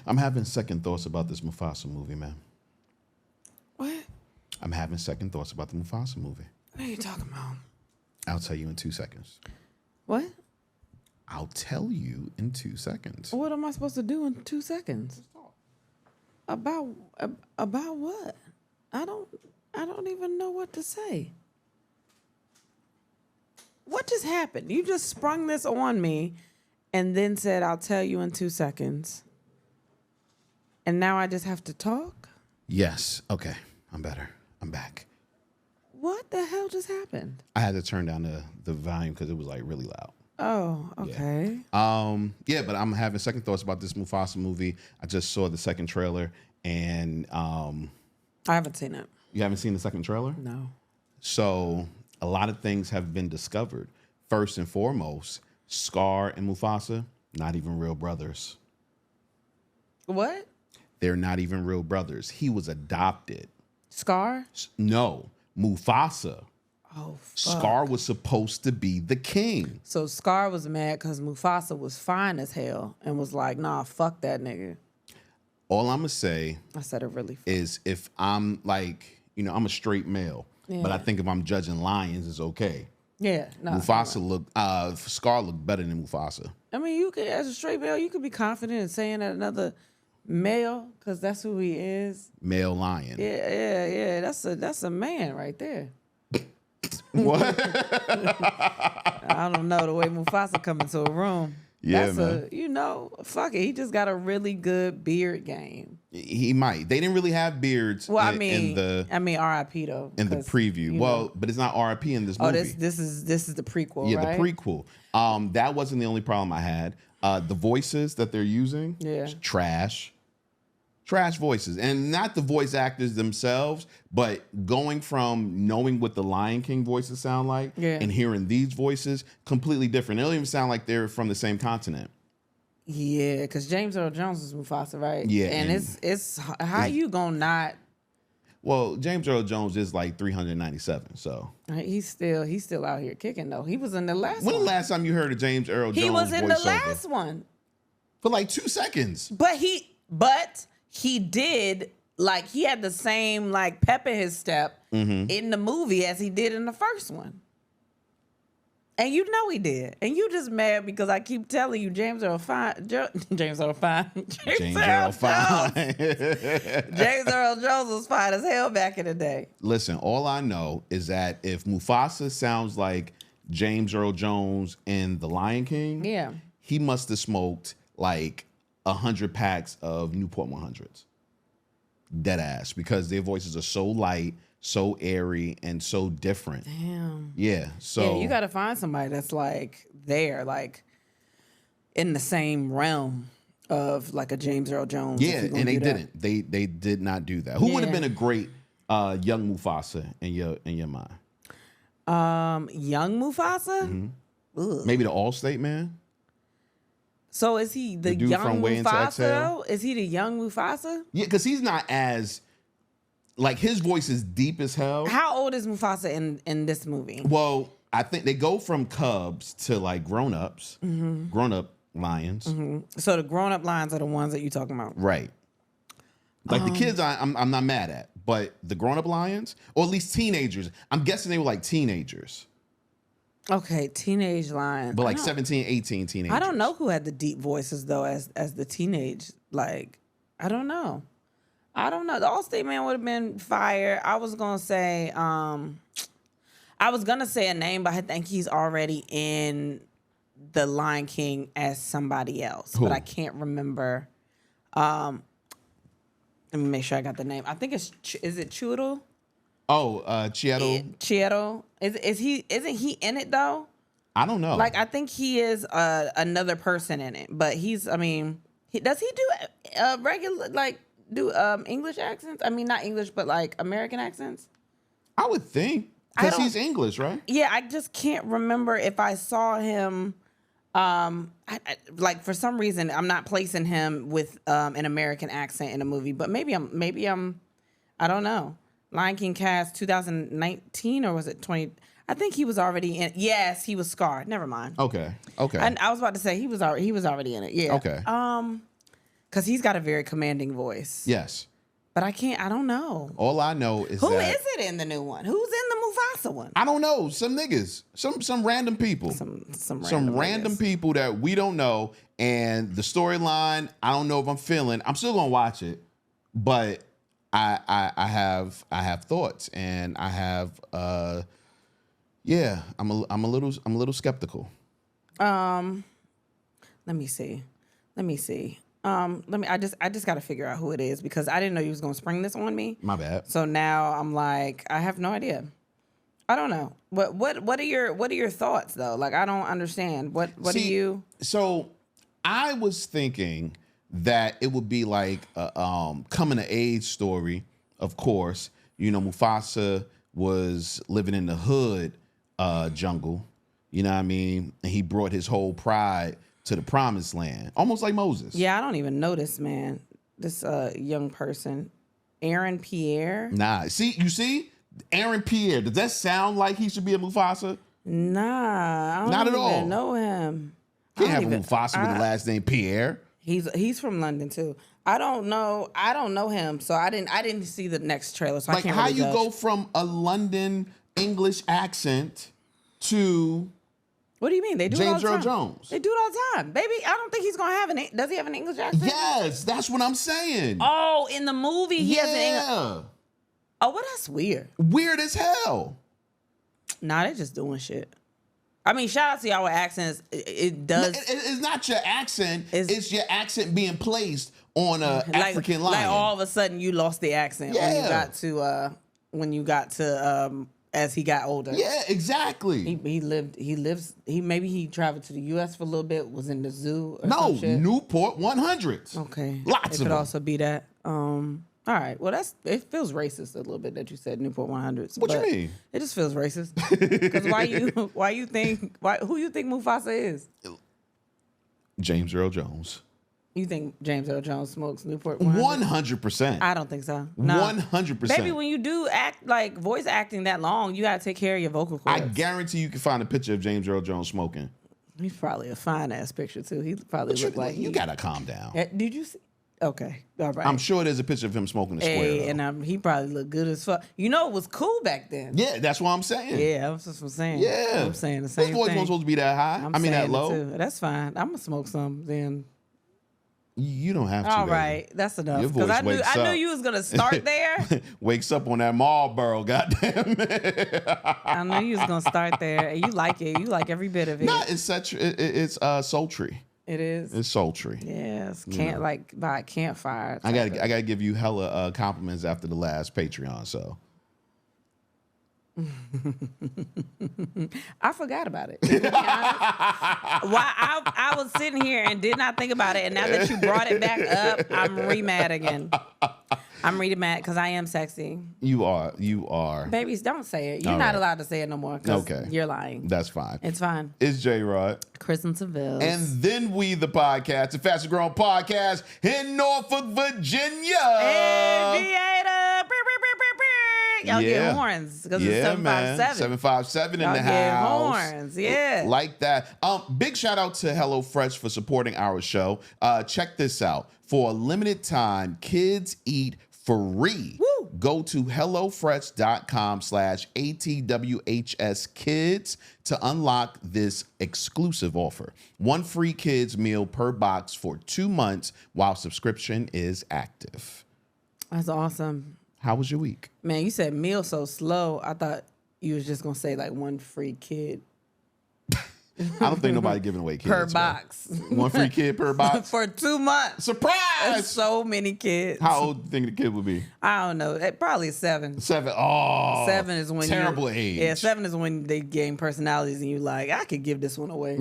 I'm having second thoughts about this Mufasa movie, man. What? I'm having second thoughts about the Mufasa movie. What are you talking about? I'll tell you in 2 seconds. What? I'll tell you in 2 seconds. What am I supposed to do in 2 seconds? About what? I don't even know what to say. What just happened? You just sprung this on me and then said, I'll tell you in 2 seconds. And now I just have to talk? Yes. Okay. I'm better. I'm back. What the hell just happened? I had to turn down the volume because it was like really loud. Oh, okay. Yeah, but I'm having second thoughts about this Mufasa movie. I just saw the second trailer, and I haven't seen it. You haven't seen the second trailer? No. So a lot of things have been discovered. First and foremost, Scar and Mufasa, not even real brothers. What? They're not even real brothers. He was adopted. Scar? No, Mufasa. Oh, fuck. Scar was supposed to be the king. So Scar was mad because Mufasa was fine as hell and was like, nah, fuck that nigga. All I'm going to say I said it really fast. is if I'm like, I'm a straight male, but I think if I'm judging lions, it's okay. Yeah. No, Mufasa Scar looked better than Mufasa. I mean, you could, as a straight male, you could be confident in saying that another male, because that's who he is. Male lion. Yeah. That's a man right there. What? I don't know, the way Mufasa come into a room. Yeah, that's man. Fuck it. He just got a really good beard game. He might. They didn't really have beards. Well, in the R.I.P. though. In the preview. Well, but it's not R.I.P. in this movie. Oh, this is the prequel, yeah, right? the prequel. That wasn't the only problem I had. The voices that they're using, trash voices, and not the voice actors themselves, but going from knowing what the Lion King voices sound like and hearing these voices, completely different. They don't even sound like they're from the same continent. Yeah, because James Earl Jones is Mufasa, right? Yeah, and it's how you gonna not? Well, James Earl Jones is like 397, so he's still out here kicking though. He was in the last. When the last time you heard of James Earl Jones? He was in voiceover? the last one for like 2 seconds. But he did, like, he had the same, like, pep in his step in the movie as he did in the first one. And you know he did. And you just mad because I keep telling you James Earl Jones was fine as hell back in the day. Listen, all I know is that if Mufasa sounds like James Earl Jones in The Lion King, he must have smoked like 100 packs of Newport 100s. Dead ass, because their voices are so light, so airy, and so different. Damn. Yeah. So you got to find somebody that's like there, like in the same realm of like a James Earl Jones. Yeah, and they didn't. They did not do that. Who would have been a great young Mufasa in your mind? Young Mufasa? Mm-hmm. Maybe the Allstate man. So is he the young Mufasa though? Is he the young Mufasa? Yeah, because he's not as, like, his voice is deep as hell. How old is Mufasa in this movie? Well, I think they go from cubs to like grown-ups, grown-up lions. Mm-hmm. So the grown-up lions are the ones that you're talking about. Right. Like the kids I'm not mad at, but the grown-up lions, or at least teenagers, I'm guessing they were like teenagers. Okay, teenage lions. But like 17, 18 teenagers. I don't know who had the deep voices though as the teenage, like, I don't know. The Allstate man would have been fire. I was gonna say a name, but I think he's already in The Lion King as somebody else. Who? But I can't remember. Let me make sure I got the name. I think is it Churro? Oh, Chieto. Chieto. Isn't he in it though? I don't know. Like, I think he is another person in it, but does he do regular, like, do English accents? I mean, not English, but like American accents? I would think, because he's English, right? Yeah, I just can't remember if I saw him. Like, for some reason, I'm not placing him with an American accent in a movie, but maybe I'm. I don't know. Lion King cast 2019, or was it 20? I think he was already in. Yes, he was Scar. Never mind. Okay. And I was about to say he was already in it. Yeah. Okay. Because he's got a very commanding voice. Yes. But I don't know. All I know is Who is it in the new one? Who's in the Mufasa one? I don't know. Some niggas. Some random people. Some random people that we don't know. And the storyline, I don't know if I'm feeling. I'm still gonna watch it, but I have thoughts, and I have I'm a little skeptical. Let me see. I just got to figure out who it is, because I didn't know you was going to spring this on me. My bad. So now I'm like, I have no idea. I don't know. What are your thoughts though? Like, I don't understand. What do you? So I was thinking that it would be like a coming of age story. Of course, you know, Mufasa was living in the hood jungle. You know what I mean? And he brought his whole pride to the promised land, almost like Moses. Yeah, I don't even know this man. This young person, Aaron Pierre. Nah, you see, Aaron Pierre. Does that sound like he should be a Mufasa? Nah, I don't even know him. Can't have a Mufasa with the last name Pierre. He's from London too. I don't know him, so I didn't see the next trailer, so like, I can't how really you judge. go from a London English accent to What do you mean? They do James it all Earl the time. Jones. They do it all the time. Baby, I don't think he's going to have an... Does he have an English accent? Yes, that's what I'm saying. Oh, in the movie, he has an English... Yeah. Oh, well, that's weird. Weird as hell. Nah, they're just doing shit. I mean, shout out to y'all with accents. It does... It's not your accent. It's your accent being placed on a African line. Like, all of a sudden, you lost the accent when you got to... as he got older. Yeah, exactly. Maybe he traveled to the U.S. for a little bit, was in the zoo or some shit. Newport 100s. Okay. Lots of them. It could also be that. All right. Well, it feels racist a little bit that you said Newport 100s. What you mean? It just feels racist. Because who you think Mufasa is? James Earl Jones. You think James Earl Jones smokes Newport 100? 100%. I don't think so. No. 100%. Baby, when you do act like voice acting that long, you gotta take care of your vocal cords. I guarantee you can find a picture of James Earl Jones smoking. He's probably a fine ass picture too. He probably look like you gotta calm down. Did you see? Okay, all right. I'm sure there's a picture of him smoking a square. And he probably looked good as fuck. You know, it was cool back then. Yeah, that's what I'm saying. Yeah, that's just what I'm saying. Yeah, I'm saying the same thing. His voice wasn't supposed to be that high. I mean that low. Too. That's fine. I'm gonna smoke some then. You don't have to. All baby. right, that's enough. Your voice wakes up. I knew you was gonna start there. Wakes up on that Marlboro, goddamn it. I knew you was gonna start there, and you like it. You like every bit of it. No, it's such. It's sultry. It is. It's sultry. Yes, like by a campfire. I gotta give you hella compliments after the last Patreon. So. I forgot about it. I was sitting here and did not think about it, and now that you brought it back up, I'm re-mad again. I'm really mad because I am sexy. You are. Babies, don't say it. You're not allowed to say it no more because you're lying. That's fine. It's fine. It's J-Rod. Kristen Sivills. And then we, the podcast, the fastest growing podcast in Norfolk, Virginia. Aviator. Y'all get horns because it's 757. 757 in the house. Get horns, yeah. Like that. Big shout out to HelloFresh for supporting our show. Check this out. For a limited time, kids eat free. Woo. Go to HelloFresh.com/ATWHSkids to unlock this exclusive offer. 1 free kids meal per box for 2 months while subscription is active. That's awesome. How was your week? Man, you said meal so slow. I thought you was just going to say like 1 free kid. I don't think nobody giving away kids. Per box. 1 free kid per box? For 2 months. Surprise! There's so many kids. How old do you think the kid would be? I don't know. Probably 7. 7. Oh. 7 is when terrible age. Yeah, 7 is when they gain personalities and you like, I could give this one away.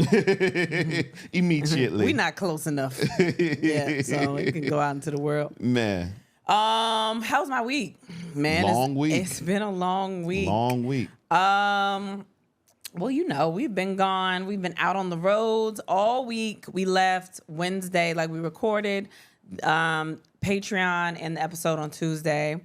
Immediately. We not close enough. Yeah, so it can go out into the world. Man. How's my week? Man, long week. It's been a long week. Long week. Well, you know, we've been gone. We've been out on the roads all week. We left Wednesday, like we recorded Patreon and the episode on Tuesday.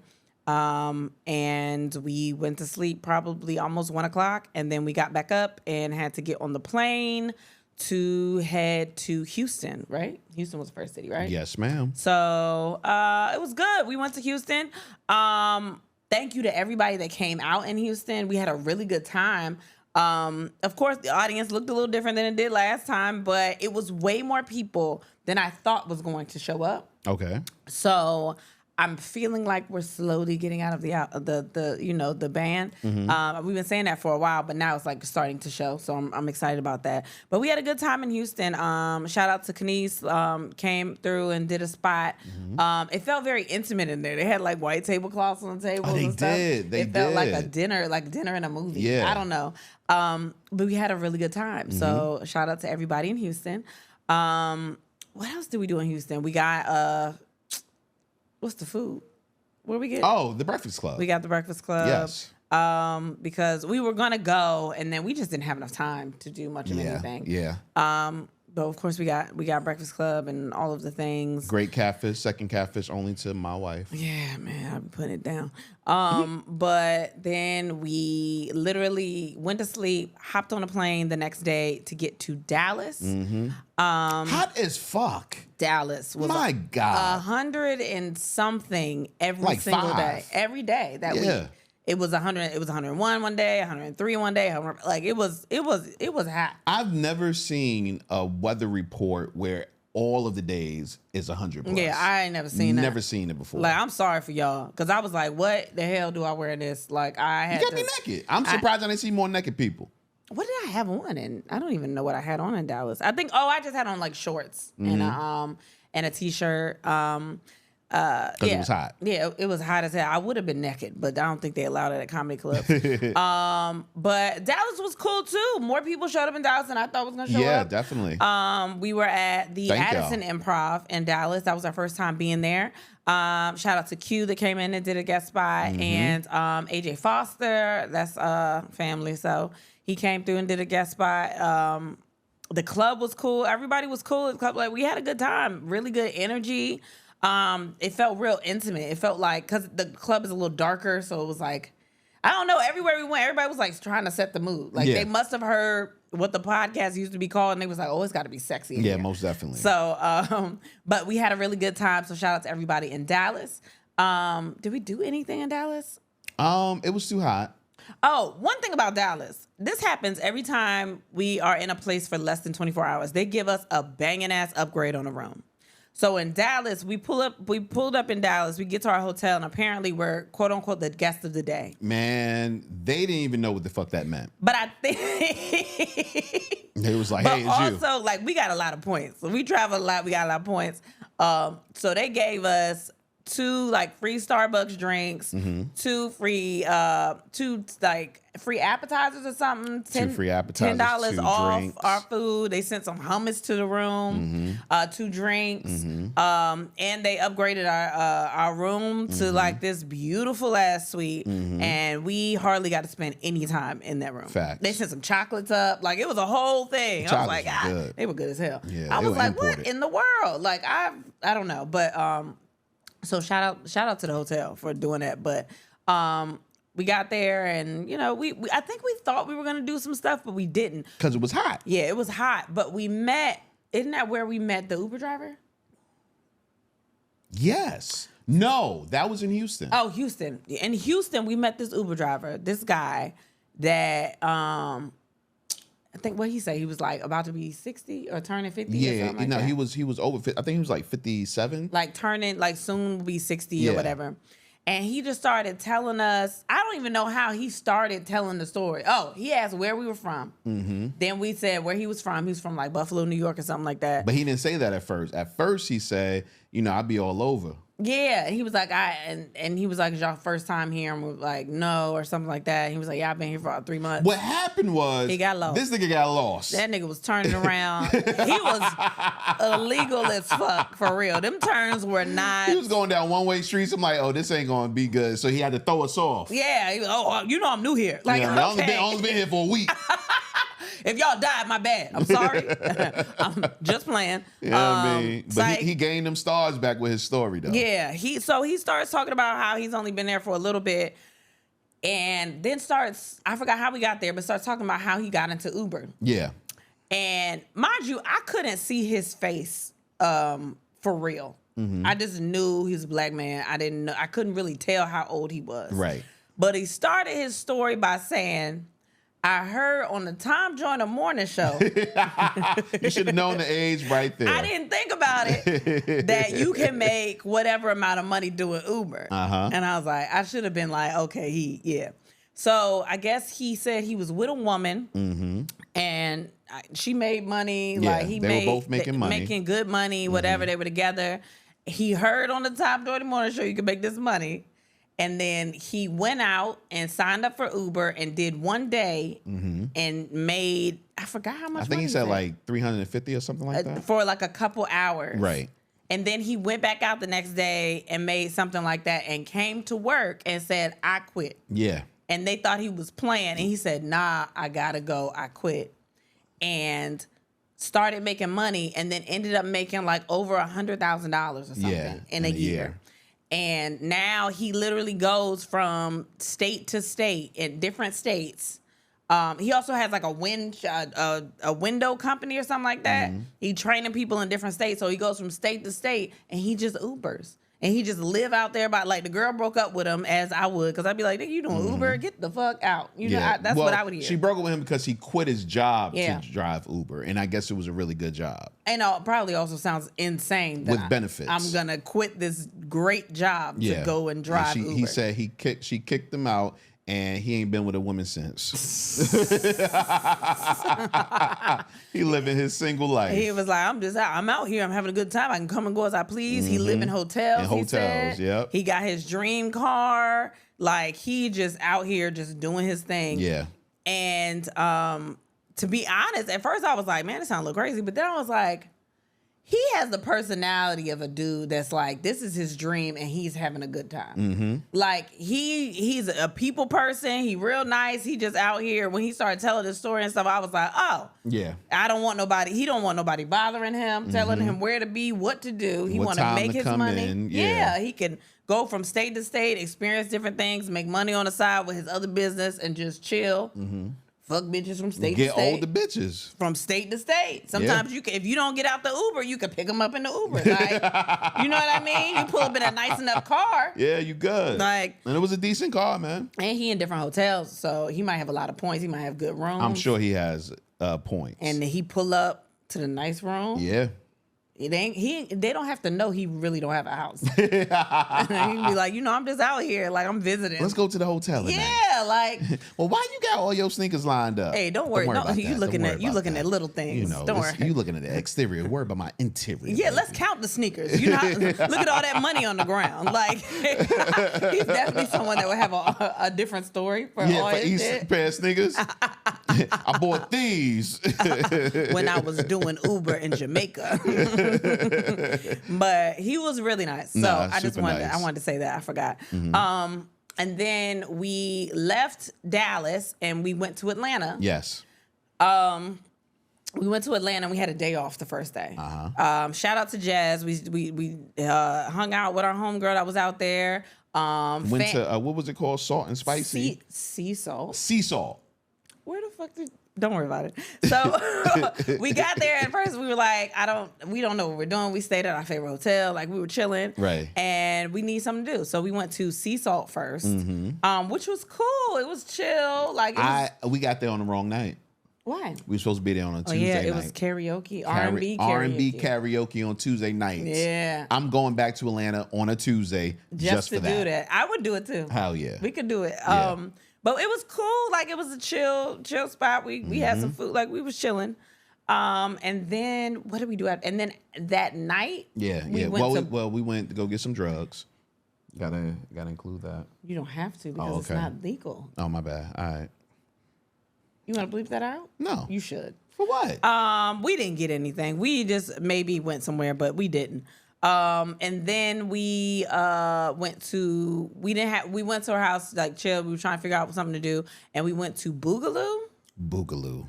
And we went to sleep probably almost 1 o'clock. And then we got back up and had to get on the plane to head to Houston, right? Houston was the first city, right? Yes, ma'am. So it was good. We went to Houston. Thank you to everybody that came out in Houston. We had a really good time. Of course, the audience looked a little different than it did last time, but it was way more people than I thought was going to show up. Okay. So I'm feeling like we're slowly getting out of the band. We've been saying that for a while, but now it's like starting to show. So I'm excited about that. But we had a good time in Houston. Shout out to Kenise, came through and did a spot. It felt very intimate in there. They had like white tablecloths on the tables. Oh, they and stuff. did. They it felt did. like a dinner in a movie. Yeah. I don't know. But we had a really good time. So shout out to everybody in Houston. What else did we do in Houston? We got what's the food? Where we get? Oh, the Breakfast Club. We got the Breakfast Club. Yes. Because we were gonna go, and then we just didn't have enough time to do much of anything. Yeah. But of course we got Breakfast Club and all of the things. Great catfish, second catfish only to my wife. Yeah, man, I'm putting it down. But then we literally went to sleep, hopped on a plane the next day to get to Dallas. Hot as fuck. Dallas was My God. 100 and something every Like single 5. day. Every day that week. It was 100. It was 101 one day, 103 one day. Like it was hot. I've never seen a weather report where all of the days is 100 plus. Yeah, I ain't never seen that. Never seen it before. Like I'm sorry for y'all, because I was like, what the hell do I wear this? Like I had. You got me naked. I'm surprised I didn't see more naked people. What did I have on? And I don't even know what I had on in Dallas. I think I just had on like shorts and a t-shirt. Because it was hot. Yeah, it was hot as hell. I would have been naked, but I don't think they allowed it at comedy clubs. But Dallas was cool too. More people showed up in Dallas than I thought was gonna show up. Yeah, definitely. We were at the Addison Improv in Dallas. That was our first time being there. Shout out to Q that came in and did a guest spot, and AJ Foster. That's family, so he came through and did a guest spot. The club was cool. Everybody was cool at the club. Like we had a good time. Really good energy. It felt real intimate. It felt like, because the club is a little darker, so it was like, I don't know, everywhere we went, everybody was like trying to set the mood. Like they must have heard what the podcast used to be called, and they was like, oh, it's got to be sexy in here. Most definitely. So, but we had a really good time, so shout out to everybody in Dallas. Did we do anything in Dallas? It was too hot. Oh, one thing about Dallas. This happens every time we are in a place for less than 24 hours. They give us a banging ass upgrade on a room. So in Dallas, we pulled up in Dallas, we get to our hotel, and apparently we're quote unquote the guest of the day. Man, they didn't even know what the fuck that meant. But I think they was like, hey, it's you. But also, like, we got a lot of points. So we travel a lot, we got a lot of points. So they gave us 2 like free Starbucks drinks, 2 free free appetizers or something. 2 free appetizers, $10 2 off drinks. our food. They sent some hummus to the room, 2 drinks, and they upgraded our room to like this beautiful ass suite, and we hardly got to spend any time in that room. Facts. They sent some chocolates up, like it was a whole thing. I was like, good. They were good as hell. Yeah, I was like, imported. what in the world? Like I don't know, but so shout out to the hotel for doing that. But we got there, and you know, I think we thought we were gonna do some stuff, but we didn't because it was hot. Yeah, it was hot. But we met. Isn't that where we met the Uber driver? Yes. No, that was in Houston. Oh, Houston. In Houston, we met this Uber driver. This guy that I think what he said, he was like about to be 60 or turning 50 or something like that. he was over 50. I think he was like 57. Like turning, like soon will be 60 or whatever. And he just started telling us, I don't even know how he started telling the story. Oh, he asked where we were from. Then we said where he was from. He was from like Buffalo, New York or something like that. But he didn't say that at first. At first he said, you know, I'd be all over. Yeah, he was like, and he was like, is y'all first time here? And we were like, no, or something like that. He was like, yeah, I've been here for about 3 months. What happened was he got lost. This nigga got lost. That nigga was turning around. He was illegal as fuck, for real. Them turns were not. He was going down one-way streets. I'm like, oh, this ain't gonna be good. So he had to throw us off. Yeah, he was, oh, you know I'm new here. Like, yeah, okay. I only been here for a week. If y'all died, my bad. I'm sorry. I'm just playing. Yeah, I mean, but he gained them stars back with his story, though. Yeah, he starts talking about how he's only been there for a little bit, and then I forgot how we got there, but starts talking about how he got into Uber. Yeah. And mind you, I couldn't see his face for real. I just knew he was a black man. I couldn't really tell how old he was. Right. But he started his story by saying, I heard on the Tom Joyner morning show. You should have known the age right there. I didn't think about it, that you can make whatever amount of money doing Uber. And I was like, I should have been like, okay, yeah. So I guess he said he was with a woman and she made money. Yeah, like they were both making money. Making good money, whatever. They were together. He heard on the Tom Joyner morning show you can make this money. And then he went out and signed up for Uber and did one day and made, I forgot how much money. I think he said like 350 or something like that. For like a couple hours. Right. And then he went back out the next day and made something like that and came to work and said, I quit. Yeah. And they thought he was playing. And he said, nah, I gotta go. I quit. And started making money and then ended up making like over $100,000 or something in a year. And now he literally goes from state to state in different states. He also has like a window company or something like that. He training people in different states. So he goes from state to state and he just Ubers. And he just live out there by, like, the girl broke up with him, as I would, because I'd be like, nigga, you doing Uber? Get the fuck out. You know, that's what I would hear. She broke up with him because he quit his job to drive Uber, and I guess it was a really good job. And probably also sounds insane. With benefits. I'm going to quit this great job to go and drive Uber. He said she kicked him out, and he ain't been with a woman since. He living his single life. He was like, I'm out here. I'm having a good time. I can come and go as I please. He live in hotels. Yep. He got his dream car. Like, he just out here just doing his thing. Yeah. And to be honest, at first I was like, man, it sounds a little crazy. But then I was like, he has the personality of a dude that's like, this is his dream and he's having a good time. Like, he's a people person. He real nice. He just out here. When he started telling this story and stuff, I was like, oh. Yeah. I don't want nobody. He don't want nobody bothering him, telling him where to be, what to do. He want to make his money. Yeah. He can go from state to state, experience different things, make money on the side with his other business and just chill. Fuck bitches from state to state. Get older bitches. From state to state. Sometimes you can, if you don't get out the Uber, you can pick them up in the Uber. Like, you know what I mean? You pull up in a nice enough car. Yeah, you good. Like, and it was a decent car, man. And he in different hotels, so he might have a lot of points. He might have good rooms. I'm sure he has points. And he pull up to the nice room. Yeah. They don't have to know he really don't have a house. He'd be like, I'm just out here, like, I'm visiting. Let's go to the hotel tonight. Yeah, like. Well, why you got all your sneakers lined up? Hey, don't worry. No, you looking at little things. Don't worry. You looking at the exterior. Worry about my interior. Yeah, let's count the sneakers. Look at all that money on the ground. Like, he's definitely someone that would have a different story for all his shit. Pair of sneakers. I bought these when I was doing Uber in Jamaica. But he was really nice. So I just wanted to say that. I forgot. And then we left Dallas and we went to Atlanta. Yes. We went to Atlanta and we had a day off the first day. Shout out to Jazz. We hung out with our homegirl that was out there. Went to what was it called? Salt and Spicy? Sea Salt. Sea Salt. Where the fuck did... Don't worry about it. So we got there at first. We were like, we don't know what we're doing. We stayed at our favorite hotel. Like, we were chilling. Right. And we need something to do. So we went to Sea Salt first, which was cool. It was chill. Like, we got there on the wrong night. Why? We were supposed to be there on a Tuesday night. It was karaoke, R&B karaoke on Tuesday nights. Yeah. I'm going back to Atlanta on a Tuesday just for that. do that. I would do it too. Hell yeah. We could do it. Yeah. But it was cool. Like, it was a chill spot. We had some food. Like, we was chilling. And then what did we do? And then that night, we went to go get some drugs. Gotta include that. You don't have to because it's not legal. Oh, my bad. All right. You want to bleep that out? No. You should. For what? We didn't get anything. We just maybe went somewhere, but we didn't. And then we went to our house, like, chill. We were trying to figure out something to do, and we went to Boogaloo.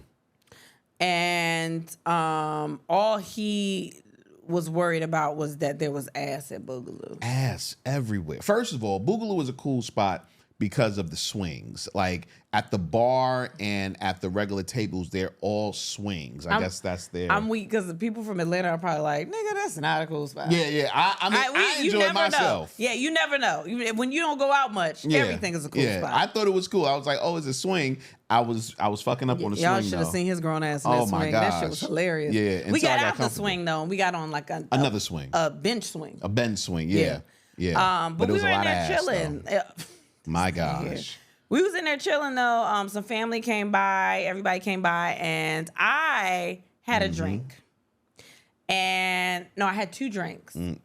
And all he was worried about was that there was ass at Boogaloo. Ass everywhere. First of all, Boogaloo is a cool spot because of the swings. Like at the bar and at the regular tables, they're all swings. I guess that's their. I'm weak because the people from Atlanta are probably like, nigga, that's not a cool spot. Yeah. I enjoy myself. Yeah, you never know. When you don't go out much, everything is a cool spot. I thought it was cool. I was like, oh, it's a swing. I was fucking up on the swing. Y'all should have seen his grown ass in that swing. That shit was hilarious. Yeah, we got out the swing though, and we got on like another swing, a bench swing. A bench swing. Yeah. But we were in there chilling. My gosh. We was in there chilling though. Some family came by, everybody came by, and I had a drink. And no, I had 2 drinks. No,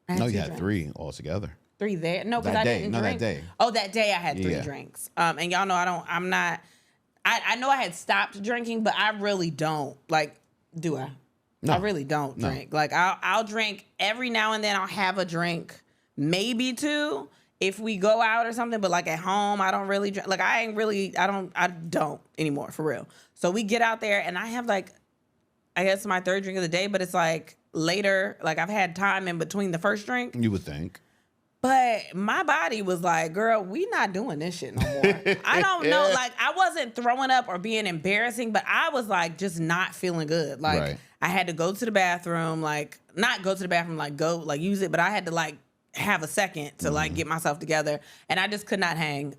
you had 3 altogether. 3 there? No, because I didn't drink. That day. Oh, that day I had 3 drinks. And y'all know I know I had stopped drinking, but I really don't. Like, do I? No. I really don't drink. Like, I'll drink every now and then. I'll have a drink, maybe 2. If we go out or something, but like at home, I don't really drink. Like I don't anymore, for real. So we get out there and I have like, I guess my 3rd drink of the day, but it's like later, like I've had time in between the first drink. You would think. But my body was like, girl, we not doing this shit no more. I don't know. Like I wasn't throwing up or being embarrassing, but I was like just not feeling good. Like I had to go to the bathroom, like not go to the bathroom, like go, like use it, but I had to like have a second to like get myself together, and I just could not hang.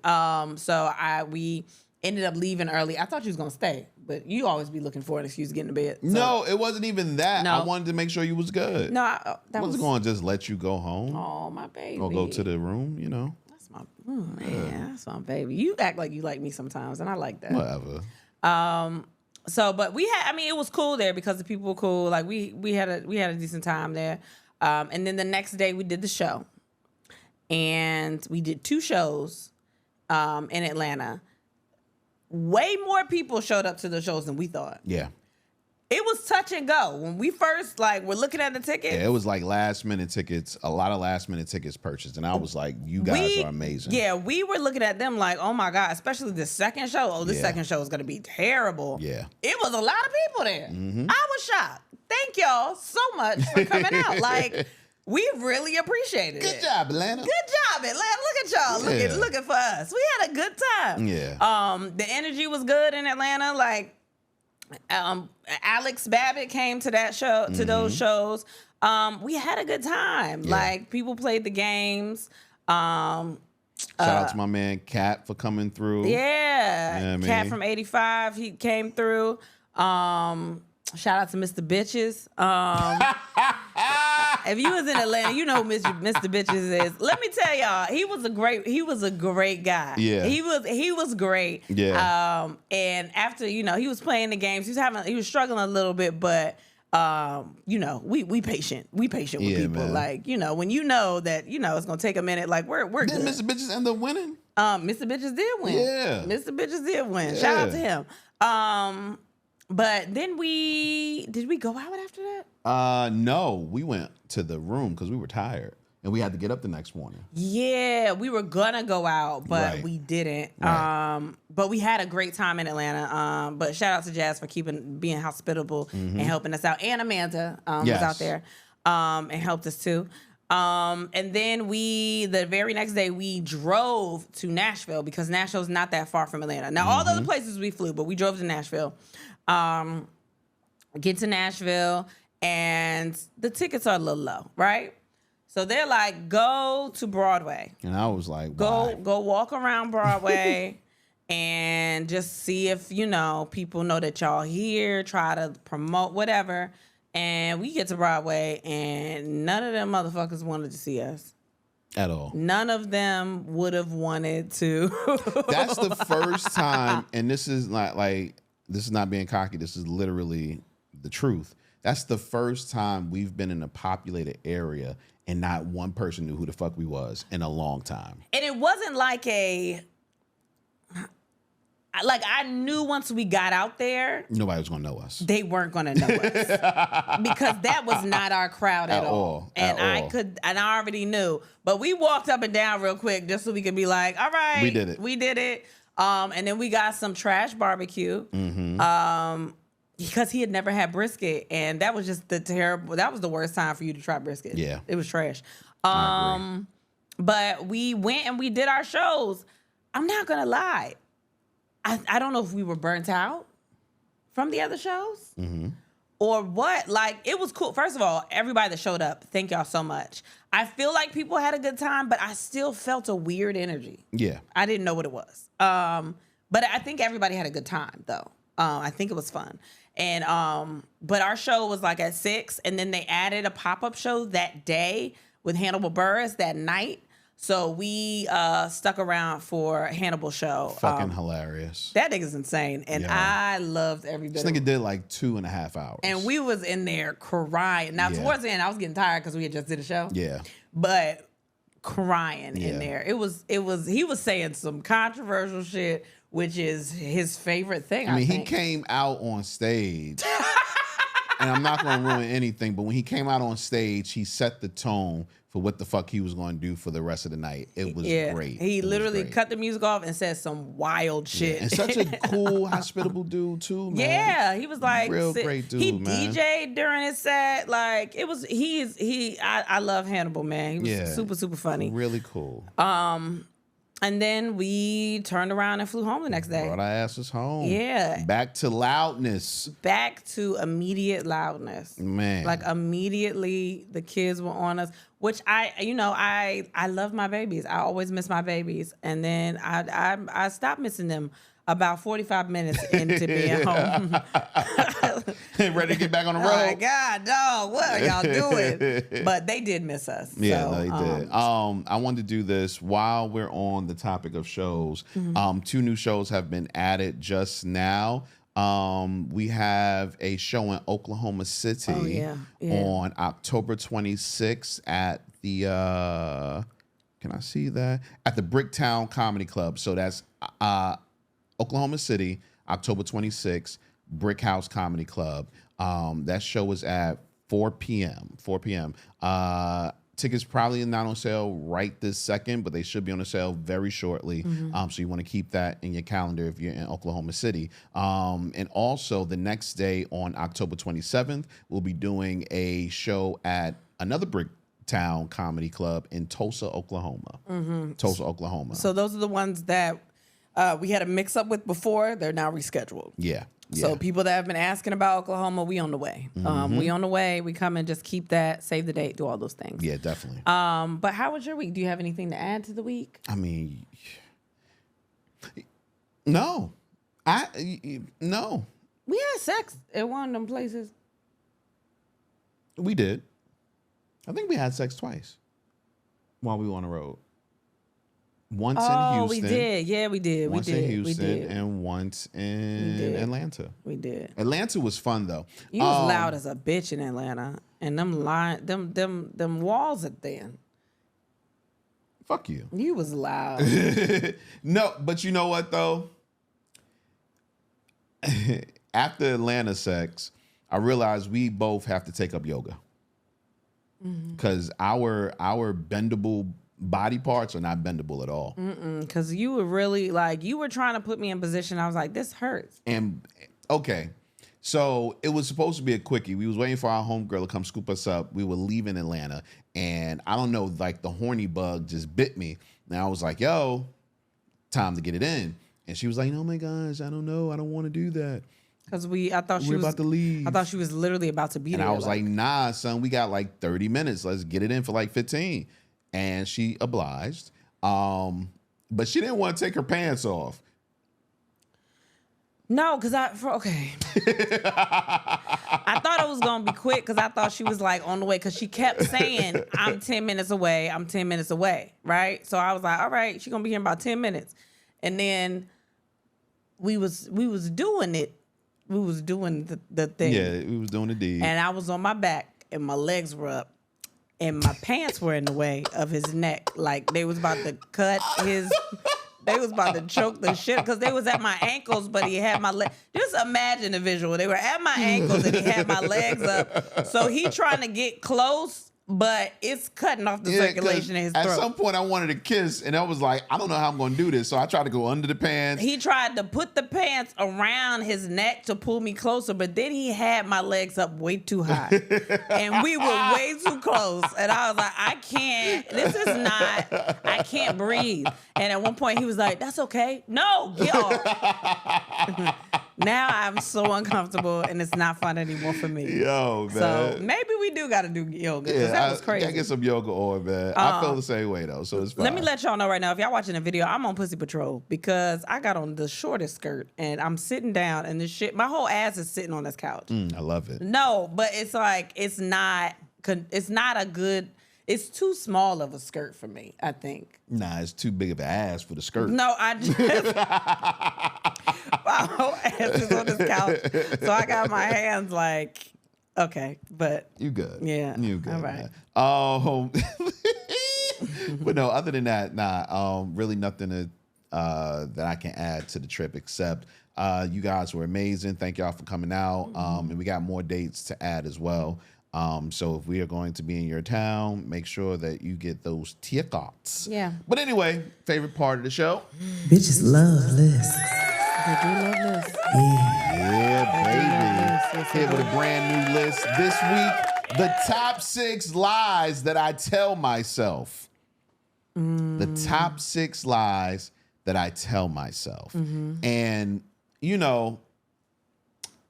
So we ended up leaving early. I thought you was gonna stay, but you always be looking for an excuse to get into bed. So. No, it wasn't even that. No. I wanted to make sure you was good. No, I wasn't going to just let you go home. Oh, my baby. Or go to the room, you know. That's my that's my baby. You act like you like me sometimes, and I like that. Whatever. So, but we had. I mean, it was cool there because the people were cool. Like we had a decent time there. And then the next day we did the show, and we did 2 shows in Atlanta. Way more people showed up to the shows than we thought. Yeah. It was touch and go. When we first were looking at the tickets. Yeah, it was like last minute tickets, a lot of last minute tickets purchased. And I was like, you guys are amazing. Yeah, we were looking at them like, oh my God, especially the second show. Oh, this second show is going to be terrible. Yeah. It was a lot of people there. Mm-hmm. I was shocked. Thank y'all so much for coming out. Like, we really appreciated it. Good job, Atlanta. Good job, Atlanta. Look at y'all looking for us. We had a good time. Yeah. The energy was good in Atlanta. Like, Alex Babbitt came to that show, to those shows. We had a good time. Yeah. Like, people played the games. Shout out to my man Kat for coming through. Yeah. You know Kat from 85, he came through. Shout out to Mr. Bitches. If you was in Atlanta, you know who Mr. Bitches is. Let me tell y'all, he was a great guy. Yeah. He was great. Yeah. And after, he was playing the games, he was struggling a little bit, but we patient. We patient with people. Man. Like, when you know that, it's gonna take a minute, like we're good. Did Mr. Bitches end up winning? Mr. Bitches did win. Yeah. Mr. Bitches did win. Yeah. Shout out to him. But then did we go out after that? No, we went to the room because we were tired and we had to get up the next morning. Yeah, we were gonna go out, but we didn't. Right. But we had a great time in Atlanta. But shout out to Jazz for being hospitable and helping us out, and Amanda was out there and helped us too. And then the very next day we drove to Nashville because Nashville's not that far from Atlanta. Now all the other places we flew, but we drove to Nashville. Get to Nashville and the tickets are a little low, right? So they're like, go to Broadway. And I was like, go walk around Broadway and just see if, people know that y'all here, try to promote whatever. And we get to Broadway and none of them motherfuckers wanted to see us. At all. None of them would have wanted to. That's the first time, and this is not this is not being cocky. This is literally the truth. That's the first time we've been in a populated area and not one person knew who the fuck we was in a long time. And it wasn't like I knew once we got out there, nobody was gonna know us. They weren't gonna know us because that was not our crowd at all. And I already knew. But we walked up and down real quick just so we could be like, all right, we did it. And then we got some trash barbecue. Because he had never had brisket, and that was just that was the worst time for you to try brisket. Yeah. It was trash. But we went and we did our shows. I'm not gonna lie. I don't know if we were burnt out from the other shows or what. Like, it was cool. First of all, everybody that showed up, thank y'all so much. I feel like people had a good time, but I still felt a weird energy. Yeah. I didn't know what it was. But I think everybody had a good time, though. I think it was fun. And but our show was like at 6, and then they added a pop-up show that day with Hannibal Buress that night. So we stuck around for Hannibal's show. Fucking hilarious. That nigga's insane. And I loved every bit of it. This nigga did like 2.5 hours. And we was in there crying. Now, towards the end, I was getting tired because we had just did a show. Yeah. But crying in there. He was saying some controversial shit, which is his favorite thing, I mean, he came out on stage. And I'm not going to ruin anything, but when he came out on stage, he set the tone for what the fuck he was going to do for the rest of the night. It was great. He literally cut the music off and said some wild shit. And such a cool, hospitable dude too, man. Yeah, he was like real great dude, he man. DJ'd during his set. Like, it was I love Hannibal, man. He was super, super funny. Really cool. And then we turned around and flew home the next day. Brought our asses home. Yeah. Back to loudness. Back to immediate loudness. Man. Like, immediately the kids were on us, which I love my babies. I always miss my babies. And then I stopped missing them about 45 minutes into being home. Ready to get back on the road. Oh my God, dog, what are y'all doing? But they did miss us. Yeah, so, no, they did. I wanted to do this while we're on the topic of shows. 2 new shows have been added just now. We have a show in Oklahoma City on October 26th at the can I see that? At the Bricktown Comedy Club. So that's Oklahoma City, October 26th, Brick House Comedy Club. That show is at 4 p.m. Tickets probably not on sale right this second, but they should be on sale very shortly. So you want to keep that in your calendar if you're in Oklahoma City. And also the next day on October 27th, we'll be doing a show at another Bricktown Comedy Club in Tulsa, Oklahoma. Tulsa, Oklahoma. So those are the ones that we had a mix-up with before. They're now rescheduled. Yeah. So people that have been asking about Oklahoma, we on the way. We on the way. We come and just keep that, save the date, do all those things. Yeah, definitely. But how was your week? Do you have anything to add to the week? I mean, no. No. We had sex at one of them places. We did. I think we had sex twice while we were on the road. Once in Houston. Oh, we did. Yeah, we did. Once in Houston and once in Atlanta. We did. Atlanta was fun though. You was loud as a bitch in Atlanta, and them walls at then. Fuck you. You was loud. No, but you know what though? After Atlanta sex, I realized we both have to take up yoga because our bendable body parts are not bendable at all. Because you were really you were trying to put me in position. I was like, this hurts. And okay, so it was supposed to be a quickie. We was waiting for our homegirl to come scoop us up. We were leaving Atlanta, and I don't know, the horny bug just bit me. And I was like, yo, time to get it in. And she was like, oh my gosh, I don't know. I don't want to do that. Because I thought she was about to leave. I thought she was literally about to be there. And I was like, nah, son, we got 30 minutes. Let's get it in for 15. And she obliged. But she didn't want to take her pants off. No, because I thought it was going to be quick because I thought she was on the way because she kept saying, I'm 10 minutes away. I'm 10 minutes away. Right. So I was like, all right, she's going to be here in about 10 minutes. And then we was doing it. We was doing the thing. Yeah, we was doing the deed. And I was on my back and my legs were up. And my pants were in the way of his neck. They was about to cut his... They was about to choke the shit because they was at my ankles, but he had my leg. Just imagine the visual. They were at my ankles and he had my legs up. So he trying to get close but it's cutting off the circulation in his throat. At some point, I wanted to kiss, and I was like, I don't know how I'm going to do this. So I tried to go under the pants. He tried to put the pants around his neck to pull me closer, but then he had my legs up way too high. And we were way too close. And I was like, I can't breathe. And at one point, he was like, that's okay. No, get off. Now I'm so uncomfortable, and it's not fun anymore for me. Yo, man. So maybe we do got to do yoga, because that was crazy. I get some yoga on, man. I feel the same way, though, so it's fine. Let me let y'all know right now, if y'all watching the video, I'm on Pussy Patrol because I got on the shortest skirt, and I'm sitting down, and this shit, my whole ass is sitting on this couch. I love it. No, but it's like, it's not a good... It's too small of a skirt for me, I think. Nah, it's too big of an ass for the skirt. No, I just... my whole ass is on this couch. So I got my hands like, okay, but... You good. Yeah. You good, all right. Man. But no, other than that, really nothing that I can add to the trip except you guys were amazing. Thank y'all for coming out. And we got more dates to add as well. So if we are going to be in your town, make sure that you get those tickets. Yeah. But anyway, favorite part of the show? Bitches love lists. They do love this. Yeah, baby. Here with a brand new list. This week, the top 6 lies that I tell myself. The top 6 lies that I tell myself. And, you know,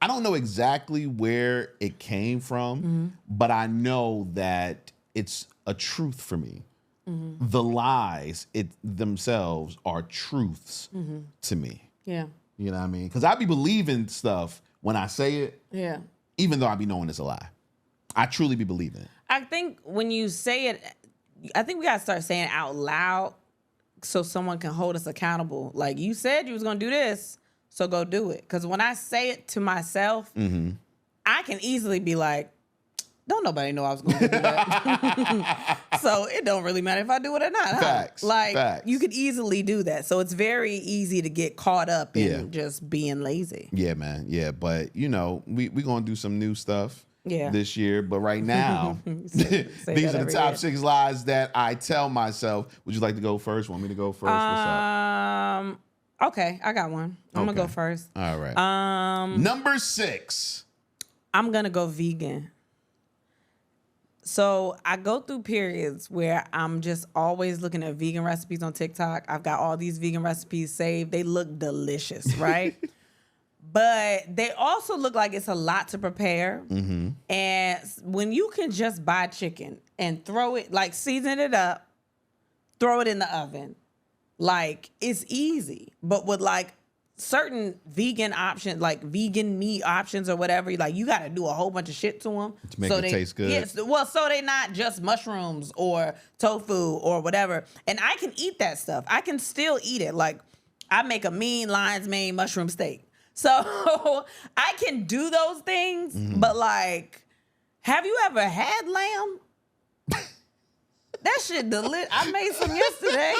I don't know exactly where it came from, but I know that it's a truth for me. The lies themselves are truths to me. Yeah. You know what I mean? Because I be believing stuff when I say it, even though I be knowing it's a lie. I truly be believing it. I think when you say it, I think we got to start saying it out loud so someone can hold us accountable. Like, you said you was going to do this, so go do it. Because when I say it to myself, I can easily be like, don't nobody know I was going to do that. So it don't really matter if I do it or not. Facts. Like, Facts. you could easily do that. So it's very easy to get caught up in just being lazy. Yeah, man. Yeah, but, you know, we going to do some new stuff this year. But right now, say these are the top year. 6 lies that I tell myself. Would you like to go first? Want me to go first? What's up? Okay, I got one. I'm going to go first. All right. Number 6. I'm going to go vegan. So I go through periods where I'm just always looking at vegan recipes on TikTok. I've got all these vegan recipes saved. They look delicious, right? But they also look like it's a lot to prepare. And when you can just buy chicken and throw it, like season it up, throw it in the oven, like it's easy. But with like certain vegan options, like vegan meat options or whatever, like you got to do a whole bunch of shit to them to make it taste good. Yes, well, so they not just mushrooms or tofu or whatever. And I can eat that stuff. I can still eat it. Like I make a mean lion's mane mushroom steak. So I can do those things, but like, have you ever had lamb? That shit delicious. I made some yesterday.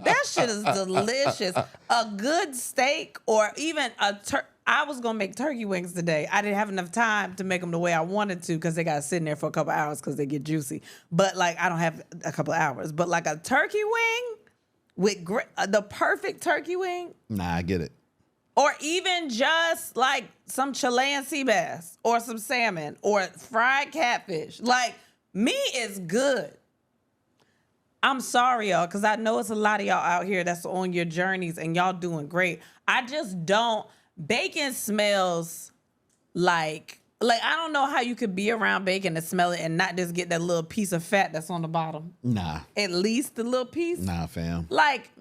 That shit is delicious. A good steak or even I was going to make turkey wings today. I didn't have enough time to make them the way I wanted to because they got to sit in there for a couple hours because they get juicy. But like, I don't have a couple hours. But like a turkey wing with the perfect turkey wing. Nah, I get it. Or even just like some Chilean sea bass or some salmon or fried catfish. Like, me is good. I'm sorry, y'all, because I know it's a lot of y'all out here that's on your journeys and y'all doing great. I just don't. Bacon smells like I don't know how you could be around bacon and smell it and not just get that little piece of fat that's on the bottom. Nah. At least the little piece. Nah, fam. Like,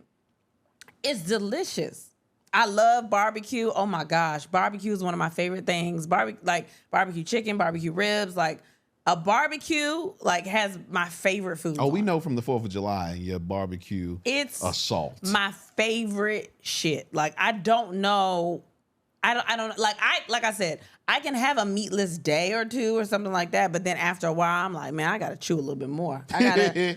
it's delicious. I love barbecue. Oh my gosh. Barbecue is one of my favorite things. Barbecue chicken, barbecue ribs, like a barbecue has my favorite food. Oh, we know from the 4th of July, your barbecue assault. My favorite shit. Like I don't know. I don't like I said, I can have a meatless day or two or something like that, but then after a while I'm like, man, I gotta chew a little bit more. I gotta do that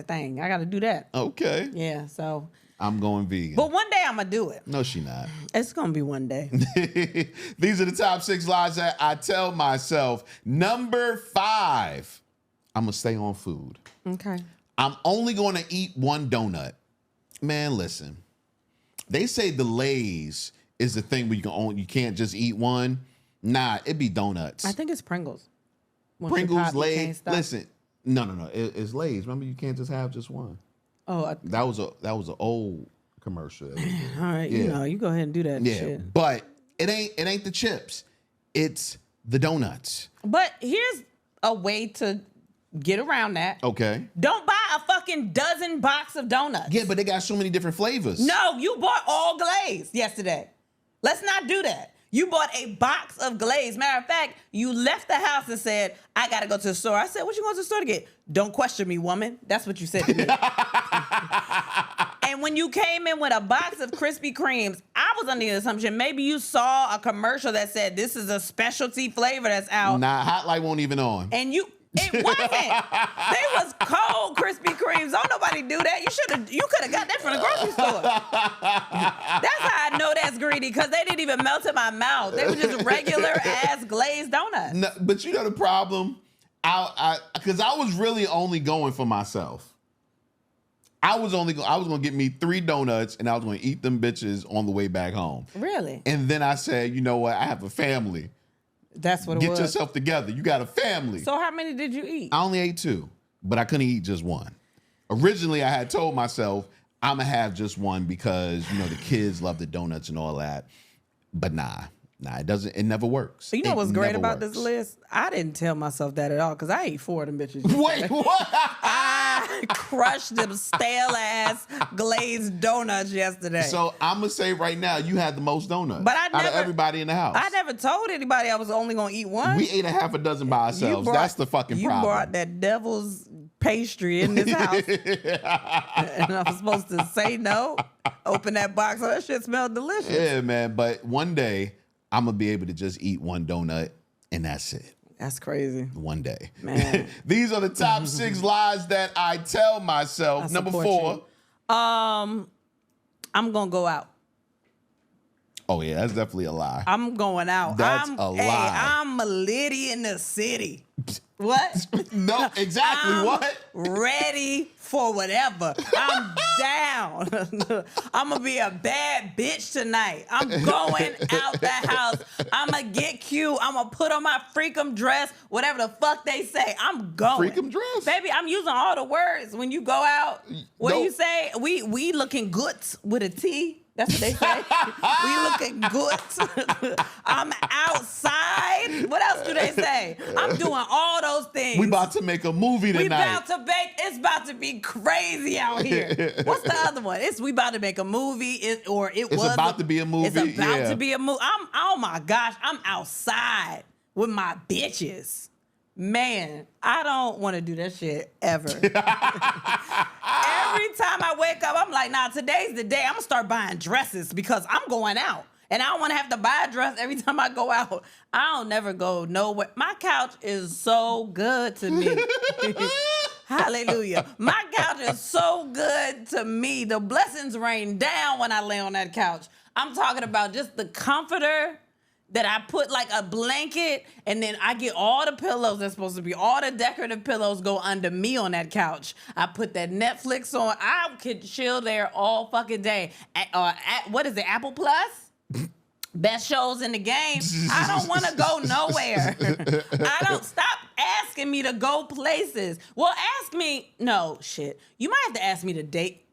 thing. I gotta do that. Okay. Yeah. So I'm going vegan. But one day I'm going to do it. No, she not. It's going to be one day. These are the top 6 lies that I tell myself. Number 5, I'm going to stay on food. Okay. I'm only going to eat one donut. Man, listen. They say the Lay's is the thing where you can't just eat one. Nah, it be donuts. I think it's Pringles. Once Pringles, Lay's. Listen, no. It's Lay's. Remember, you can't just have just one. Oh, that was an old commercial. All right, yeah. You go ahead and do that. Yeah, shit. but it ain't the chips. It's the donuts. But here's a way to get around that. Okay. Don't buy a fucking dozen box of donuts. Yeah, but they got so many different flavors. No, you bought all glaze yesterday. Let's not do that. You bought a box of glaze. Matter of fact, you left the house and said, I got to go to the store. I said, what you going to the store to get? Don't question me, woman. That's what you said to me. And when you came in with a box of Krispy Kremes, I was under the assumption maybe you saw a commercial that said this is a specialty flavor that's out. Nah, Hot Light won't even on. And it wasn't. They was cold Krispy Kremes. Don't nobody do that. You could have got that from the grocery store. That's how I know that's greedy, because they didn't even melt in my mouth. They were just regular ass glazed donuts. No, but you know the problem? Because I was really only going for myself. I was gonna get me 3 donuts and I was gonna eat them bitches on the way back home. Really? And then I said, you know what? I have a family. That's what it was. Get yourself together. You got a family. So how many did you eat? I only ate 2, but I couldn't eat just one. Originally, I had told myself I'm gonna have just one because the kids love the donuts and all that. But nah, it doesn't. It never works. You know what's great about this list? I didn't tell myself that at all, because I ate 4 of them bitches. Wait, what? I crushed them stale ass glazed donuts yesterday. So I'm gonna say right now, you had the most donuts. But out of everybody in the house. I never told anybody I was only gonna eat one. We ate a half a dozen by ourselves. That's the fucking problem. You brought that devil's pastry in this house, and I was supposed to say no. Open that box, that shit smelled delicious. Yeah, man. But one day I'm gonna be able to just eat one donut, and that's it. That's crazy. One day. Man. These are the top 6 lies that I tell myself. Number 4. I'm gonna go out. Oh yeah, that's definitely a lie. I'm going out. That's a lie. Hey, I'm a lady in the city. What? No, exactly. What? Ready for whatever. I'm down. I'm gonna be a bad bitch tonight. I'm going out the house. I'm gonna get cute. I'm gonna put on my freakum dress, whatever the fuck they say. I'm going. Freakum dress? Baby, I'm using all the words when you go out. What do you say? We looking good with a T. That's what they say. We looking good. I'm outside. What else do they say? I'm doing all those things. We about to make a movie tonight. It's about to be crazy out here. What's the other one? We about to make a movie. It's about to be a movie. It's about to be a movie. Oh my gosh, I'm outside with my bitches. Man, I don't want to do that shit ever. Every time I wake up, I'm like, nah, today's the day. I'm going to start buying dresses because I'm going out. And I don't want to have to buy a dress every time I go out. I don't never go nowhere. My couch is so good to me. Hallelujah. My couch is so good to me. The blessings rain down when I lay on that couch. I'm talking about just the comforter that I put like a blanket, and then I get all the pillows that's supposed to be, all the decorative pillows go under me on that couch. I put that Netflix on. I could chill there all fucking day. What is it, Apple Plus? Best shows in the game. I don't want to go nowhere. I don't stop asking me to go places. Well, ask me. No, shit. You might have to ask me to date.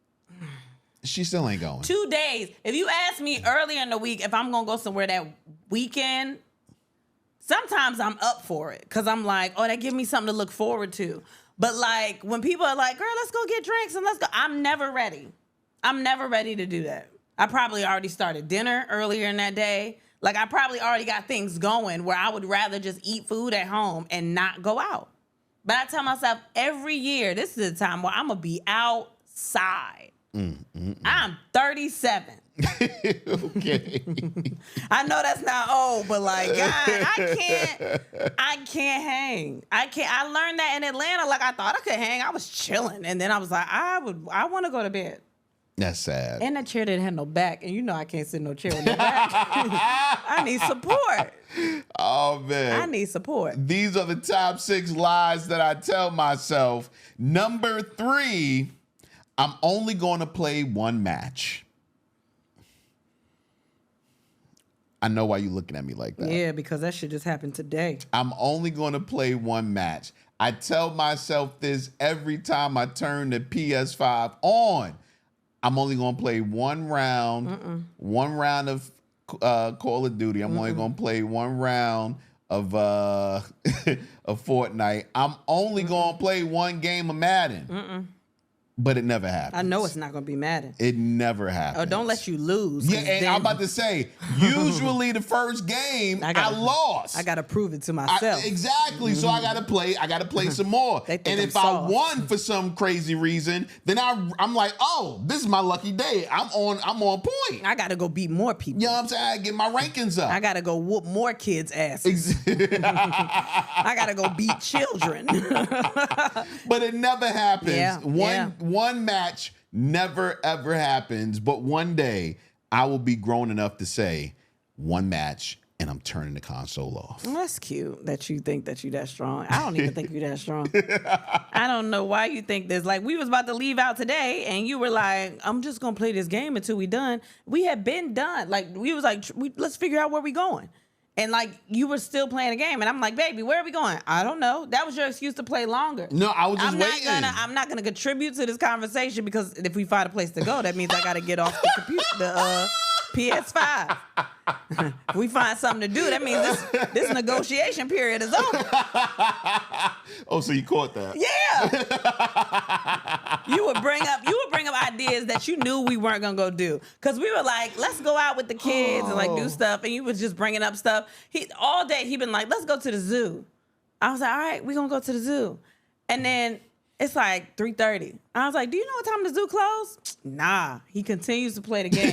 She still ain't going. 2 days. If you ask me earlier in the week if I'm going to go somewhere that weekend, sometimes I'm up for it because I'm like, oh, that gives me something to look forward to. But like when people are like, girl, let's go get drinks and let's go. I'm never ready. I'm never ready to do that. I probably already started dinner earlier in that day. Like I probably already got things going where I would rather just eat food at home and not go out. But I tell myself every year, this is the time where I'm going to be outside. I'm 37. Okay. I know that's not old, but like, God, I can't hang. I learned that in Atlanta. Like I thought I could hang. I was chilling. And then I was like, I want to go to bed. That's sad. And that chair didn't have no back. And you know I can't sit in no chair with no back. I need support. Oh, man. I need support. These are the top 6 lies that I tell myself. Number 3, I'm only going to play one match. I know why you're looking at me like that. Yeah, because that shit just happened today. I'm only going to play one match. I tell myself this every time I turn the PS5 on. I'm only going to play one round of Call of Duty. I'm only going to play one round of of Fortnite. I'm only going to play one game of Madden. But it never happens. I know it's not going to be Madden. It never happens. Oh, don't let you lose. Yeah, and I'm about to say, usually the first game, I lost. I got to prove it to myself. Exactly. So I got to play some more. And if I won for some crazy reason, then I'm like, oh, this is my lucky day. I'm on point. I got to go beat more people. You know what I'm saying? I get my rankings up. I got to go whoop more kids' asses. I got to go beat children. But it never happens. Yeah. One match never, ever happens. But one day, I will be grown enough to say, one match, and I'm turning the console off. Well, that's cute that you think that you that strong. I don't even think you that strong. I don't know why you think this. Like, we was about to leave out today, and you were like, I'm just going to play this game until we done. We had been done. Like, we was like, let's figure out where we going. And, like, you were still playing a game. And I'm like, baby, where are we going? I don't know. That was your excuse to play longer. No, I was just waiting. I'm not going to contribute to this conversation because if we find a place to go, that means I got to get off the computer, the PS5. If we find something to do, that means this negotiation period is over. Oh, so you caught that? Yeah. You would bring up ideas that you knew we weren't gonna go do, because we were like, let's go out with the kids and like do stuff, and you was just bringing up stuff. All day he been like, let's go to the zoo. I was like, all right, we gonna go to the zoo, and then it's like 3:30. I was like, do you know what time the zoo closed? Nah. He continues to play the game.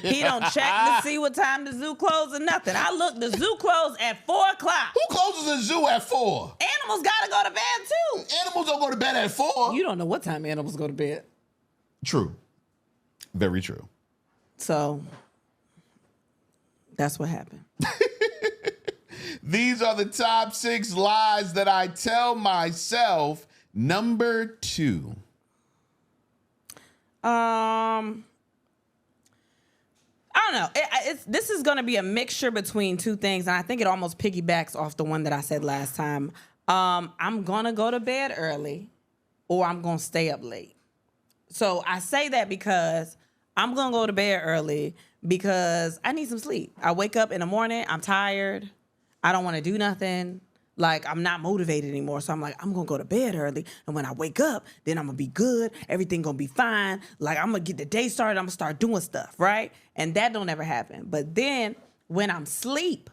He don't check to see what time the zoo closed or nothing. I looked, the zoo closed at 4 o'clock. Who closes the zoo at 4? Animals gotta go to bed too. Animals don't go to bed at 4. You don't know what time animals go to bed. True. Very true. So that's what happened. These are the top 6 lies that I tell myself. Number 2. I don't know. This is going to be a mixture between two things, and I think it almost piggybacks off the one that I said last time. I'm going to go to bed early, or I'm going to stay up late. So I say that because I'm going to go to bed early because I need some sleep. I wake up in the morning, I'm tired. I don't want to do nothing. Like, I'm not motivated anymore. So I'm like, I'm going to go to bed early. And when I wake up, then I'm going to be good. Everything going to be fine. Like, I'm going to get the day started. I'm going to start doing stuff, right? And that don't ever happen. But then when I'm asleep,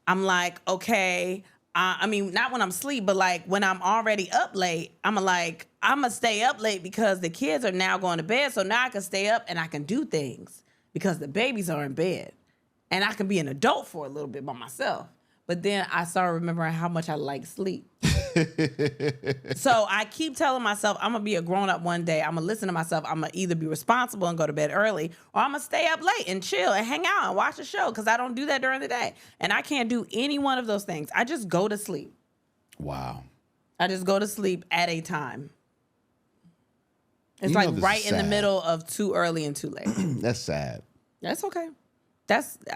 I'm like, okay. I mean, not when I'm asleep, but like when I'm already up late, I'm going to stay up late because the kids are now going to bed. So now I can stay up and I can do things because the babies are in bed. And I can be an adult for a little bit by myself. But then I started remembering how much I like sleep. So I keep telling myself I'm going to be a grown-up one day. I'm going to listen to myself. I'm going to either be responsible and go to bed early, or I'm going to stay up late and chill and hang out and watch a show, because I don't do that during the day. And I can't do any one of those things. I just go to sleep. Wow. I just go to sleep at a time. It's like right in the middle of too early and too late. That's sad. That's okay.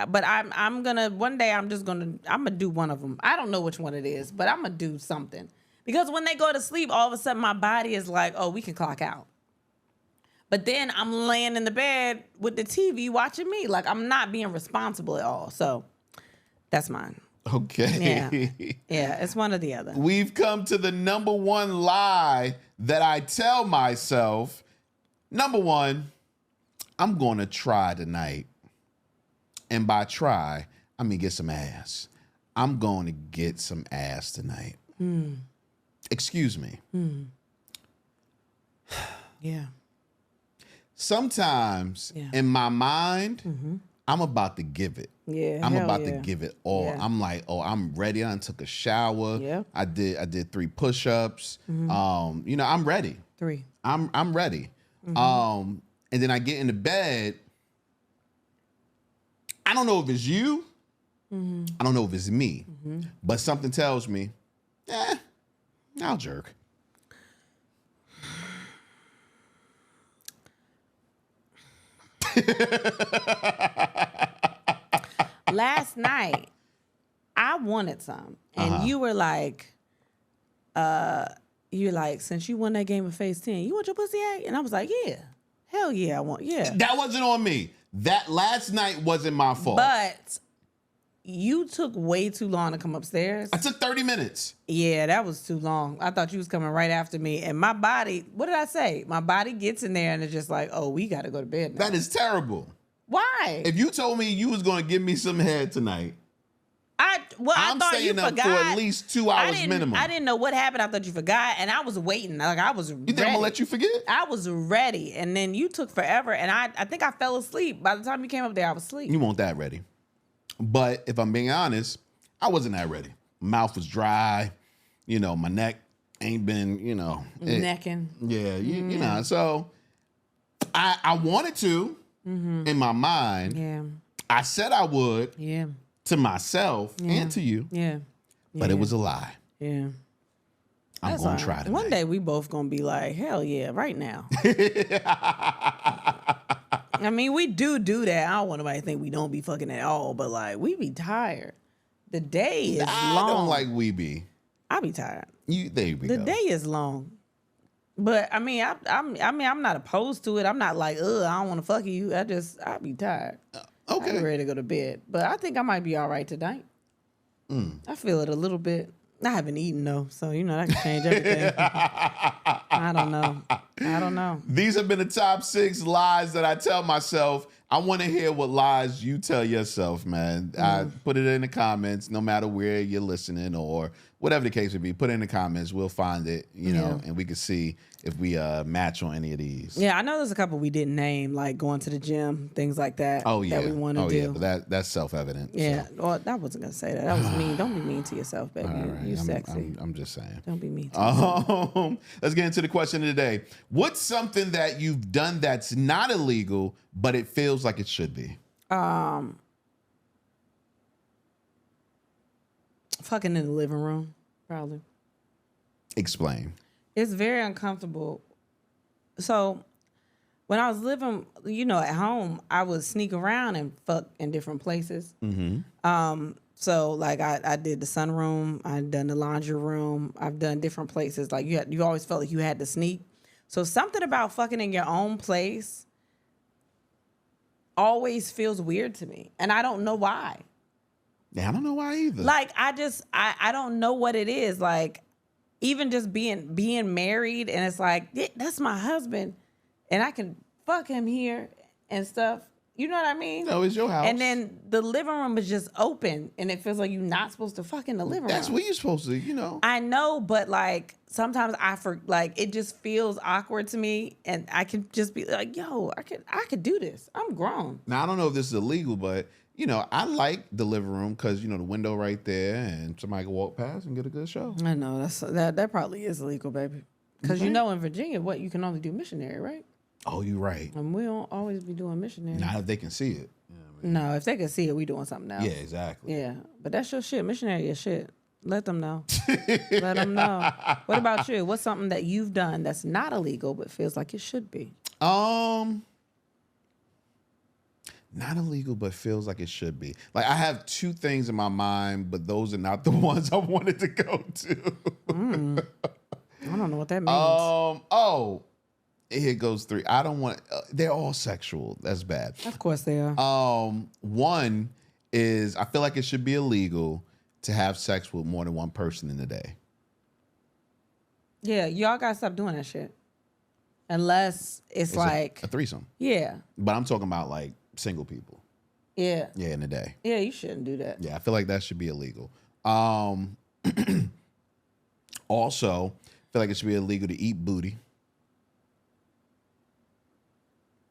But I'm gonna one day I'm gonna do one of them. I don't know which one it is, but I'm gonna do something, because when they go to sleep, all of a sudden my body is like, oh, we can clock out. But then I'm laying in the bed with the TV watching me, like I'm not being responsible at all. So that's mine. Okay. Yeah, it's one or the other. We've come to the number 1 lie that I tell myself. Number 1, I'm gonna try tonight. And by try, I mean get some ass. I'm going to get some ass tonight. Excuse me. Yeah. Sometimes in my mind, I'm about to give it. Yeah. I'm about to give it all. Yeah. I'm like, oh, I'm ready. I took a shower. Yeah. I did 3 push-ups. I'm ready. 3. I'm ready. and then I get into bed. I don't know if it's you. I don't know if it's me, but something tells me, I'll jerk. Last night, I wanted some, and you were like, since you won that game of Phase 10, you want your pussy ate? And I was like, yeah, hell yeah, I want, yeah. That wasn't on me. That last night wasn't my fault. But you took way too long to come upstairs. I took 30 minutes. Yeah, that was too long. I thought you was coming right after me. And my body, what did I say? My body gets in there and it's just like, oh, we got to go to bed now. That is terrible. Why? If you told me you was going to give me some head tonight, I thought you staying up forgot. for at least 2 hours minimum. I didn't know what happened. I thought you forgot, and I was waiting. Like I was ready. You think I'm going to let you forget? I was ready, and then you took forever, and I think I fell asleep. By the time you came up there, I was asleep. You weren't that ready. But if I'm being honest, I wasn't that ready. Mouth was dry. You know, my neck ain't been, necking. Yeah, you know. So I wanted to in my mind. Yeah. I said I would. Yeah. To myself and to you. Yeah. But it was a lie. Yeah. I'm going to try tonight. One day we both going to be like, hell yeah, right now. I mean, we do that. I don't want nobody to think we don't be fucking at all, but like, we be tired. The day is long. I don't like we be. I be tired. There we go. The day is long. But I mean, I'm not opposed to it. I'm not like, I don't want to fuck you. I be tired. Okay. I'm ready to go to bed. But I think I might be all right tonight. I feel it a little bit. I haven't eaten though, so that can change everything. I don't know. These have been the top 6 lies that I tell myself. I want to hear what lies you tell yourself, man. Put it in the comments, no matter where you're listening or whatever the case would be. Put it in the comments. We'll find it, and we can see if we match on any of these. Yeah, I know there's a couple we didn't name, like going to the gym, things like that. Oh yeah, that we want to do. Yeah, but that's self-evident. Yeah, so. Well, I wasn't gonna say that. That was mean. Don't be mean to yourself, baby. Right. You're sexy. I'm just saying. Don't be mean to yourself. Let's get into the question of the day. What's something that you've done that's not illegal, but it feels like it should be? Fucking in the living room, probably. Explain. It's very uncomfortable. So when I was living, at home, I would sneak around and fuck in different places. So like I did the sunroom, I've done the laundry room, I've done different places. Like you always felt like you had to sneak. So something about fucking in your own place always feels weird to me, and I don't know why. Yeah, I don't know why either. Like I don't know what it is. Like even just being married, and it's like that's my husband, and I can fuck him here and stuff. You know what I mean? No, it's your house. And then the living room is just open, and it feels like you're not supposed to fuck in the living room. That's where you're supposed to, I know, but like sometimes it just feels awkward to me, and I can just be like, yo, I could do this. I'm grown. Now I don't know if this is illegal, but I like the living room because the window right there, and somebody can walk past and get a good show. I know that probably is illegal, baby. Because in Virginia, you can only do missionary, right? Oh, you're right. And we don't always be doing missionary. Not if they can see it. No, if they can see it, we doing something else. Yeah, exactly. Yeah, but that's your shit. Missionary is shit. Let them know. Let them know. What about you? What's something that you've done that's not illegal but feels like it should be? Not illegal but feels like it should be. Like I have 2 things in my mind, but those are not the ones I wanted to go to. I don't know what that means. Here goes 3. I don't want. They're all sexual. That's bad. Of course they are. One is I feel like it should be illegal to have sex with more than one person in a day. Yeah, y'all gotta stop doing that shit. Unless it's like a threesome. Yeah. But I'm talking about like single people. Yeah. Yeah, in a day. Yeah, you shouldn't do that. Yeah, I feel like that should be illegal. Also, I feel like it should be illegal to eat booty.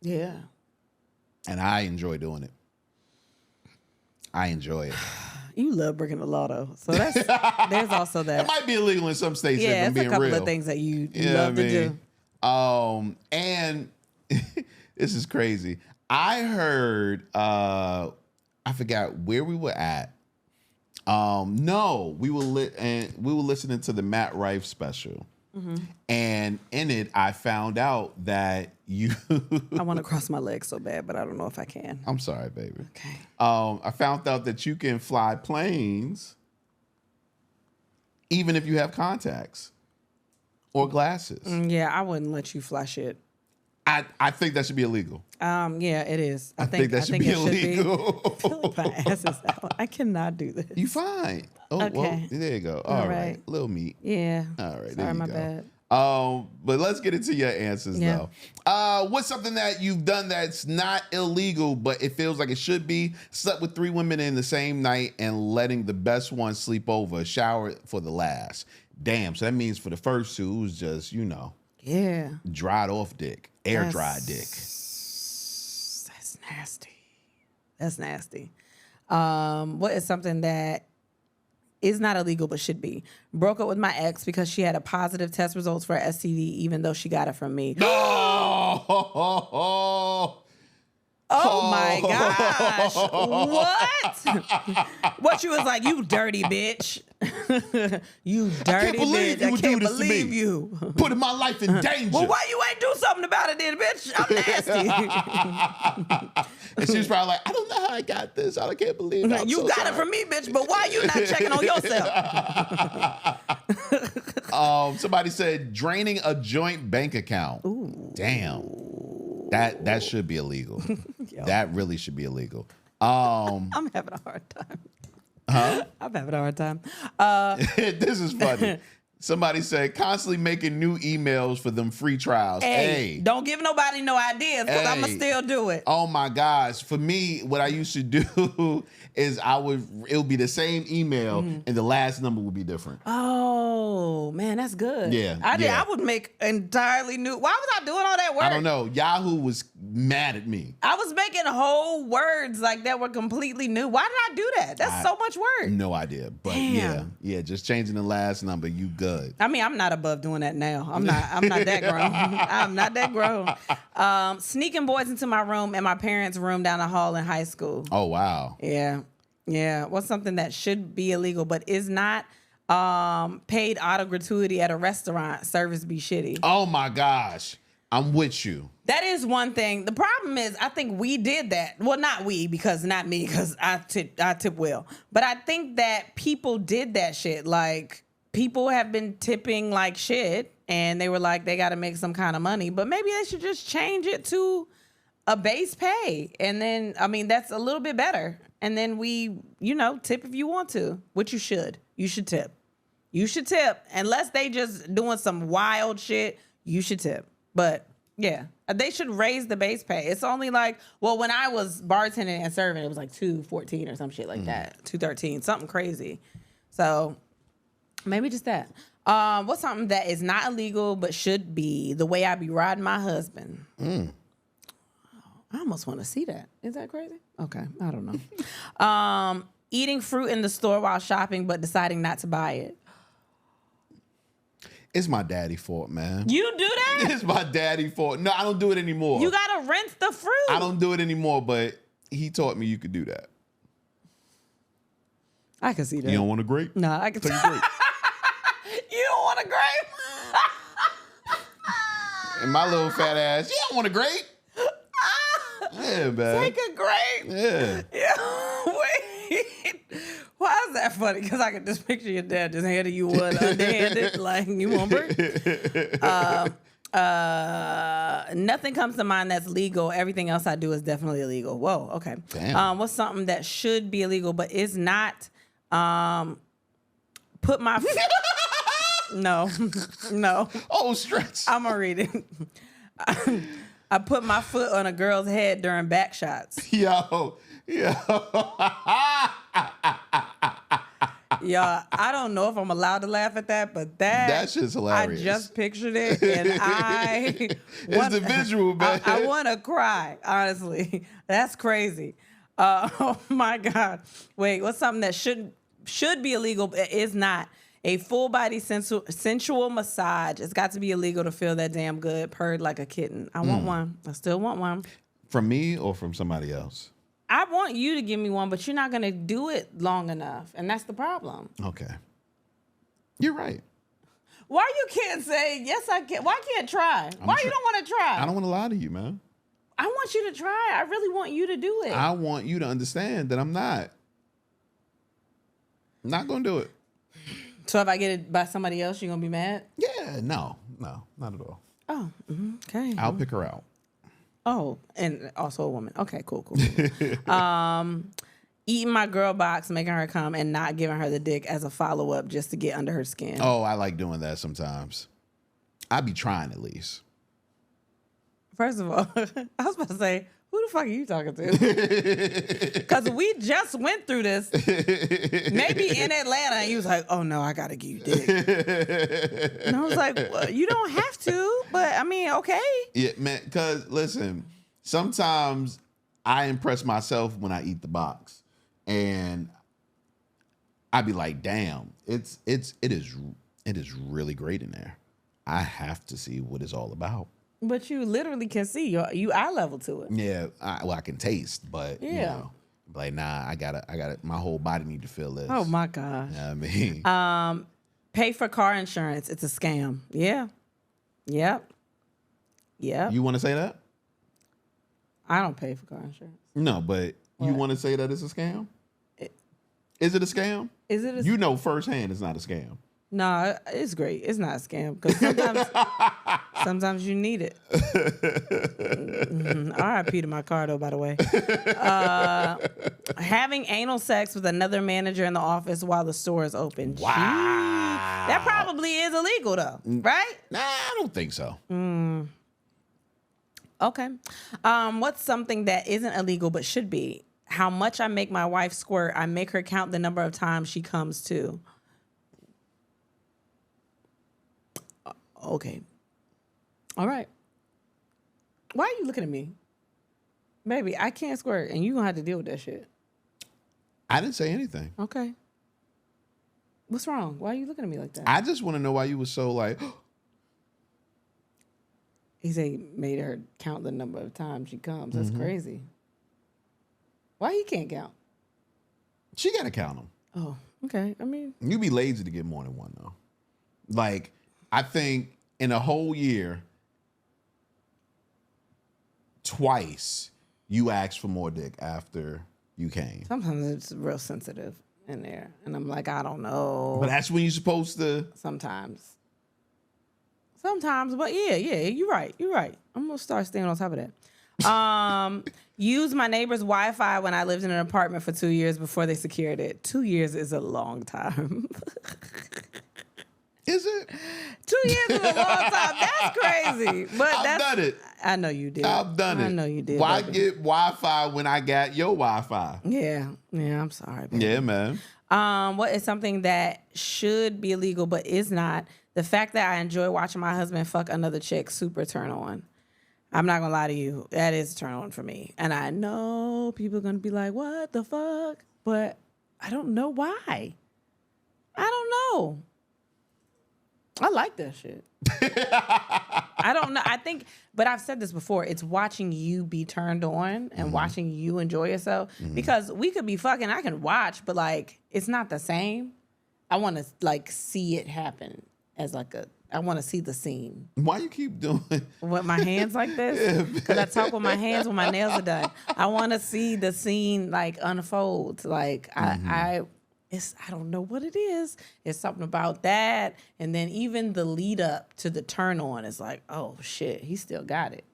Yeah. And I enjoy doing it. I enjoy it. You love breaking the law, though. So there's also that. It might be illegal in some states. Yeah, if I'm being real. a couple of things that you love to do. And This is crazy. I heard, I forgot where we were at. No, we were listening to the Matt Rife special. Mm-hmm. And in it, I found out that you... I want to cross my legs so bad, but I don't know if I can. I'm sorry, baby. Okay. I found out that you can fly planes even if you have contacts or glasses. Yeah, I wouldn't let you fly shit. I think that should be illegal. Yeah, it is. I think that should be illegal. I feel like my ass is out. I cannot do this. You fine. Oh, okay. Well, there you go. All right. Little meat. Yeah. All right. Sorry, there you my go. bad. But let's get into your answers, though. What's something that you've done that's not illegal, but it feels like it should be? Slept with 3 women in the same night and letting the best one sleep over, shower for the last. Damn, so that means for the first 2, it was just, Yeah. dried off dick, air dried dick. That's nasty. That's nasty. What is something that is not illegal but should be? Broke up with my ex because she had a positive test results for STD, even though she got it from me. Oh my gosh. What? What, you was like, you dirty bitch. You dirty bitch. I can't believe you. Putting my life in danger. Well, why you ain't do something about it then, bitch? I'm nasty. And she was probably like, I don't know how I got this. I can't believe it. You got it from me, bitch, but why you not checking on yourself? Somebody said draining a joint bank account. Ooh. Damn. That should be illegal. That really should be illegal. I'm having a hard time. Huh? I'm having a hard time. This is funny. Somebody said constantly making new emails for them free trials. Hey, don't give nobody no ideas because I'm going to still do it. Oh my gosh. For me, what I used to do is it would be the same email and the last number would be different. Oh, man, that's good. Yeah. I would make entirely new. Why was I doing all that work? I don't know. Yahoo was mad at me. I was making whole words like that were completely new. Why did I do that? That's so much work. No idea. But yeah, just changing the last number, you good. I mean, I'm not above doing that now. I'm not that grown. I'm not that grown. Sneaking boys into my room and my parents' room down the hall in high school. Oh, wow. Yeah. What's something that should be illegal but is not? Paid auto gratuity at a restaurant. Service be shitty. Oh my gosh. I'm with you. That is one thing. The problem is, I think we did that. Well, not me, because I tip well. But I think that people did that shit. Like, people have been tipping like shit, and they were like, they got to make some kind of money. But maybe they should just change it to a base pay. And then, I mean, that's a little bit better. And then we, tip if you want to, which you should. You should tip. You should tip. Unless they just doing some wild shit, you should tip. But yeah, they should raise the base pay. It's only like, well, when I was bartending and serving, it was like $2.14 or some shit like that. $2.13, something crazy. So maybe just that. What's something that is not illegal but should be? The way I be riding my husband. I almost want to see that. Is that crazy? Okay, I don't know. Eating fruit in the store while shopping but deciding not to buy it. It's my daddy's fault, man. You do that? It's my daddy's fault. No, I don't do it anymore. You gotta rinse the fruit. I don't do it anymore, but he taught me you could do that. I can see that. You don't want a grape? No, I can take a grape. You don't want a grape? And my little fat ass, you don't want a grape? Yeah, man. Take a grape. Yeah. Wait. Why is that funny? Because I can just picture your dad just handing you one underhanded, like, you want break? Nothing comes to mind that's legal. Everything else I do is definitely illegal. Whoa, okay. Damn. What's something that should be illegal but is not? Put my... No. Oh, stretch. I'm going to read it. I put my foot on a girl's head during back shots. Yo. Y'all, I don't know if I'm allowed to laugh at that, but that's just hilarious. I just pictured it, and it's the visual, man. I want to cry, honestly. That's crazy. Oh my God. Wait, what's something that should be illegal but is not? A full body sensual massage. It's got to be illegal to feel that damn good, purred like a kitten. I want one. I still want one. From me or from somebody else? I want you to give me one, but you're not going to do it long enough. And that's the problem. Okay. You're right. Why you can't say, yes, I can? Why can't try? Why you don't want to try? I don't want to lie to you, man. I want you to try. I really want you to do it. I want you to understand that I'm not going to do it. So if I get it by somebody else, you're going to be mad? Yeah, no, not at all. Oh, okay. I'll pick her out. Oh, and also a woman. Okay, cool. Eating my girl box, making her come, and not giving her the dick as a follow-up just to get under her skin. Oh, I like doing that sometimes. I be trying at least. First of all, I was about to say, who the fuck are you talking to? Because we just went through this. Maybe in Atlanta, and you was like, oh no, I got to give you dick. And I was like, well, you don't have to, but I mean, okay. Yeah, man, because listen, sometimes I impress myself when I eat the box. And I'd be like, damn, it is really great in there. I have to see what it's all about. But you literally can see you eye level to it. Yeah, I can taste, but you know, like nah, I gotta. My whole body need to feel this. Oh my gosh. You know what I mean, pay for car insurance. It's a scam. Yeah. Yep. You want to say that? I don't pay for car insurance. No, but you want to say that it's a scam? Is it a scam? Is it? You know firsthand it's not a scam. No, it's great. It's not a scam because sometimes you need it. R.I.P. to my car, though, by the way. Having anal sex with another manager in the office while the store is open. Wow. Gee, that probably is illegal, though, right? Nah, I don't think so. Okay. What's something that isn't illegal but should be? How much I make my wife squirt, I make her count the number of times she comes too. Okay. All right. Why are you looking at me? Baby, I can't squirt, and you're going to have to deal with that shit. I didn't say anything. Okay. What's wrong? Why are you looking at me like that? I just want to know why you were so like... He said he made her count the number of times she comes. That's crazy. Why he can't count? She got to count them. Oh, okay. I mean... You be lazy to get more than one, though. Like, I think in a whole year, twice you asked for more dick after you came. Sometimes it's real sensitive in there. And I'm like, I don't know. But that's when you're supposed to... Sometimes, but yeah, you're right. I'm going to start staying on top of that. Use my neighbor's Wi-Fi when I lived in an apartment for 2 years before they secured it. 2 years is a long time. Is it? 2 years is a long time. That's crazy. But I've done it. I know you did. I've done it. I know you did. Why baby. get Wi-Fi when I got your Wi-Fi? Yeah, I'm sorry. Baby. Yeah, man. What is something that should be illegal but is not? The fact that I enjoy watching my husband fuck another chick, super turn on. I'm not gonna lie to you, that is a turn on for me. And I know people are gonna be like, what the fuck? But I don't know why. I don't know. I like that shit. I don't know. I think, but I've said this before, it's watching you be turned on and watching you enjoy yourself. Because we could be fucking, I can watch, but like, it's not the same. I want to like see it happen as like I want to see the scene. Why you keep doing with my hands like this? Because I talk with my hands when my nails are done. I want to see the scene like unfold. Like I don't know what it is. It's something about that. And then even the lead up to the turn on is like, oh shit, he still got it.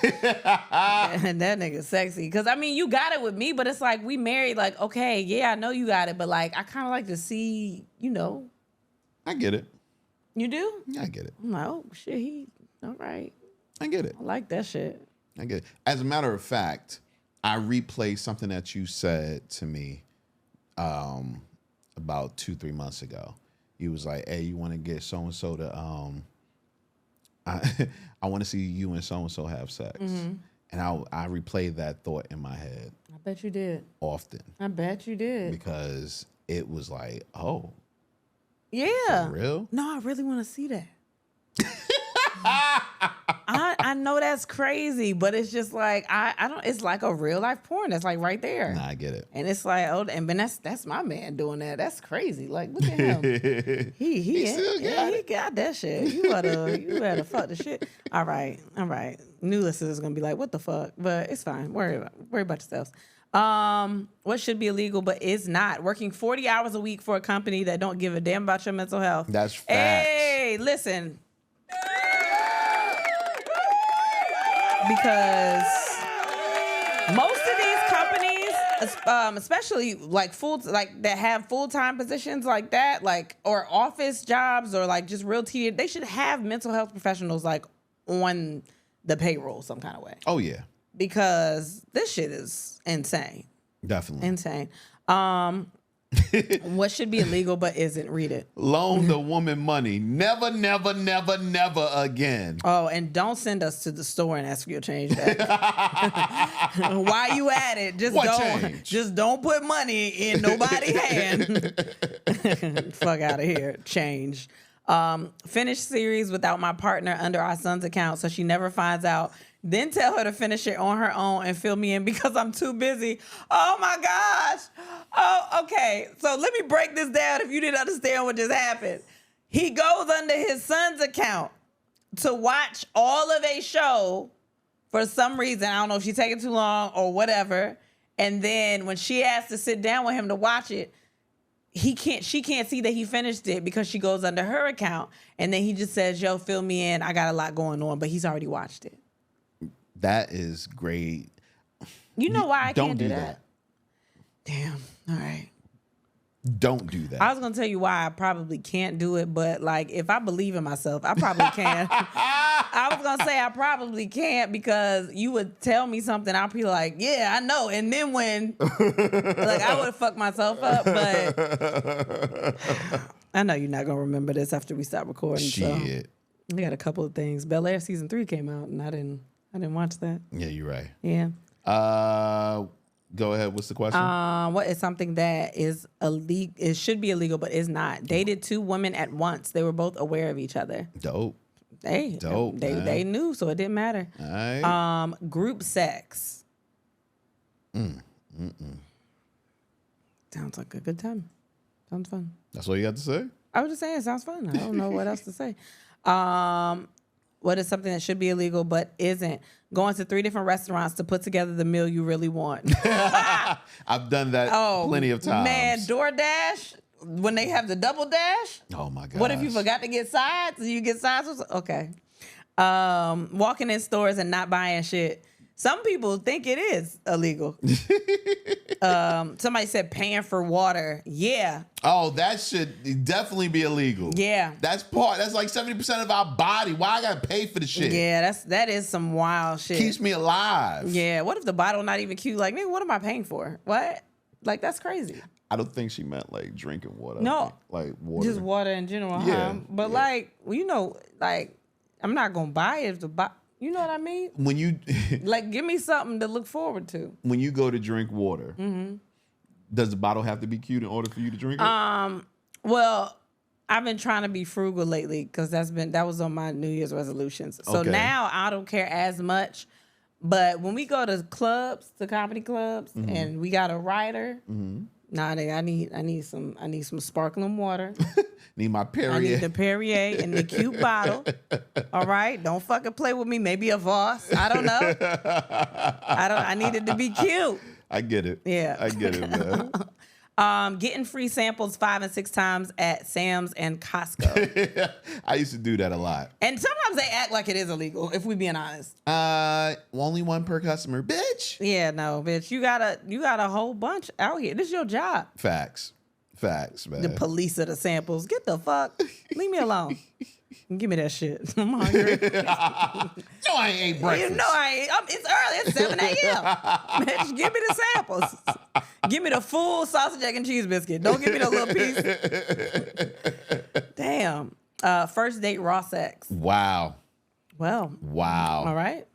And that nigga's sexy. Cause I mean, you got it with me, but it's like we married, like, okay, yeah, I know you got it, but like I kind of like to see, you know. I get it. You do? Yeah, I get it. I'm like, oh shit, he all right. I get it. I like that shit. I get it. As a matter of fact, I replayed something that you said to me about 2-3 months ago. You was like, hey, you want to get so-and-so to I want to see you and so-and-so have sex. And I replayed that thought in my head. I bet you did. Often. I bet you did. Because it was like, oh, Yeah. For real? No, I really want to see that. I know that's crazy, but it's just like I don't. It's like a real life porn. That's like right there. Nah, I get it. And it's like, oh, and Ben, that's my man doing that. That's crazy. Like, look at him. he got that shit. You better fuck the shit. All right. New listeners are gonna be like, what the fuck? But it's fine. Worry about yourselves. What should be illegal but is not? Working 40 hours a week for a company that don't give a damn about your mental health. That's facts. Hey, listen. Because most of these companies, especially like that have full-time positions like that, like or office jobs or like just real tedious, they should have mental health professionals like on the payroll some kind of way. Oh yeah. Because this shit is insane. Definitely. Insane. What should be illegal but isn't? Read it. Loan the woman money. Never, never, never, never again. Oh, and don't send us to the store and ask for your change back. While you at it, just don't put money in nobody's hand. Fuck out of here. Change. Finish series without my partner under our son's account so she never finds out. Then tell her to finish it on her own and fill me in because I'm too busy. Oh my gosh. Oh, okay. So let me break this down if you didn't understand what just happened. He goes under his son's account to watch all of a show for some reason. I don't know if she's taking too long or whatever. And then when she asks to sit down with him to watch it, she can't see that he finished it because she goes under her account. And then he just says, yo, fill me in. I got a lot going on, but he's already watched it. That is great. You know why I can't do that? Damn. All right. Don't do that. I was going to tell you why I probably can't do it, but like if I believe in myself, I probably can. I was going to say I probably can't because you would tell me something, I'll be like, yeah, I know. And then when, like I would fuck myself up, but I know you're not going to remember this after we stop recording. Shit. So we got a couple of things. Bel Air season 3 came out and I didn't watch that. Yeah, you're right. Yeah. Go ahead. What's the question? What is something that is illegal? It should be illegal, but is not. Dated 2 women at once. They were both aware of each other. Dope. Dope. They knew, so it didn't matter. All right. Group sex. Sounds like a good time. Sounds fun. That's all you got to say? I was just saying, it sounds fun. I don't know what else to say. What is something that should be illegal but isn't? Going to 3 different restaurants to put together the meal you really want. I've done that plenty of times. Man, DoorDash, when they have the double dash. Oh my God. What if you forgot to get sides? You get sides? Okay. Walking in stores and not buying shit. Some people think it is illegal. Somebody said paying for water. Yeah. Oh, that should definitely be illegal. Yeah. That's like 70% of our body. Why I gotta pay for the shit? Yeah, that is some wild shit. Keeps me alive. Yeah. What if the bottle not even cute? Like, nigga, what am I paying for? What? Like, that's crazy. I don't think she meant like drinking water. No. Like water. Just water in general. Yeah. But like, well, you know, like, I'm not gonna buy it if the bottle. You know what I mean? When you like, give me something to look forward to. When you go to drink water, does the bottle have to be cute in order for you to drink it? Well, I've been trying to be frugal lately because that was on my New Year's resolutions. So now I don't care as much. But when we go to clubs, to comedy clubs, and we got a writer, I need some sparkling water. Need my Perrier. I need the Perrier in the cute bottle. All right, don't fucking play with me. Maybe a Voss. I don't know. I need it to be cute. I get it. Yeah, I get it, man. Getting free samples 5 and 6 times at Sam's and Costco. I used to do that a lot. And sometimes they act like it is illegal, if we being honest. Only one per customer, bitch. Yeah, no, bitch. You got a whole bunch out here. This is your job. Facts, man. The police of the samples. Get the fuck. Leave me alone. Give me that shit. I'm hungry. No, I ain't breakfast. You know I ain't. It's early. It's 7 a.m. Bitch, give me the samples. Give me the full sausage, egg, and cheese biscuit. Don't give me the little piece. Damn. First date raw sex. Wow. Well. Wow. All right.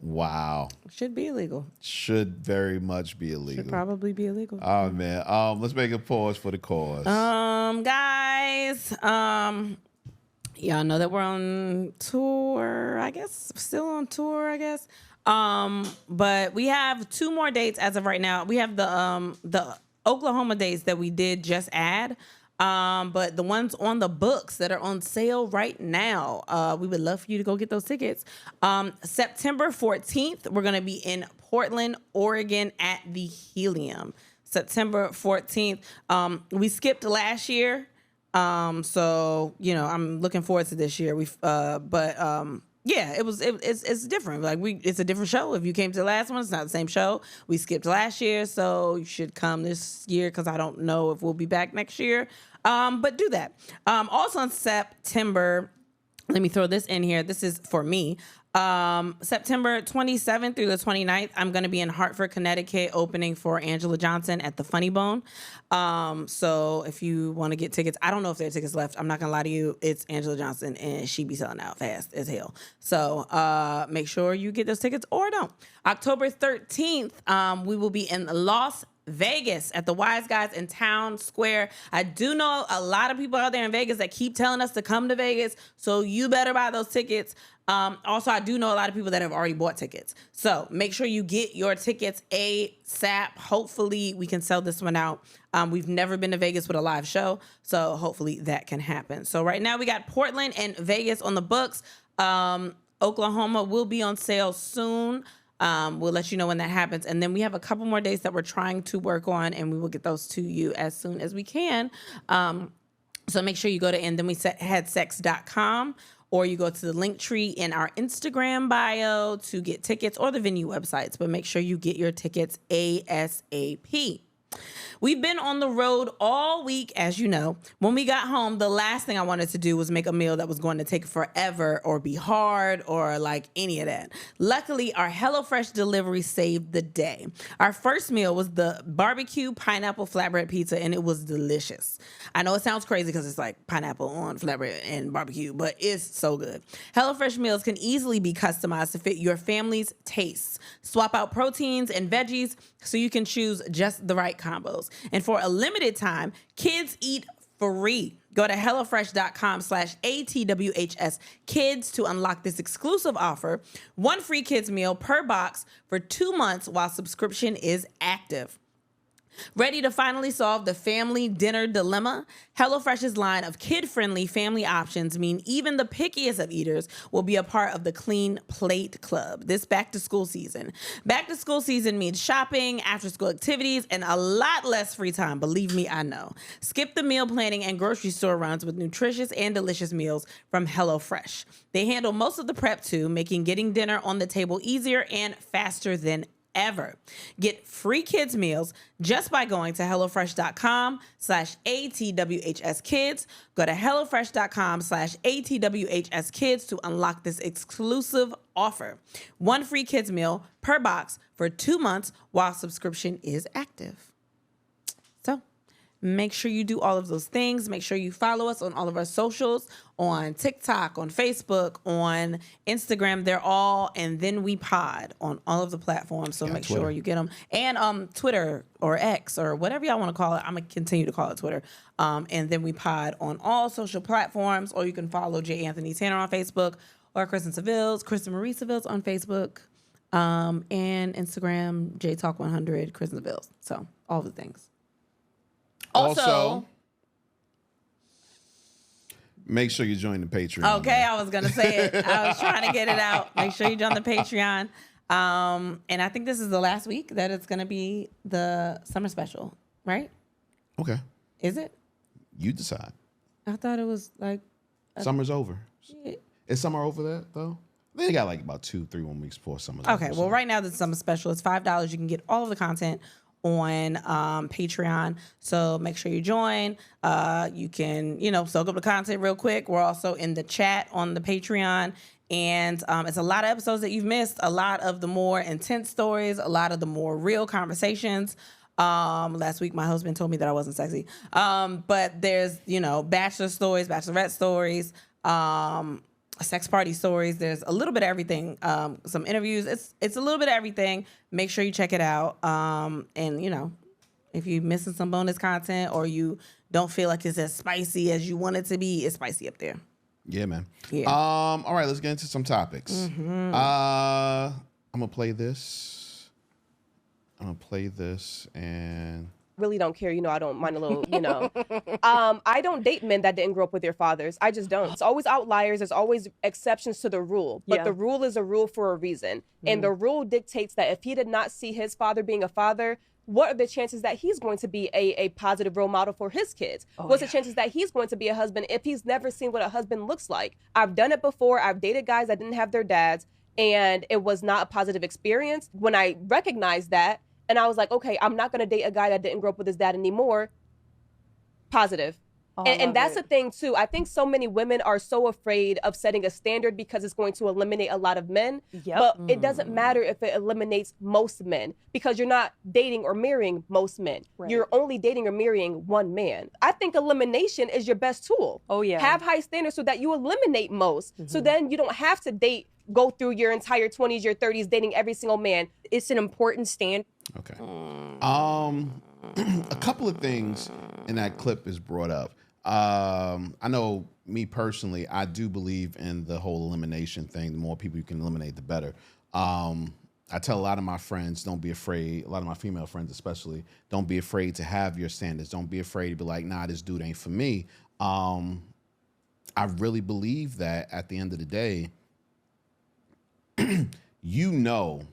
Wow. Should be illegal. Should very much be illegal. Should probably be illegal. Oh man. Let's make a pause for the cause. Guys, y'all know that we're on tour, I guess. Still on tour, I guess. But we have 2 more dates as of right now. We have the Oklahoma dates that we did just add. But the ones on the books that are on sale right now, we would love for you to go get those tickets. September 14th, we're going to be in Portland, Oregon at the Helium. September 14th. We skipped last year. So, you know, I'm looking forward to this year. Yeah, it's different. Like it's a different show. If you came to the last one, it's not the same show. We skipped last year, so you should come this year because I don't know if we'll be back next year. But do that. Also in September, let me throw this in here. This is for me. September 27th through the 29th, I'm going to be in Hartford, Connecticut, opening for Anjelah Johnson at the Funny Bone. So if you want to get tickets, I don't know if there are tickets left. I'm not going to lie to you. It's Anjelah Johnson and she be selling out fast as hell. So, make sure you get those tickets or don't. October 13th, we will be in Las Vegas at the Wise Guys in Town Square. I do know a lot of people out there in Vegas that keep telling us to come to Vegas, so you better buy those tickets. Also, I do know a lot of people that have already bought tickets. So make sure you get your tickets ASAP. Hopefully we can sell this one out. We've never been to Vegas with a live show, so hopefully that can happen. So right now we got Portland and Vegas on the books. Oklahoma will be on sale soon. We'll let you know when that happens. And then we have a couple more dates that we're trying to work on, and we will get those to you as soon as we can. So make sure you go to andthenwehadsex.com, or you go to the link tree in our Instagram bio to get tickets, or the venue websites. But make sure you get your tickets ASAP. We've been on the road all week, as you know. When we got home, the last thing I wanted to do was make a meal that was going to take forever or be hard or like any of that. Luckily, our HelloFresh delivery saved the day. Our first meal was the barbecue pineapple flatbread pizza, and it was delicious. I know it sounds crazy because it's like pineapple on flatbread and barbecue, but it's so good. HelloFresh meals can easily be customized to fit your family's tastes. Swap out proteins and veggies so you can choose just the right combos. And for a limited time, kids eat free. Go to HelloFresh.com/ATWHS kids to unlock this exclusive offer. 1 free kids meal per box for 2 months while subscription is active. Ready to finally solve the family dinner dilemma? HelloFresh's line of kid-friendly family options mean even the pickiest of eaters will be a part of the Clean Plate Club this back-to-school season. Back-to-school season means shopping, after-school activities, and a lot less free time. Believe me, I know. Skip the meal planning and grocery store runs with nutritious and delicious meals from HelloFresh. They handle most of the prep too, making getting dinner on the table easier and faster than ever. Get free kids meals just by going to HelloFresh.com/ATWHS kids. Go to HelloFresh.com/ATWHS kids to unlock this exclusive offer. 1 free kids meal per box for 2 months while subscription is active. So make sure you do all of those things. Make sure you follow us on all of our socials, on TikTok, on Facebook, on Instagram. They're all And Then We Pod on all of the platforms. So make sure you get them. And Twitter or X or whatever y'all want to call it. I'm going to continue to call it Twitter. And Then We Pod on all social platforms. Or you can follow J. Anthony Tanner on Facebook, or Kristen Sivills, Kristen Marie Sivills on Facebook. And Instagram, JTalk100, Kristen Sivills. So all the things. Also, make sure you join the Patreon. Okay, I was going to say it. I was trying to get it out. Make sure you join the Patreon. And I think this is the last week that it's going to be the summer special, right? Okay. Is it? You decide. I thought it was like... Summer's over. Shit. Is summer over that, though? They got like about 2-3 more weeks before summer's Okay, over. well, right now the summer special is $5. You can get all of the content on Patreon. So make sure you join. You can, soak up the content real quick. We're also in the chat on the Patreon. And it's a lot of episodes that you've missed, a lot of the more intense stories, a lot of the more real conversations. Last week, my husband told me that I wasn't sexy. But there's, bachelor stories, bachelorette stories, sex party stories. There's a little bit of everything. Some interviews. It's a little bit of everything. Make sure you check it out. And you know, if you're missing some bonus content or you don't feel like it's as spicy as you want it to be, it's spicy up there. Yeah, man. Yeah. All right, let's get into some topics. Mm-hmm. I'm gonna play this. And really don't care. You know, I don't mind a little, you know. I don't date men that didn't grow up with their fathers. I just don't. It's always outliers. There's always exceptions to the rule. But the rule is a rule for a reason. And the rule dictates that if he did not see his father being a father, what are the chances that he's going to be a positive role model for his kids? What's the chances that he's going to be a husband if he's never seen what a husband looks like? I've done it before. I've dated guys that didn't have their dads, and it was not a positive experience. When I recognized that, and I was like, okay, I'm not going to date a guy that didn't grow up with his dad anymore. Positive. And that's the thing, too. I think so many women are so afraid of setting a standard because it's going to eliminate a lot of men. But it doesn't matter if it eliminates most men because you're not dating or marrying most men. Right. You're only dating or marrying one man. I think elimination is your best tool. Oh, yeah. Have high standards so that you eliminate most. Mm-hmm. So then you don't have to go through your entire 20s, your 30s, dating every single man. It's an important stand. Okay. A couple of things in that clip is brought up. I know me personally, I do believe in the whole elimination thing. The more people you can eliminate, the better. I tell a lot of my friends, don't be afraid, a lot of my female friends especially, don't be afraid to have your standards. Don't be afraid to be like, nah, this dude ain't for me. I really believe that at the end of the day, you know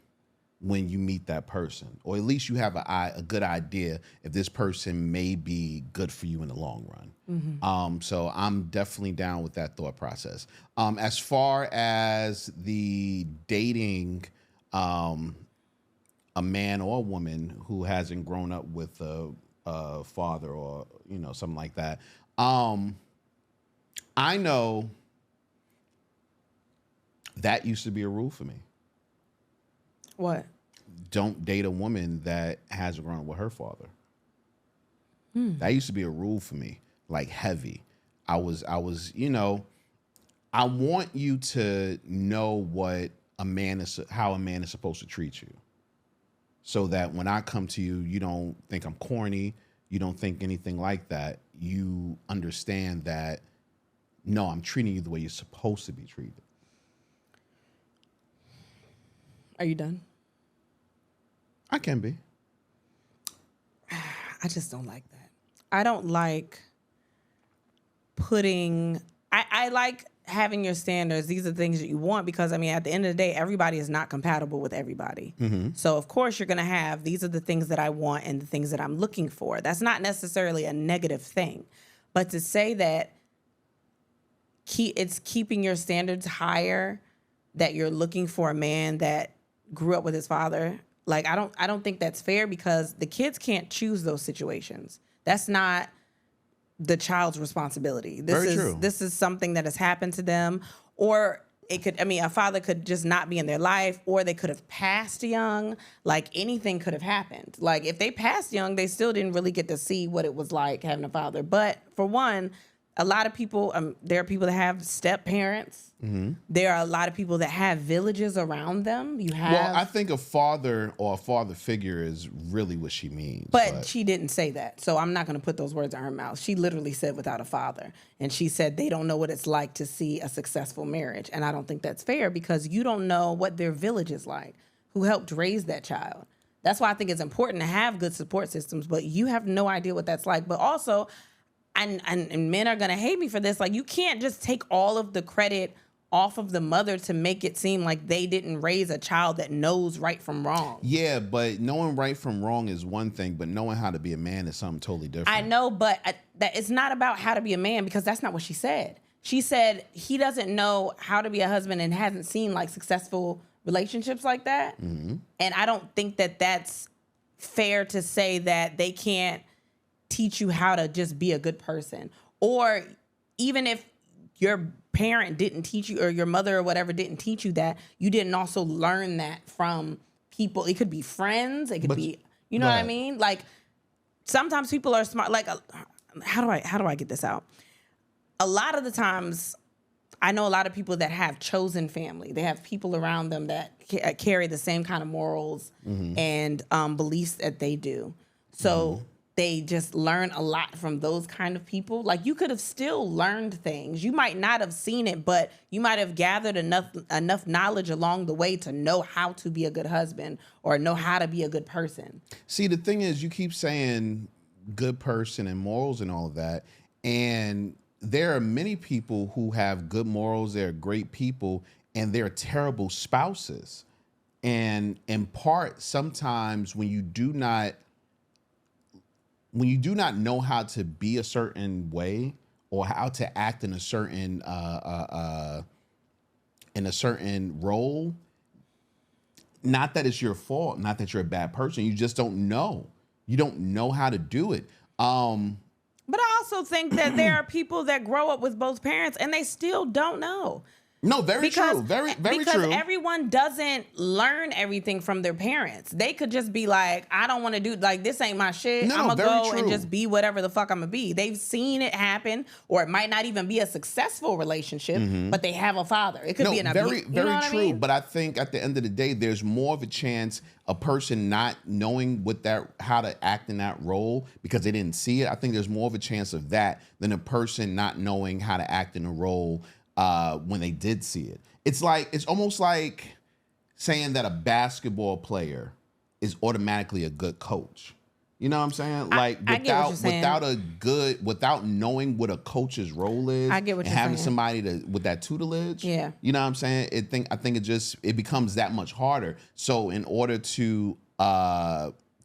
when you meet that person, or at least you have a good idea if this person may be good for you in the long run. Mm-hmm. So I'm definitely down with that thought process. As far as the dating a man or a woman who hasn't grown up with a father or, you know, something like that, I know that used to be a rule for me. What? Don't date a woman that hasn't grown up with her father. That used to be a rule for me, like heavy. I was, you know, I want you to know what how a man is supposed to treat you. So that when I come to you, you don't think I'm corny. You don't think anything like that. You understand that, no, I'm treating you the way you're supposed to be treated. Are you done? I can be. I just don't like that. I don't like putting... I like having your standards. These are the things that you want because, I mean, at the end of the day, everybody is not compatible with everybody. Mm-hmm. So, of course, you're going to have, these are the things that I want and the things that I'm looking for. That's not necessarily a negative thing. But to say that it's keeping your standards higher, that you're looking for a man that grew up with his father... Like, I don't think that's fair because the kids can't choose those situations. That's not the child's responsibility. This is something that has happened to them, or it could, I mean, a father could just not be in their life, or they could have passed young. Like, anything could have happened. Like, if they passed young, they still didn't really get to see what it was like having a father. But for one, a lot of people, there are people that have step parents. Mm-hmm. There are a lot of people that have villages around them. Well, I think a father or a father figure is really what she means. But she didn't say that. So I'm not going to put those words in her mouth. She literally said without a father. And she said they don't know what it's like to see a successful marriage. And I don't think that's fair because you don't know what their village is like, who helped raise that child. That's why I think it's important to have good support systems, but you have no idea what that's like. But also... And men are going to hate me for this. Like, you can't just take all of the credit off of the mother to make it seem like they didn't raise a child that knows right from wrong. Yeah, but knowing right from wrong is one thing, but knowing how to be a man is something totally different. I know, but that it's not about how to be a man because that's not what she said. She said he doesn't know how to be a husband and hasn't seen, like, successful relationships like that. Mm-hmm. And I don't think that that's fair to say that they can't teach you how to just be a good person. Or even if your parent didn't teach you or your mother or whatever didn't teach you that, you didn't also learn that from people. It could be friends. It could be, you know what I mean? Like, sometimes people are smart. Like, how do I get this out? A lot of the times I know a lot of people that have chosen family. They have people around them that carry the same kind of morals and beliefs that they do. So they just learn a lot from those kind of people. Like, you could have still learned things. You might not have seen it, but you might have gathered enough knowledge along the way to know how to be a good husband or know how to be a good person. See, the thing is, you keep saying good person and morals and all of that, and there are many people who have good morals, they're great people, and they're terrible spouses. And in part, sometimes when you do not know how to be a certain way or how to act in a certain role, not that it's your fault, not that you're a bad person, you just don't know. You don't know how to do it. But I also think that there are people that grow up with both parents and they still don't know. No, very true. Very true. Because everyone doesn't learn everything from their parents. They could just be like, I don't want to do, like, this ain't my shit. I'm going to go and just be whatever the fuck I'm going to be. They've seen it happen, or it might not even be a successful relationship, but they have a father. It could be an very you know true. I mean? But I think at the end of the day, there's more of a chance a person not knowing how to act in that role because they didn't see it. I think there's more of a chance of that than a person not knowing how to act in a role when they did see it. It's almost like saying that a basketball player is automatically a good coach. You know what I'm saying? Like, without knowing what a coach's role is, I get what and you're having saying. somebody with that tutelage. Yeah. You know what I'm saying? I think it becomes that much harder. So in order to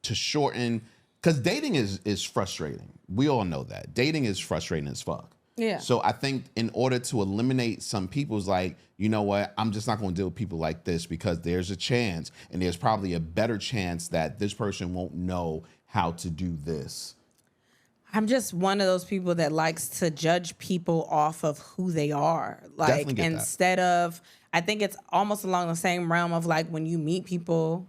shorten, because dating is frustrating. We all know that. Dating is frustrating as fuck. Yeah. So I think in order to eliminate some people, it's like, you know what, I'm just not going to deal with people like this because there's a chance, and there's probably a better chance that this person won't know how to do this. I'm just one of those people that likes to judge people off of who they are. Like, instead of, I think it's almost along the same realm of like when you meet people,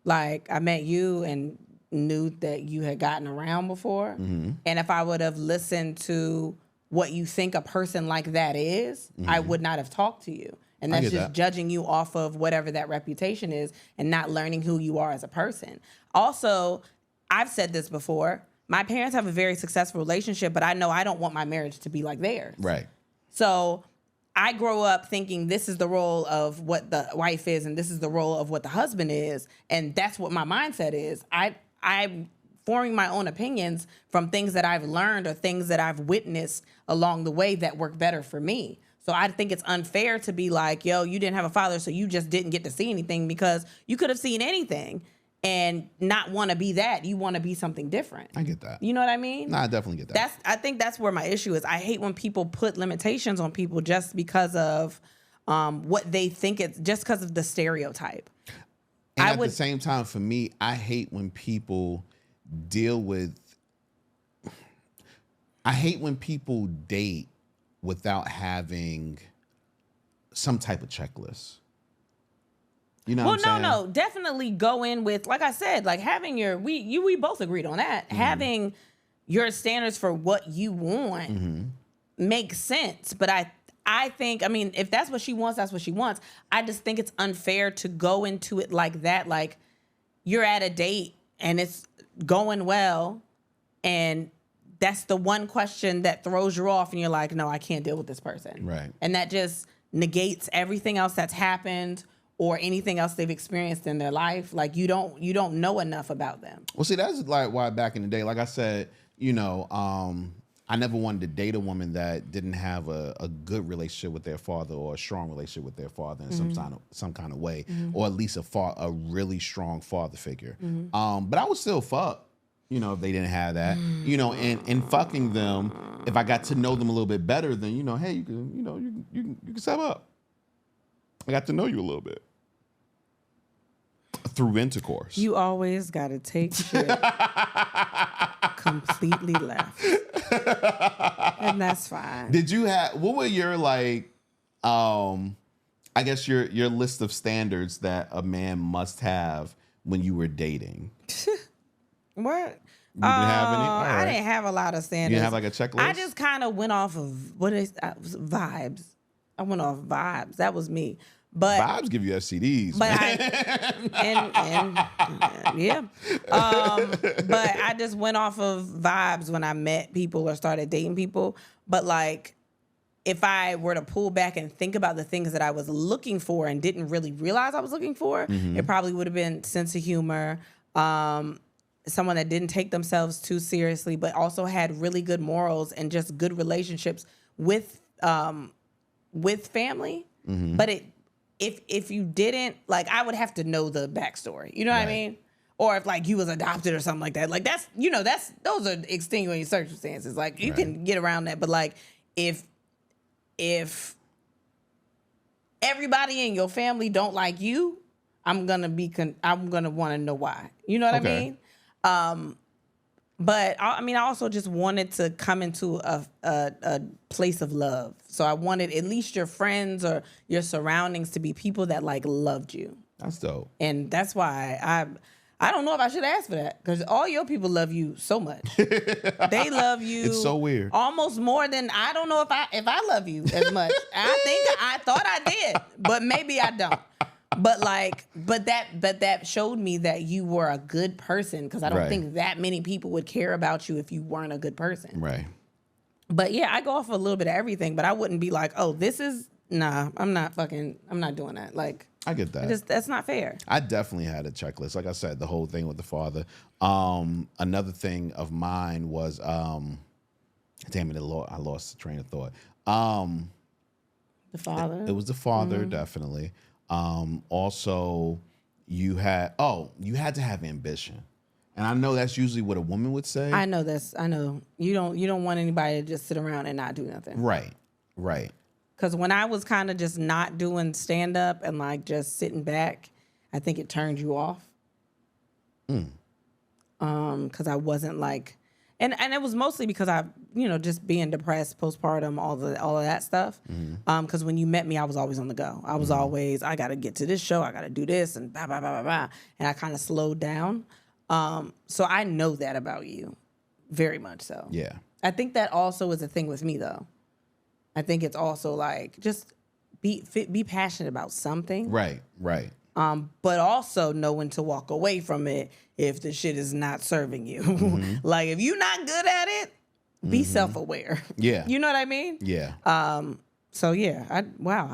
like I met you and knew that you had gotten around before. And if I would have listened to what you think a person like that is, I would not have talked to you. And that's just judging you off of whatever that reputation is and not learning who you are as a person. Also, I've said this before, my parents have a very successful relationship, but I know I don't want my marriage to be like theirs. Right. So I grow up thinking this is the role of what the wife is and this is the role of what the husband is. And that's what my mindset is. I'm forming my own opinions from things that I've learned or things that I've witnessed along the way that work better for me. So I think it's unfair to be like, yo, you didn't have a father, so you just didn't get to see anything, because you could have seen anything and not want to be that. You want to be something different. I get that. You know what I mean? No, I definitely get that. I think that's where my issue is. I hate when people put limitations on people just because of what they think it's, just because of the stereotype. And at the same time, for me, I hate when people date without having some type of checklist. You know what I'm saying? No, definitely go in with, like I said, like having we both agreed on that. Having your standards for what you want makes sense. But I think, I mean, if that's what she wants, that's what she wants. I just think it's unfair to go into it like that. Like, you're at a date and it's going well, and that's the one question that throws you off, and you're like, no, I can't deal with this person. Right. And that just negates everything else that's happened or anything else they've experienced in their life. Like, you don't know enough about them. Well, see, that's like why back in the day, like I said, you know, I never wanted to date a woman that didn't have a good relationship with their father or a strong relationship with their father in some kind of way, or at least a really strong father figure. But I would still fuck, you know, if they didn't have that, you know, and fucking them, if I got to know them a little bit better, then, you know, hey, you can step up. I got to know you a little bit through intercourse. You always got to take shit completely left. And that's fine. What were your, like, I guess your list of standards that a man must have when you were dating? What? You didn't have any? All right. I didn't have a lot of standards. You didn't have like a checklist? I just kind of went off of vibes. I went off vibes. That was me. But vibes give you STDs. But but I just went off of vibes when I met people or started dating people. But like, if I were to pull back and think about the things that I was looking for and didn't really realize I was looking for, it probably would have been sense of humor, someone that didn't take themselves too seriously, but also had really good morals and just good relationships with family. But if you didn't, like, I would have to know the backstory. You know what I mean? Or if like you was adopted or something like that. Like those are extenuating circumstances. Like you can get around that. But like if everybody in your family don't like you, I'm gonna want to know why. You know what I mean? But I also just wanted to come into a place of love. So I wanted at least your friends or your surroundings to be people that like loved you. That's dope. And that's why I don't know if I should ask for that, because all your people love you so much. They love you. It's so weird. Almost more than I don't know if I love you as much. I thought I did, but maybe I don't. But that showed me that you were a good person, because I don't think that many people would care about you if you weren't a good person. Right. But yeah, I go off a little bit of everything, but I wouldn't be like, oh, I'm not doing that. Like, I get that. That's not fair. I definitely had a checklist. Like I said, the whole thing with the father. Another thing of mine was, damn it, I lost the train of thought. The father. It was the father, definitely. Also, you had to have ambition. And I know that's usually what a woman would say. I know. You don't want anybody to just sit around and not do nothing. Right. Because when I was kind of just not doing stand up and like just sitting back, I think it turned you off. Because I wasn't like, and it was mostly because I, just being depressed, postpartum, all of that stuff. Because when you met me, I was always on the go. I was always, I got to get to this show, I got to do this, and blah blah blah blah blah. And I kind of slowed down. So I know that about you, very much so. Yeah. I think that also is a thing with me, though. I think it's also like just be passionate about something. Right. But also know when to walk away from it if the shit is not serving you. Like if you're not good at it, be self-aware. Yeah. You know what I mean? Yeah. So yeah, I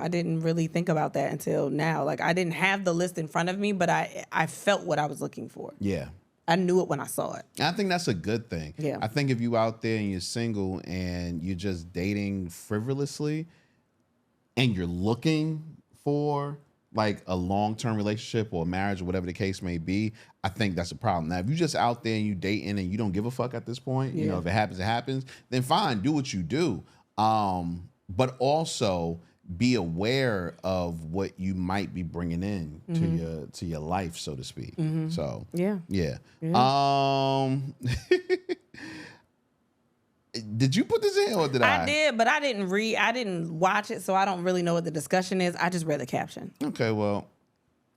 didn't really think about that until now. Like I didn't have the list in front of me, but I felt what I was looking for. Yeah. I knew it when I saw it. I think that's a good thing. Yeah. I think if you out there and you're single and you're just dating frivolously and you're looking for like a long-term relationship or a marriage or whatever the case may be, I think that's a problem. Now, if you're just out there and you dating and you don't give a fuck at this point, if it happens, it happens, then fine, do what you do. But also be aware of what you might be bringing in to your life, so to speak. So yeah. Did you put this in or did I? I did, but I didn't watch it, so I don't really know what the discussion is. I just read the caption. Okay, well,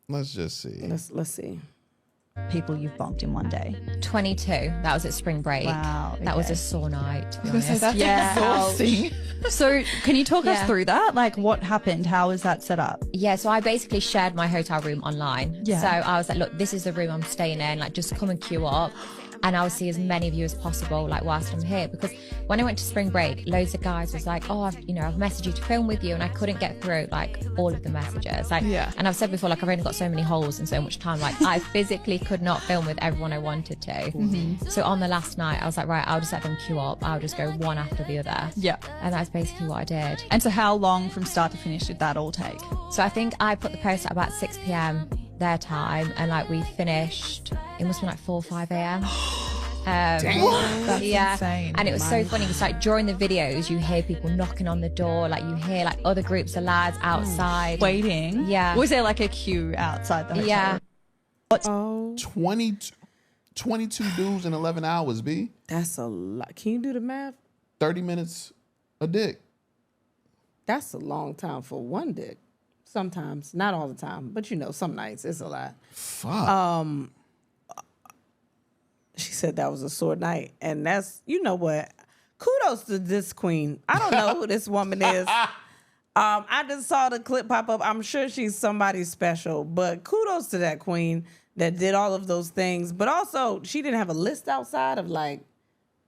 let's just see. Let's see. People you've bumped in one day. 22. That was at spring break. Wow. That was a sore night, to be honest. That's exhausting. So can you talk us through that? Like what happened? How was that set up? Yeah, so I basically shared my hotel room online. Yeah. So I was like, look, this is the room I'm staying in. Like, just come and queue up. And I'll see as many of you as possible, like, whilst I'm here. Because when I went to spring break, loads of guys was like, oh, I've messaged you to film with you. And I couldn't get through, like, all of the messages. Like, and I've said before, like, I've only got so many holes and so much time. Like, I physically could not film with everyone I wanted to. So on the last night, I was like, right, I'll just let them queue up. I'll just go one after the other. Yeah. And that's basically what I did. And so how long from start to finish did that all take? So I think I put the post at about 6 p.m. their time. And, like, we finished, it must be like 4 or 5 a.m. Damn. That's insane. And it was so funny because like during the videos you hear people knocking on the door, like you hear like other groups of lads outside waiting. Yeah. Was there like a queue outside the hotel? Yeah. What's 22 dudes in 11 hours, B? That's a lot. Can you do the math? 30 minutes a dick. That's a long time for one dick. Sometimes, not all the time, but some nights it's a lot. Fuck. She said that was a sore night. And that's, what? Kudos to this queen. I don't know who this woman is. I just saw the clip pop up. I'm sure she's somebody special, but kudos to that queen that did all of those things. But also, she didn't have a list outside of like,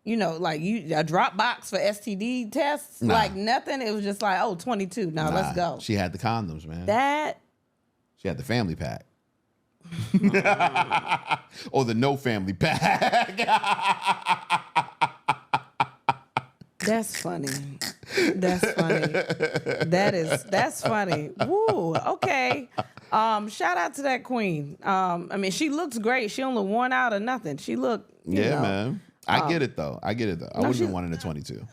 you know, like a drop box for STD tests, like nothing. It was just like, oh, 22. Now let's go. She had the condoms, man. She had the family pack. Or the no family pack. That's funny. That's funny. That's funny. Woo. Okay. Shout out to that queen. I mean, she looks great. She only worn out or nothing. She looked. Yeah, man. I get it though. I wouldn't have wanted a 22.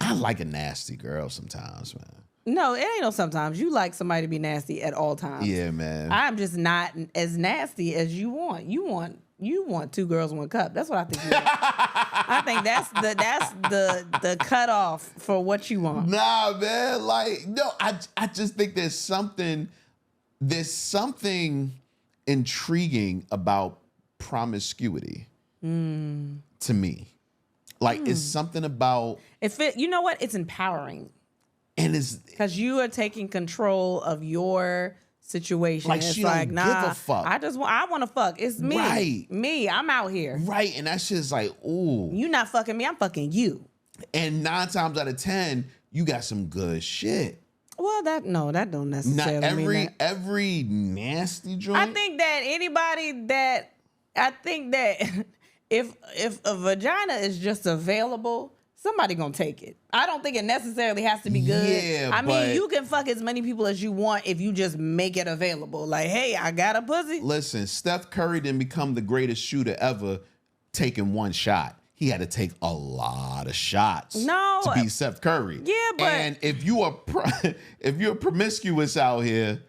I like a nasty girl sometimes, man. No, it ain't no sometimes. You like somebody to be nasty at all times. Yeah, man. I'm just not as nasty as you want. You want 2 girls, 1 cup. That's what I think you want. I think that's the cutoff for what you want. Nah, man. Like, no, I just think there's something intriguing about promiscuity to me. Like, it's something about you know what? It's empowering. And it's because you are taking control of your situation. Like, it's she like, don't nah, give a fuck. I want to fuck. It's me. Right. Me. I'm out here. Right. And that shit's like, ooh. You not fucking me. I'm fucking you. And 9 times out of 10, you got some good shit. Well, that don't necessarily mean that. Every nasty joint. I think that if a vagina is just available, somebody gonna take it. I don't think it necessarily has to be good. Yeah, I mean, you can fuck as many people as you want if you just make it available. Like, hey, I got a pussy. Listen, Steph Curry didn't become the greatest shooter ever taking 1 shot. He had to take a lot of shots to beat Steph Curry. Yeah, but and if you're promiscuous out here,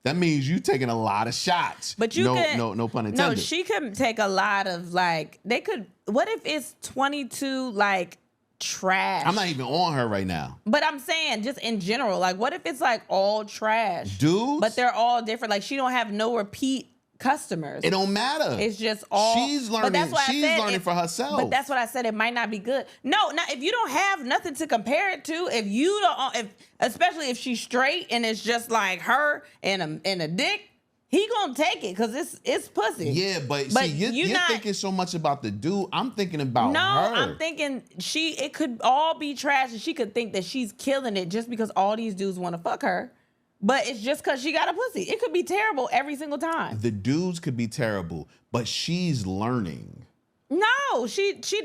that means you taking a lot of shots. But you no pun intended. No, she could take a lot of what if it's 22 like trash? I'm not even on her right now. But I'm saying just in general, like what if it's like all trash? Dudes? But they're all different. Like she don't have no repeat customers. It don't matter. It's just all. She's learning. She's learning for herself. But that's what I said. It might not be good. No, if you don't have nothing to compare it to, if you don't, especially if she's straight and it's just like her and a dick, he gonna take it because it's pussy. Yeah, but see, you're thinking so much about the dude. I'm thinking about her. No, I'm thinking it could all be trash, and she could think that she's killing it just because all these dudes want to fuck her. But it's just because she got a pussy. It could be terrible every single time. The dudes could be terrible, but she's learning. No,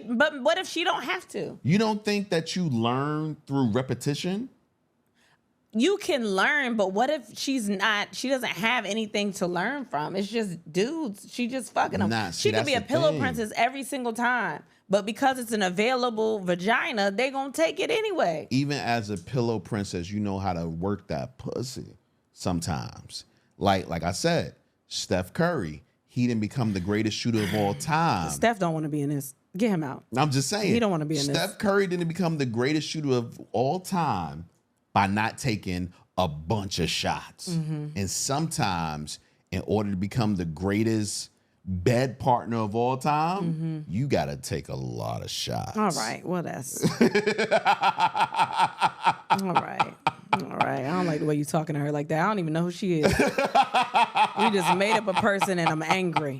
but what if she don't have to? You don't think that you learn through repetition? You can learn, but what if she doesn't have anything to learn from? It's just dudes. She just fucking them. She could be a pillow princess every single time. But because it's an available vagina, they gonna take it anyway. Even as a pillow princess, you know how to work that pussy sometimes. Like I said, Steph Curry, he didn't become the greatest shooter of all time. Steph don't want to be in this. Get him out. I'm just saying. He don't want to be in this. Steph Curry didn't become the greatest shooter of all time by not taking a bunch of shots. Mm-hmm. And sometimes, in order to become the greatest bed partner of all time, you gotta take a lot of shots. All right. Well, that's all right. I don't like the way you talking to her like that. I don't even know who she is. You just made up a person, and I'm angry.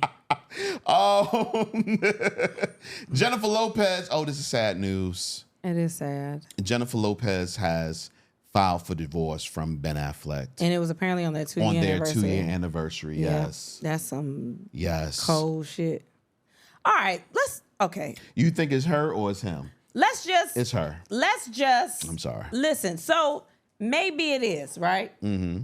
Jennifer Lopez. Oh, this is sad news. It is sad. Jennifer Lopez has filed for divorce from Ben Affleck. And it was apparently on their 2-year anniversary. 2-year anniversary, yes. That's some cold shit. All right, okay. You think it's her or it's him? It's her. I'm sorry. Listen, so maybe it is, right? Mm-hmm.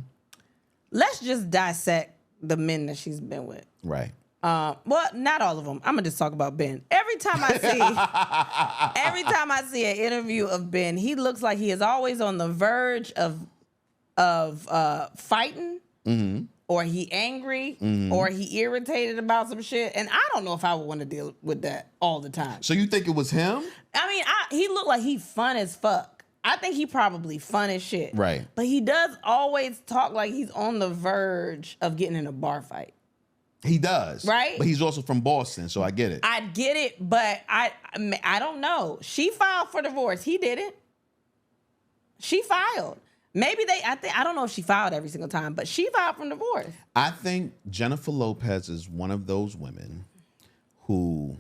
Let's just dissect the men that she's been with. Right. Well, not all of them. I'm gonna just talk about Ben. Every time I see an interview of Ben, he looks like he is always on the verge of fighting, or he angry, or he irritated about some shit. And I don't know if I would want to deal with that all the time. So you think it was him? I mean, he looked like he fun as fuck. I think he probably fun as shit. Right. But he does always talk like he's on the verge of getting in a bar fight. He does. Right? But he's also from Boston, so I get it. I get it, but I don't know. She filed for divorce. He didn't. She filed. Maybe I don't know if she filed every single time, but she filed for divorce. I think Jennifer Lopez is one of those women who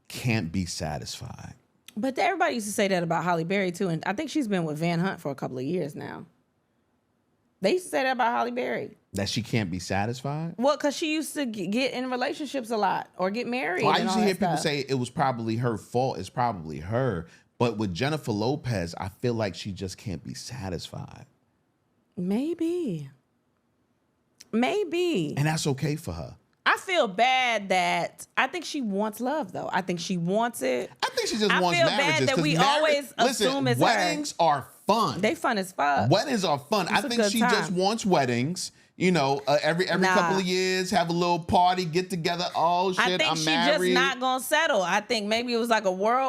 can't be satisfied. But everybody used to say that about Halle Berry too, and I think she's been with Van Hunt for a couple of years now. They used to say that about Halle Berry. That she can't be satisfied? Well, because she used to get in relationships a lot or get married. Well, I used to hear people say it was probably her fault. It's probably her. But with Jennifer Lopez, I feel like she just can't be satisfied. Maybe. And that's okay for her. I feel bad that I think she wants love, though. I think she wants it. I think she just wants marriages. I feel bad that we always assume it's weddings her. are fun. They fun as fuck. Weddings are fun. I think she just wants weddings. You know, every couple of years, have a little party, get together. Oh shit, I'm married. I think she's just not gonna settle. I think maybe it was like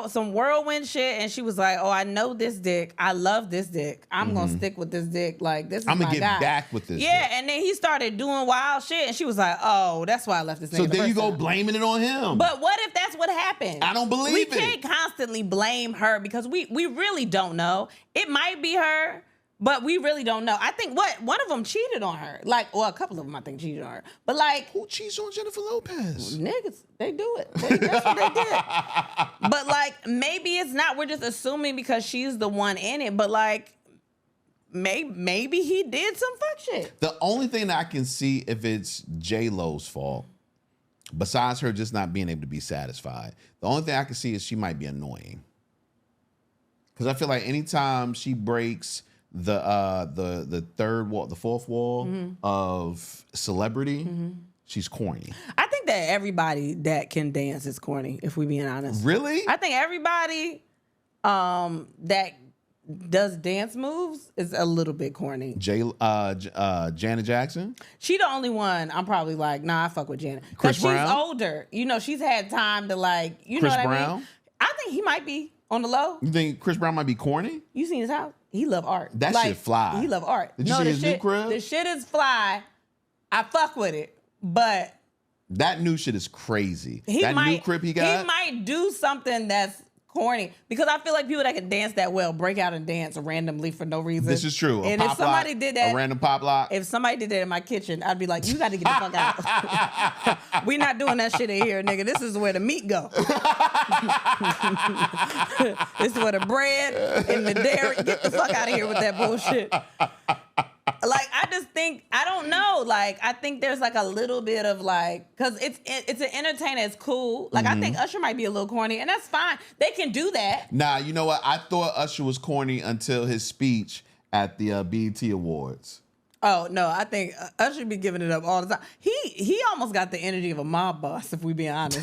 some whirlwind shit, and she was like, "Oh, I know this dick. I love this dick. I'm gonna stick with this dick. Like this is my guy. I'm gonna get back with this." Yeah, dick. and then he started doing wild shit, and she was like, "Oh, that's why I left this nigga." So there you go, blaming it on him. But what if that's what happened? I don't believe it. We can't constantly blame her because we really don't know. It might be her. But we really don't know. I think one of them cheated on her. Well, a couple of them I think cheated on her. But who cheats on Jennifer Lopez? Niggas, they do it. That's what they did. But maybe it's not. We're just assuming because she's the one in it. But maybe he did some fuck shit. The only thing that I can see if it's J-Lo's fault, besides her just not being able to be satisfied, the only thing I can see is she might be annoying. Because I feel like anytime she breaks the third wall, the fourth wall of celebrity, she's corny. I think that everybody that can dance is corny, if we being honest. Really? I think everybody that does dance moves is a little bit corny. Janet Jackson? She the only one I'm probably like, nah, I fuck with Janet. Because she's older. You know, she's had time to know what I mean? I think he might be on the low. You think Chris Brown might be corny? You seen his house? He love art. That shit fly. He love art. Did you see his new crib? The shit is fly. I fuck with it. But that new shit is crazy. New crib he got? He might do something that's corny. Because I feel like people that can dance that well break out and dance randomly for no reason. This is true. And if somebody did that, a random pop lock. If somebody did that in my kitchen, I'd be like, you got to get the fuck out. We not doing that shit in here, nigga. This is where the meat go. This is where the bread and the dairy. Get the fuck out of here with that bullshit. I just think, I don't know. I think there's a little bit of because it's an entertainer. It's cool. I think Usher might be a little corny, and that's fine. They can do that. Nah, you know what? I thought Usher was corny until his speech at the BET Awards. Oh no, I think Usher be giving it up all the time. He almost got the energy of a mob boss, if we be honest.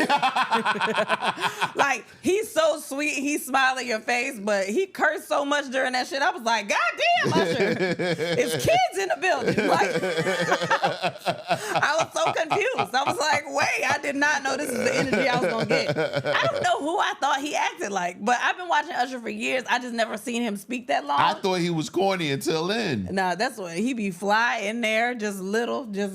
He's so sweet, he smiled at your face, but he cursed so much during that shit. I was like, God damn, Usher, it's kids in the building. I was so confused. I was like, wait, I did not know this is the energy I was gonna get. I don't know who I thought he acted like, but I've been watching Usher for years. I just never seen him speak that long. I thought he was corny until then. Nah, that's what he be fly in there, just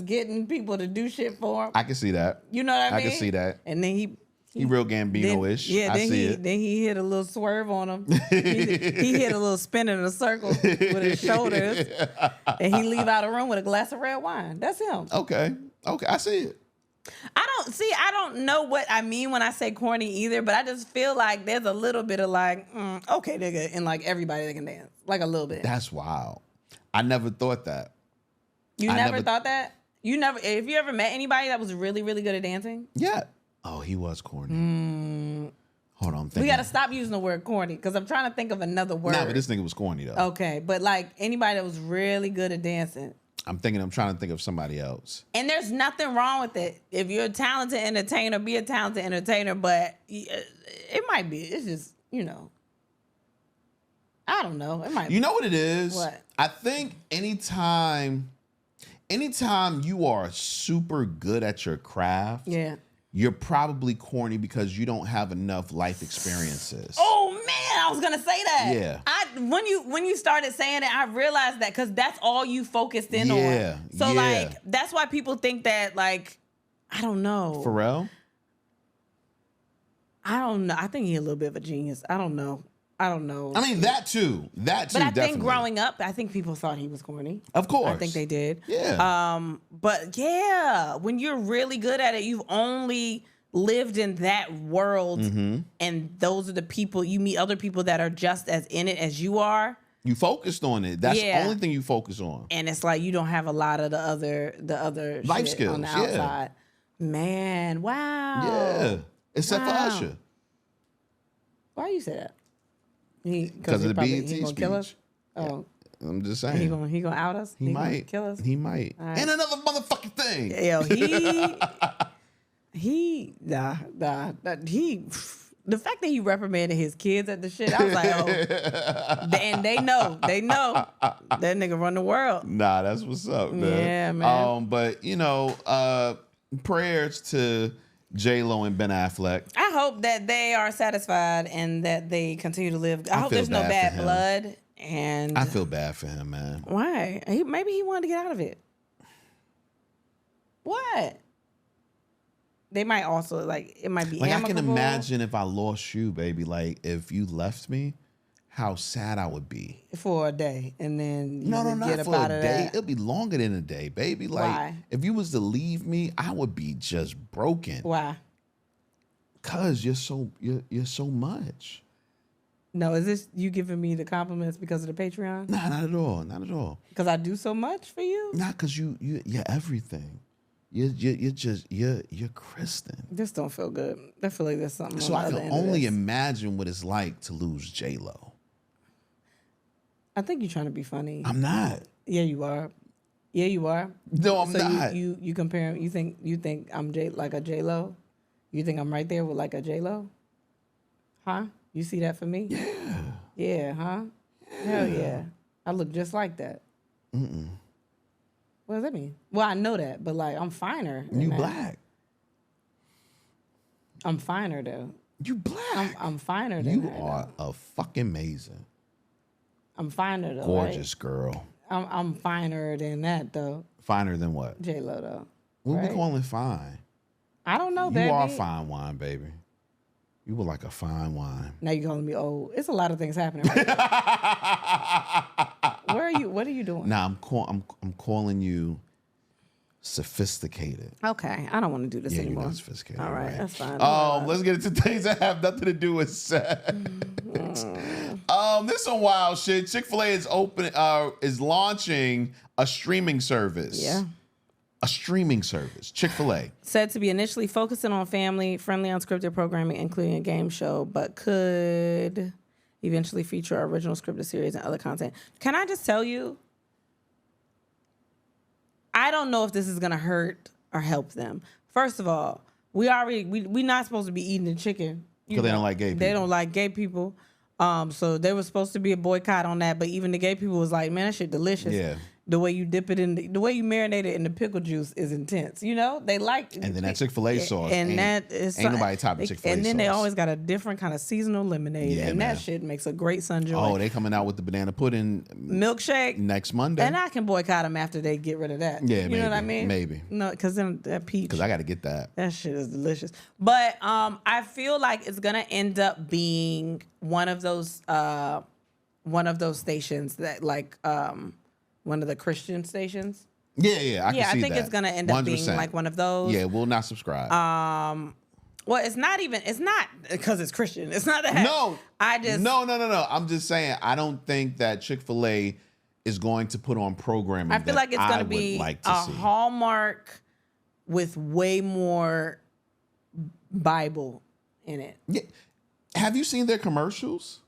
getting people to do shit for him. I can see that. You know what I mean? I can see that. And then he real Gambino-ish. Then he hit a little swerve on him. he hit a little spin in a circle with his shoulders, and he leave out a room with a glass of red wine. That's him. Okay, I see it. I don't know what I mean when I say corny either, but I just feel like there's a little bit of okay, nigga, and everybody that can dance, a little bit. That's wild. I never thought that. You never thought that? If you ever met anybody that was really, really good at dancing? Yeah. Oh, he was corny. Hold on. We got to stop using the word corny because I'm trying to think of another word. Nah, but this nigga was corny though. Okay, but anybody that was really good at dancing. I'm trying to think of somebody else. And there's nothing wrong with it. If you're a talented entertainer, be a talented entertainer, but it might be. It's just, I don't know. It might be. You know what it is? What? I think anytime you are super good at your craft, you're probably corny because you don't have enough life experiences. Oh man, I was gonna say that. Yeah. When you started saying it, I realized that because that's all you focused in on. So that's why people think that I don't know. Pharrell? I don't know. I think he's a little bit of a genius. I don't know. I don't know. I mean, that too. That too, But I definitely. think growing up, I think people thought he was corny. Of course. I think they did. Yeah. But yeah, when you're really good at it, you've only lived in that world, and those are the people, you meet other people that are just as in it as you are. You focused on it. That's the only thing you focus on. And it's like you don't have a lot of the other Life shit skills on the outside. Man, wow. Yeah. Except for Usher. Why you say that? Because of the BET he gonna kill us? speech. Oh. I'm just saying. He gonna out us? He might. Gonna kill us? He might. Right. And another motherfucking thing. Yo, the fact that he reprimanded his kids at the shit, I was like, oh, and they know that nigga run the world. Nah, that's what's up, man. Yeah, man. But prayers to J-Lo and Ben Affleck. I hope that they are satisfied and that they continue to live. I hope feel there's no bad bad for him. blood. And I feel bad for him, man. why? Maybe he wanted to get out of it. What? They might also it might be Like amicable. I can imagine if I lost you, baby. Like if you left me, how sad I would be. For a day, and then you would not get up for out a of day. that. It'll be longer than a day, baby. Like Why? if you was to leave me, I would be just broken. Why? Cause you're so much. No, is this you giving me the compliments because of the Patreon? Nah, not at all. Not at all. Because I do so much for you? Not cause you're everything. You're Kristen. This don't feel good. I feel like there's something. So on I the can other end of only this. imagine what it's like to lose J-Lo. I think you're trying to be funny. I'm not. Yeah, you are. Yeah, you are. No, I'm not. You compare. You think I'm like a J-Lo? You think I'm right there with like a J-Lo? Huh? You see that for me? Yeah. Yeah, huh? Yeah. Hell yeah. I look just like that. What does that mean? Well, I know that, but like I'm finer. than You that. black. I'm finer though. You black. I'm finer than You that. are a fucking amazing. I'm finer though. Gorgeous girl. Right? I'm finer than that though. Finer than what? J-Lo though. What right? we calling fine? I don't know, baby. You are fine wine, baby. You were like a fine wine. Now you're calling me old. It's a lot of things happening right now. Where are you? What are you doing? Nah, I'm calling you sophisticated. Okay, I don't want to do this Yeah, anymore. you're not sophisticated. All right, right. that's fine. Let's get into things that have nothing to do with sex. This some wild shit. Chick-fil-A is launching a streaming service. Yeah. A streaming service. Chick-fil-A. Said to be initially focusing on family-friendly unscripted programming, including a game show, but could eventually feature original scripted series and other content. Can I just tell you? I don't know if this is gonna hurt or help them. First of all, we not supposed to be eating the chicken. Because they don't like gay people. They don't like gay people. So there was supposed to be a boycott on that, but even the gay people was like, man, that shit delicious. Yeah. The way you dip it in, the way you marinate it in the pickle juice is intense. You know, they like. And then that Chick-fil-A sauce. And that is ain't nobody topping Chick-fil-A And then they sauce. always got a different kind of seasonal lemonade, Yeah, and man. that shit makes a great sunjoy. Oh, they coming out with the banana pudding milkshake next Monday. And I can boycott them after they get rid of that. Yeah, you maybe, know what I mean? maybe. No, because then that peach. Because I got to get that. That shit is delicious. But I feel like it's gonna end up being one of those stations that like one of the Christian stations. Yeah, I can see that. I think it's gonna end up being 100%. like one of those. Yeah, we'll not subscribe. Well, it's not because it's Christian. It's not that. No. No. I'm just saying, I don't think that Chick-fil-A is going to put on programming. I feel like it's going to be like a see. Hallmark with way more Bible in it. Yeah. Have you seen their commercials?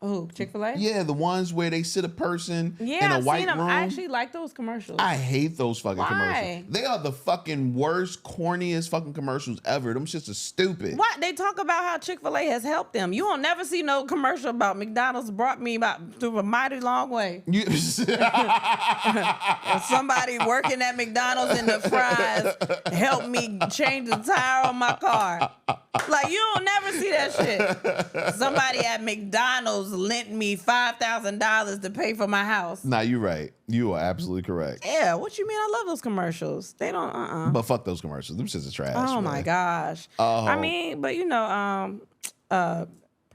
Oh, Chick-fil-A? Yeah, the ones where they sit a person in a I've white seen them. room. I actually like those commercials. I hate those fucking Why? commercials. They are the fucking worst, corniest fucking commercials ever. Them shits are stupid. What? They talk about how Chick-fil-A has helped them. You won't never see no commercial about McDonald's brought me through a mighty long way. Somebody working at McDonald's in the fries helped me change the tire on my car. Like, you don't never see that shit. Somebody at McDonald's lent me $5,000 to pay for my house. Nah, you're right. You are absolutely correct. Yeah, what you mean? I love those commercials. They don't, But fuck those commercials. Them shits are trash. Oh, man. my gosh. Oh. I mean, but you know,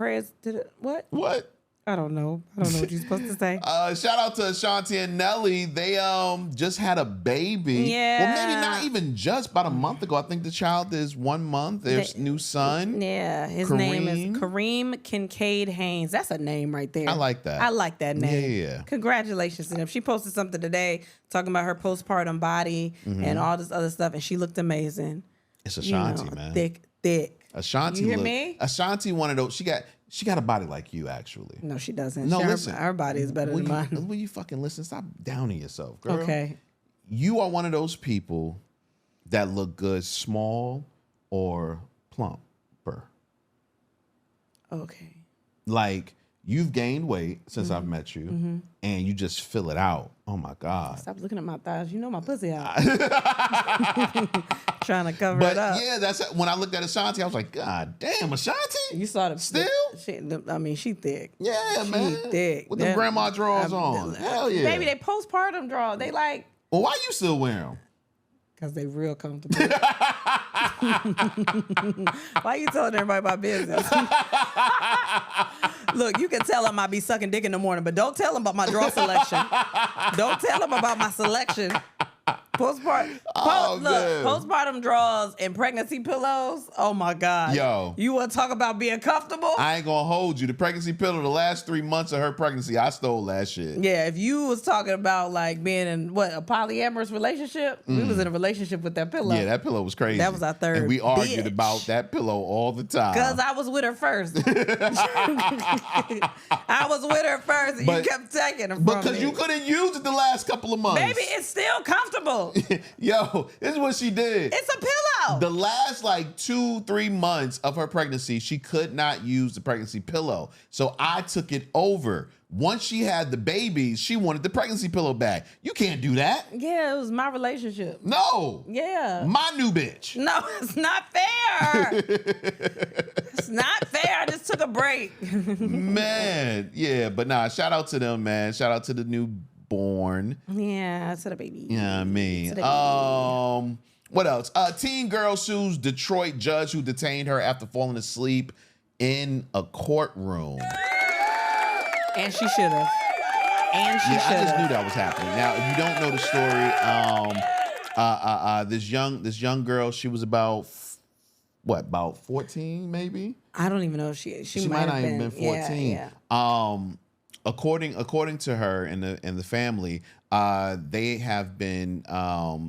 prayers to the what? What? I don't know. I don't know what you're supposed to say. Shout out to Ashanti and Nelly. They just had a baby. Yeah. Well, maybe not even just, about a month ago. I think the child is 1 month. Their new son. Yeah, his name is Kareem Kincaid Haynes. That's a name right there. I like that. I like that name. Yeah. Congratulations to them. She posted something today talking about her postpartum body and all this other stuff, and she looked amazing. It's Ashanti, man. Thick. Ashanti. You hear me? Ashanti, one of those. She got a body like you, actually. No, she doesn't. No, listen. Her body is better than mine. Will you fucking listen? Stop downing yourself, girl. Okay. You are one of those people that look good small or plumper. Okay. Like, you've gained weight since I've met you, and you just fill it out. Oh, my God. Stop looking at my thighs. You know my pussy out. Trying to cover But it up. yeah, that's when I looked at Ashanti, I was like, God damn, Ashanti? You saw the Still? she thick. Yeah, man. Thick. With the grandma drawers on. Hell yeah. Baby, they postpartum draw. They like, Well, why you still wear them? because they real comfortable. Why you telling everybody my business? Look, you can tell them I be sucking dick in the morning, but don't tell them about my draw selection. Don't tell them about my selection. Postpartum draws and pregnancy pillows. Oh my God. Yo. You want to talk about being comfortable? I ain't gonna hold you. The pregnancy pillow, the last 3 months of her pregnancy, I stole that shit. Yeah, if you was talking about like being in a polyamorous relationship, we was in a relationship with that pillow. Yeah, that pillow was crazy. That was our third And we argued bitch. about that pillow all the time. Because I was with her first. I was with her first, and you kept taking her from me. Because you couldn't use it the last couple of months. Baby, it's still comfortable. Yo, this is what she did. It's a pillow. The last like 2-3 months of her pregnancy, she could not use the pregnancy pillow. So I took it over. Once she had the babies, she wanted the pregnancy pillow back. You can't do that. Yeah, it was my relationship. No. Yeah. My new bitch. No, it's not fair. It's not fair. I just took a break. Man, yeah, but nah, shout out to them, man. Shout out to the newborn. Yeah, to the baby. Yeah, I mean. What else? Teen girl sues Detroit judge who detained her after falling asleep in a courtroom. And she should have. I just knew that was happening. Now, if you don't know the story, this young girl, she was about 14 maybe? I don't even know if she might not even been 14. Yeah. According to her and the family, they have been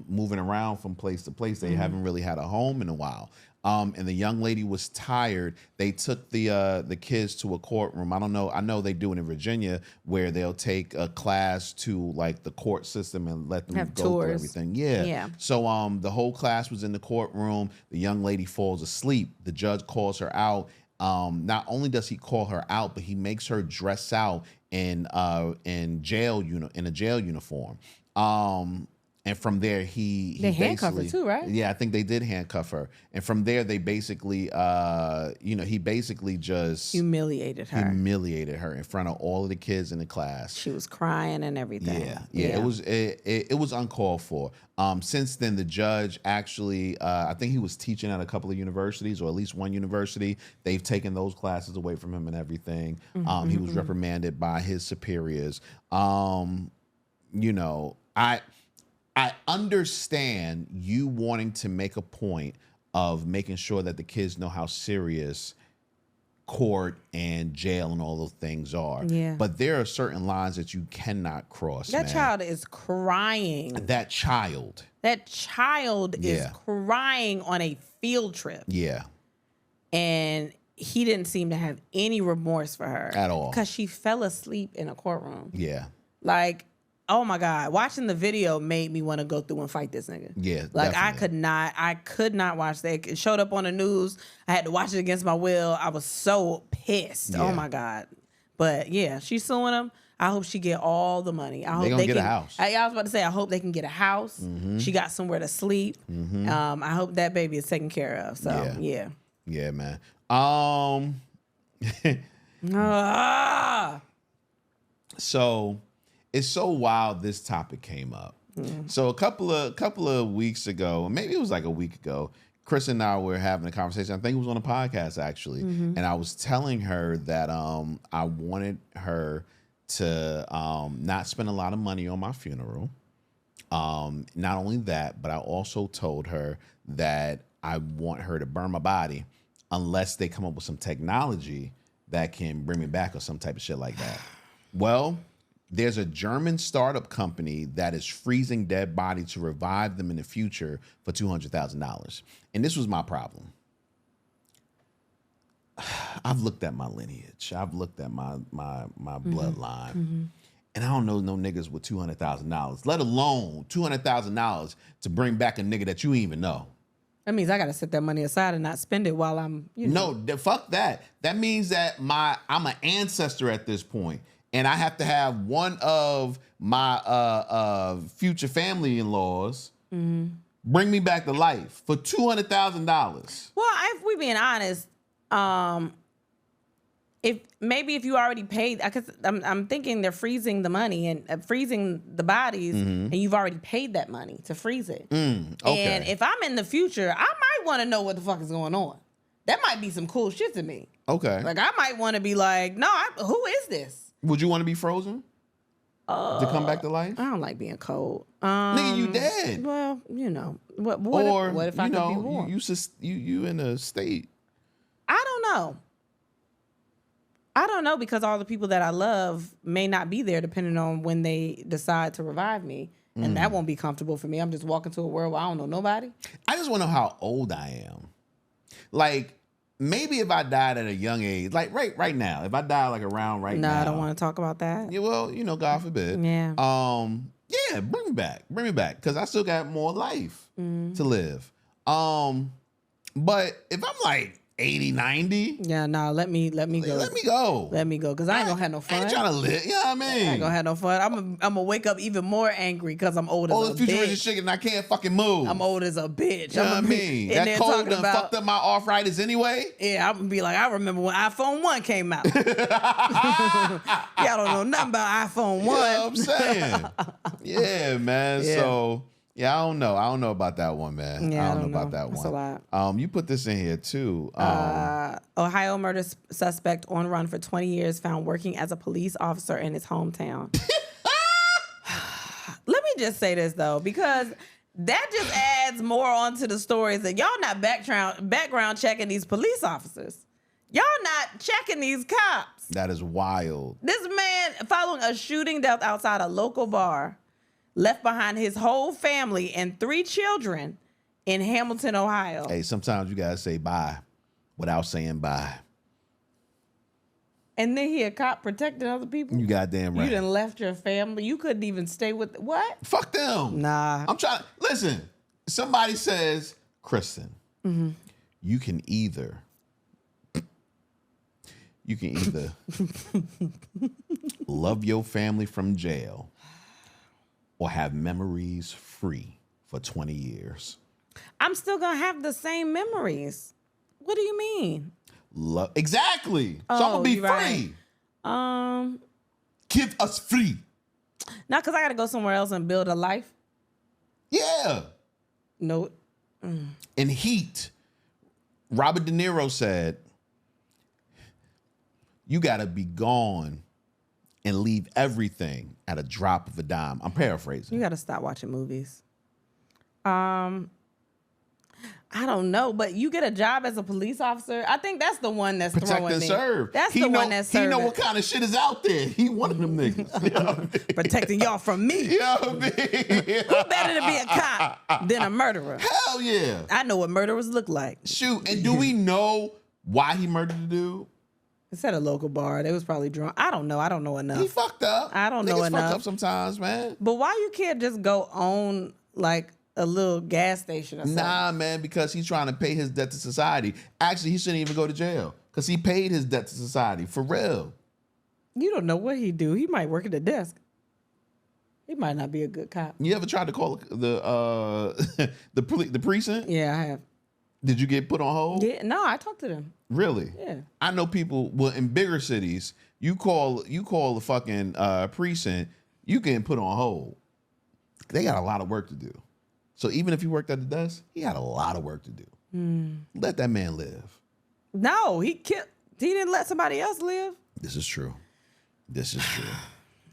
moving around from place to place. They haven't really had a home in a while. And the young lady was tired. They took the kids to a courtroom. I don't know. I know they do it in Virginia where they'll take a class to like the court system and let them Have go tours. through everything. Yeah. Yeah. So the whole class was in the courtroom. The young lady falls asleep. The judge calls her out. Not only does he call her out, but he makes her dress out in a jail uniform. And from there, they handcuff her too, right? Yeah, I think they did handcuff her. And from there, they basically, he basically just humiliated her in front of all of the kids in the class. She was crying and everything. Yeah. It was uncalled for. Since then, the judge actually, I think he was teaching at a couple of universities, or at least one university. They've taken those classes away from him and everything. He was reprimanded by his superiors. I understand you wanting to make a point of making sure that the kids know how serious court and jail and all those things are. Yeah. But there are certain lines that you cannot cross. That child is crying. That child is crying on a field trip. Yeah. And he didn't seem to have any remorse for her. At all. Because she fell asleep in a courtroom. Yeah. Like, oh my God. Watching the video made me want to go through and fight this nigga. Yeah. Like, definitely. I could not watch that. It showed up on the news. I had to watch it against my will. I was so pissed. Yeah. Oh my God. But yeah, she's suing him. I hope she get all the money. I hope they gonna get a house. I was about to say, I hope they can get a house. She got somewhere to sleep. I hope that baby is taken care of. So yeah. Yeah, man. So it's so wild this topic came up. So a couple of weeks ago, maybe it was like a week ago, Kristen and I were having a conversation. I think it was on a podcast actually, and I was telling her that I wanted her to not spend a lot of money on my funeral. Not only that, but I also told her that I want her to burn my body unless they come up with some technology that can bring me back or some type of shit like that. Well, there's a German startup company that is freezing dead bodies to revive them in the future for $200,000. And this was my problem. I've looked at my lineage. I've looked at my bloodline. And I don't know no niggas with $200,000, let alone $200,000 to bring back a nigga that you even know. That means I got to set that money aside and not spend it while I'm, No, fuck that. That means that I'm an ancestor at this point, and I have to have one of my future family-in-laws bring me back to life for $200,000. Well, if we being honest, if you already paid, because I'm thinking they're freezing the money and freezing the bodies, and you've already paid that money to freeze it. Okay. And if I'm in the future, I might want to know what the fuck is going on. That might be some cool shit to me. Okay. Like I might want to be like, no, who is this? Would you want to be frozen to come back to life? I don't like being cold. Nigga, you dead. Well, what if I could be warm? You in a state. I don't know because all the people that I love may not be there depending on when they decide to revive me. And that won't be comfortable for me. I'm just walking to a world where I don't know nobody. I just want to know how old I am. Like, maybe if I died at a young age, like right now, if I die like around now. No, I don't want to talk about that. Yeah, well, God forbid. Yeah. Yeah, bring me back. Because I still got more life to live. But if I'm like 80, 90. Yeah, no, let me go. Let me go. Because I ain't gonna have no fun. I ain't trying to live. You know what I mean? I ain't gonna have no fun. I'm gonna wake up even more angry because I'm old as a bitch. Oh, the future is chicken and I can't fucking move. I'm old as a bitch. You know what I mean? That cold done fucked up my arthritis anyway. Yeah, I'm gonna be like, I remember when iPhone 1 came out. Y'all don't know nothing about iPhone 1. You know what I'm saying? Yeah, man. Yeah. So... yeah, I don't know. I don't know about that one, man. Yeah, I don't know about that one. That's a lot. You put this in here too. Ohio murder suspect on run for 20 years found working as a police officer in his hometown. Let me just say this though, because that just adds more onto the stories that y'all not background checking these police officers. Y'all not checking these cops. That is wild. This man, following a shooting death outside a local bar, left behind his whole family and 3 children in Hamilton, Ohio. Hey, sometimes you gotta say bye without saying bye. And then he a cop protecting other people? You goddamn right. You done left your family. You couldn't even stay with... what? Fuck them. Nah. I'm trying... listen, somebody says, Kristen, you can either love your family from jail or have memories free for 20 years. I'm still going to have the same memories. What do you mean? Exactly. So I'm going to be free. Right. Give us free. Not because I got to go somewhere else and build a life? Yeah. No. In Heat, Robert De Niro said, you got to be gone and leave everything at a drop of a dime. I'm paraphrasing. You got to stop watching movies. I don't know, but you get a job as a police officer. I think that's the one that's protect throwing and me. Serve. That's the one that's serving. He know what kind of shit is out there. He one of them niggas. You know what I mean? Protecting y'all from me. You know what I mean? Who better to be a cop than a murderer? Hell yeah. I know what murderers look like. Shoot, and do we know why he murdered the dude? It's at a local bar. They was probably drunk. I don't know. I don't know enough. He fucked up. I don't know Niggas enough. fucked up sometimes, man. But why you can't just go own like a little gas station or something? Nah, man, because he's trying to pay his debt to society. Actually, he shouldn't even go to jail because he paid his debt to society for real. You don't know what he do. He might work at the desk. He might not be a good cop. You ever tried to call the precinct? Yeah, I have. Did you get put on hold? Yeah, no, I talked to them. Really? Yeah. I know people. Well, in bigger cities, you call the fucking precinct, you get put on hold. They got a lot of work to do. So even if he worked at the desk, he had a lot of work to do. Let that man live. No, he didn't let somebody else live. This is true.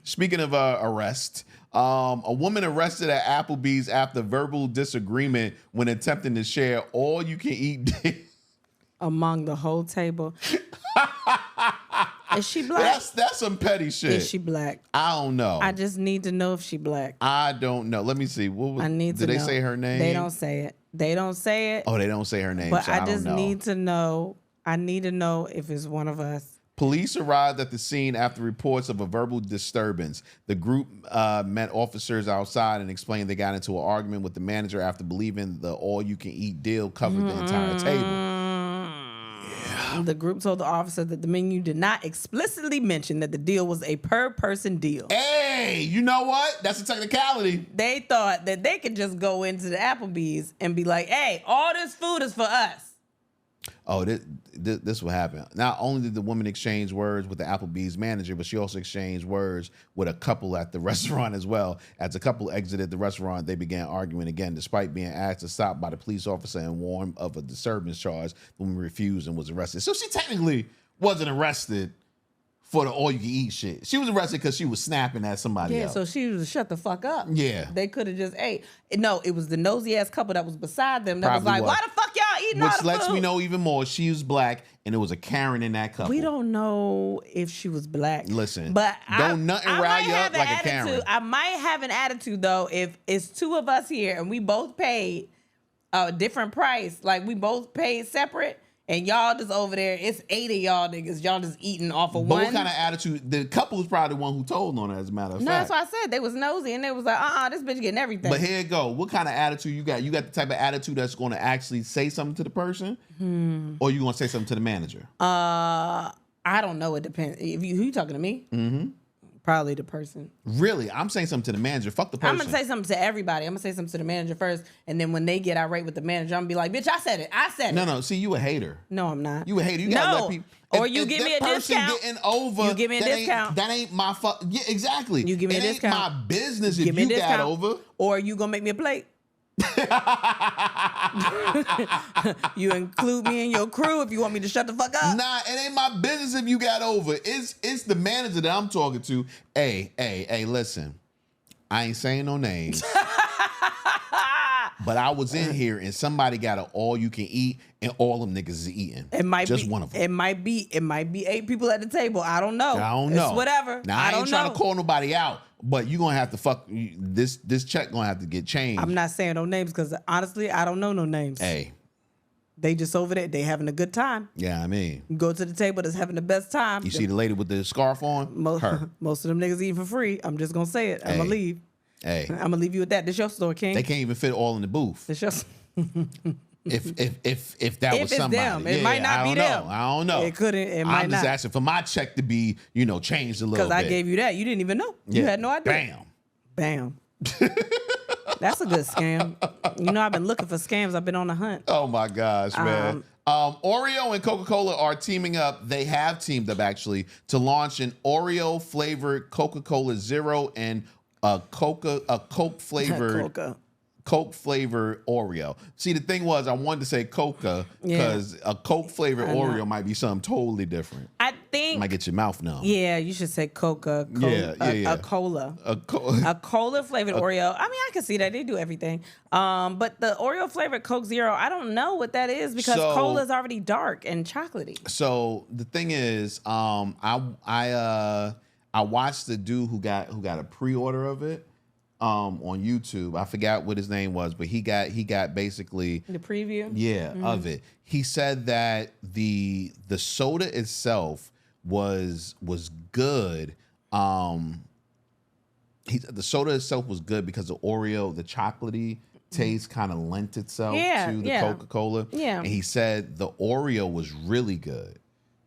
Speaking of arrest, a woman arrested at Applebee's after verbal disagreement when attempting to share all you can eat among the whole table. Is she black? That's some petty shit. Is she black? I don't know. I just need to know if she black. I don't know. Let me see. Did they say her name? They don't say it. Oh, they don't say her name. But so I just need to know. I need to know if it's one of us. Police arrived at the scene after reports of a verbal disturbance. The group met officers outside and explained they got into an argument with the manager after believing the all-you-can-eat deal covered the entire table. Yeah. The group told the officer that the menu did not explicitly mention that the deal was a per-person deal. Hey, you know what? That's a technicality. They thought that they could just go into the Applebee's and be like, hey, all this food is for us. Oh, this will happen. Not only did the woman exchange words with the Applebee's manager, but she also exchanged words with a couple at the restaurant as well. As the couple exited the restaurant, they began arguing again. Despite being asked to stop by the police officer and warned of a disturbance charge, the woman refused and was arrested. So she technically wasn't arrested for the all-you-can-eat shit. She was arrested because she was snapping at somebody else. So she was shut the fuck up. Yeah. They could have just ate. No, it was the nosy-ass couple that was beside them that Probably was like, why the fuck y'all eating all the food? Which lets me know even more, she was black, and there was a Karen in that couple. We don't know if she was black. Listen, but don't nothing rile you up like a Karen. I might have an attitude, though, if it's two of us here and we both paid a different price, like we both paid separate, and y'all just over there, it's 8 of y'all niggas. Y'all just eating off of one. But what kind of attitude? The couple was probably the one who told on her, as a matter of fact. No, that's what I said. They was nosy, and they was like, this bitch getting everything. But here you go. What kind of attitude you got? You got the type of attitude that's going to actually say something to the person? Or you going to say something to the manager? I don't know. It depends. Who you talking to me? Mm-hmm. Probably the person. Really? I'm saying something to the manager. Fuck the person. I'm going to say something to everybody. I'm going to say something to the manager first. And then when they get irate with the manager, I'm going to be like, bitch, I said it. No. See, you a hater. No, I'm not. You a hater. You got to let people. Or you give me a discount. Getting over, you give me a discount. That ain't my fuck. Yeah, exactly. You give me a discount. It ain't my business if you got over. Or you going to make me a plate. You include me in your crew if you want me to shut the fuck up. Nah, it ain't my business if you got over. It's the manager that I'm talking to. Hey, listen. I ain't saying no names. But I was in here and somebody got an all you can eat and all them niggas is eating. It might just be one of them. It might be 8 people at the table. I don't know. It's whatever. Now I ain't trying to call nobody out, but you gonna have to fuck this check gonna have to get changed. I'm not saying no names because honestly, I don't know no names. Hey. They just over there, they having a good time. Yeah, I mean. You go to the table that's having the best time. You see the lady with the scarf on? Most of them niggas eating for free. I'm just gonna say it. I'm gonna leave. Hey. I'm gonna leave you with that. This your store, King. They can't even fit all in the booth. This your If that was somebody. Them. It might not be them. I don't know. It couldn't. It might not. I'm just asking for my check to be, changed a little bit. Because I gave you that. You didn't even know. You had no idea. Bam. That's a good scam. I've been looking for scams. I've been on the hunt. Oh my gosh, man. Oreo and Coca-Cola are teaming up. They have teamed up actually to launch an Oreo flavored Coca-Cola Zero and a Coke flavored Coke flavored Oreo. See, the thing was, I wanted to say Coca because a Coke flavored Oreo might be something totally different. I think it might get your mouth numb. Yeah, you should say Coca. A cola. A cola flavored Oreo. I mean, I can see that they do everything. But the Oreo flavored Coke Zero, I don't know what that is because cola is already dark and chocolatey. So the thing is, I watched the dude who got a pre-order of it. On YouTube, I forgot what his name was, but he got basically the preview. Of it. He said that the soda itself was good. The soda itself was good because the Oreo, the chocolatey taste kind of lent itself to the Coca-Cola. Yeah. And he said the Oreo was really good.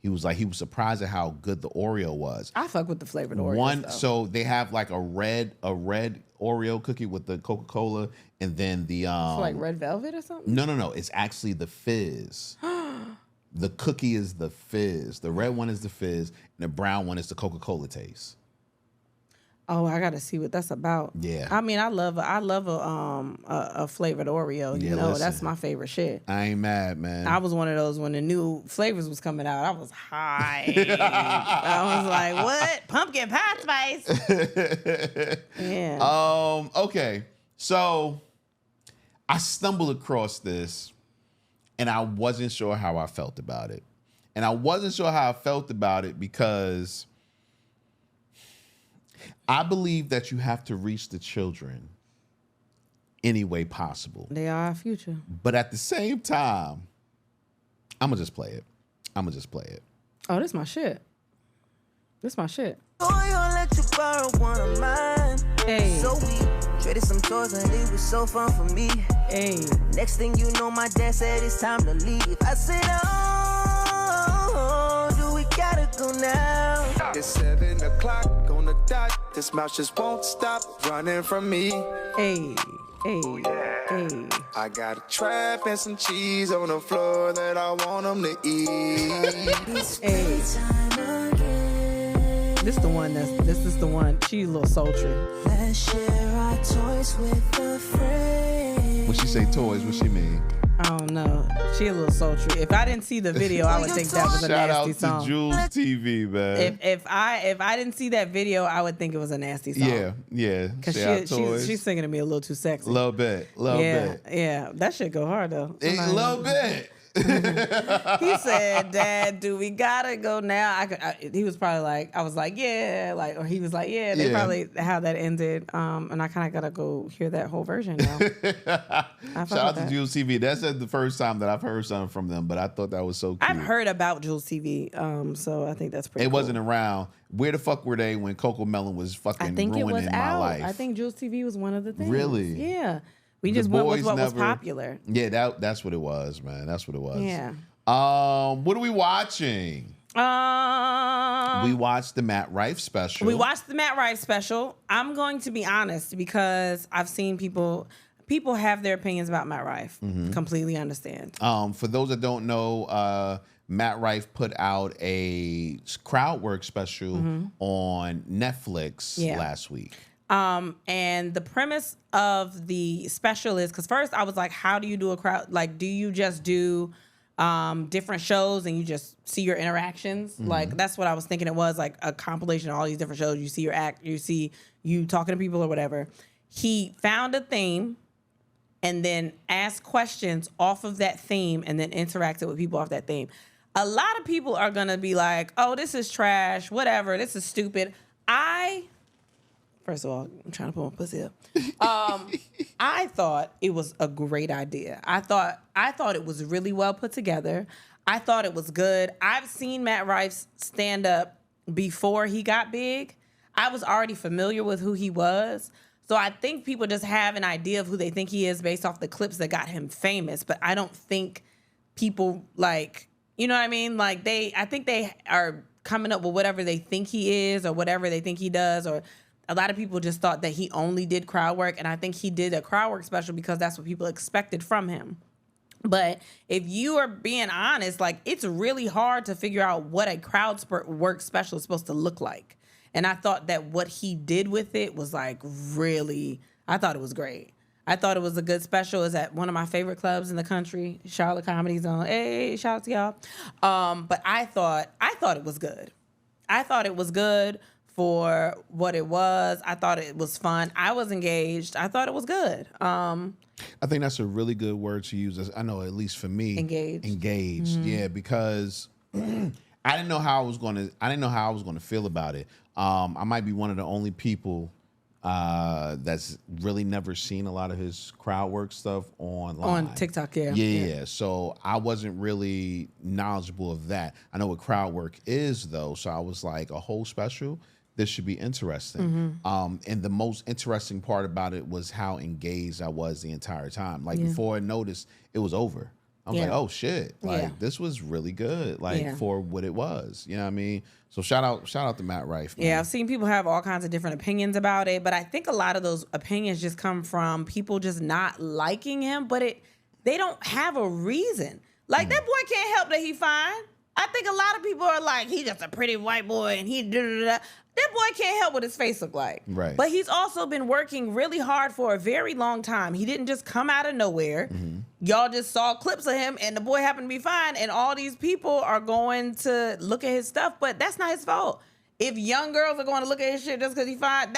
He was surprised at how good the Oreo was. I fuck with the flavored Oreos. So they have like a red Oreo cookie with the Coca-Cola, and then the it's like red velvet or something. No. It's actually the fizz. The cookie is the fizz. The red one is the fizz, and the brown one is the Coca-Cola taste. Oh, I gotta see what that's about. Yeah. I mean, I love a flavored Oreo. You know, that's my favorite shit. I ain't mad, man. I was one of those when the new flavors was coming out. I was high. I was like, what? Pumpkin pie spice? Yeah. Okay. So I stumbled across this and I wasn't sure how I felt about it. And I wasn't sure how I felt about it because I believe that you have to reach the children any way possible. They are our future. But at the same time, I'm going to just play it. Oh, this my shit. Hey. So we traded some toys and it was so fun for me. Hey. Next thing you know, my dad said it's time to leave. I said, oh, do we gotta go now? It's 7 o'clock on the dot. This mouse just won't stop running from me. Hey. I got a trap and some cheese on the floor that I want them to eat. Hey. This is the one. She's a little sultry. Let's share our toys with a friend. When she say toys, what she mean? I don't know. She a little sultry. If I didn't see the video, I would think that was a nasty song. Shout out to Jules TV, man. If I didn't see that video, I would think it was a nasty song. Yeah. Because she's singing to me a little too sexy. Little bit. Yeah. That shit go hard though. A little bit. He said, "Dad, do we gotta go now?" He was probably like, I was like, yeah, like, or he was like, yeah. They probably how that ended, and I kind of gotta go hear that whole version now. Shout out to Jules TV. That's the first time that I've heard something from them, but I thought that was so cute. I've heard about Jules TV, so I think that's pretty. It wasn't around. Where the fuck were they when Coco Melon was fucking ruining my life? I think Jules TV was one of the things. Really? Yeah. We just went with what was popular. Yeah, that's what it was, man. That's what it was. Yeah. What are we watching? We watched the Matt Rife special. I'm going to be honest because I've seen people have their opinions about Matt Rife. Mm-hmm. Completely understand. For those that don't know, Matt Rife put out a crowd work special on Netflix last week. And the premise of the special is, because first I was like, how do you do a crowd? Like, do you just do different shows and you just see your interactions? Mm-hmm. Like, that's what I was thinking it was, like a compilation of all these different shows. You see your act, you see you talking to people or whatever. He found a theme and then asked questions off of that theme and then interacted with people off that theme. A lot of people are going to be like, oh, this is trash, whatever, this is stupid. First of all, I'm trying to put my pussy up. I thought it was a great idea. I thought it was really well put together. I thought it was good. I've seen Matt Rife stand up before he got big. I was already familiar with who he was. So I think people just have an idea of who they think he is based off the clips that got him famous. But I don't think people like, you know what I mean? Like I think they are coming up with whatever they think he is or whatever they think he does, or a lot of people just thought that he only did crowd work, and I think he did a crowd work special because that's what people expected from him. But if you are being honest, like, it's really hard to figure out what a crowd work special is supposed to look like. And I thought that what he did with it was like really, I thought it was great. I thought it was a good special. It was at one of my favorite clubs in the country, Charlotte Comedy Zone. Hey, shout out to y'all. But I thought it was good. I thought it was good for what it was. I thought it was fun. I was engaged. I thought it was good. I think that's a really good word to use. I know, at least for me, engaged. Mm-hmm. Yeah, because I didn't know how I was going to feel about it. I might be one of the only people that's really never seen a lot of his crowd work stuff online. On TikTok, yeah. Yeah. So I wasn't really knowledgeable of that. I know what crowd work is, though. So I was like, a whole special? This should be interesting. Mm-hmm. And the most interesting part about it was how engaged I was the entire time. Like, before I noticed, it was over. I was like, oh, shit. Like, this was really good, like, for what it was. You know what I mean? So shout out to Matt Rife. Man. Yeah, I've seen people have all kinds of different opinions about it, but I think a lot of those opinions just come from people just not liking him, but they don't have a reason. Like, that boy can't help that he fine. I think a lot of people are like, he's just a pretty white boy and he da-da-da-da. That boy can't help what his face look like. Right. But he's also been working really hard for a very long time. He didn't just come out of nowhere. Y'all just saw clips of him and the boy happened to be fine. And all these people are going to look at his stuff, but that's not his fault. If young girls are going to look at his shit just because he's fine,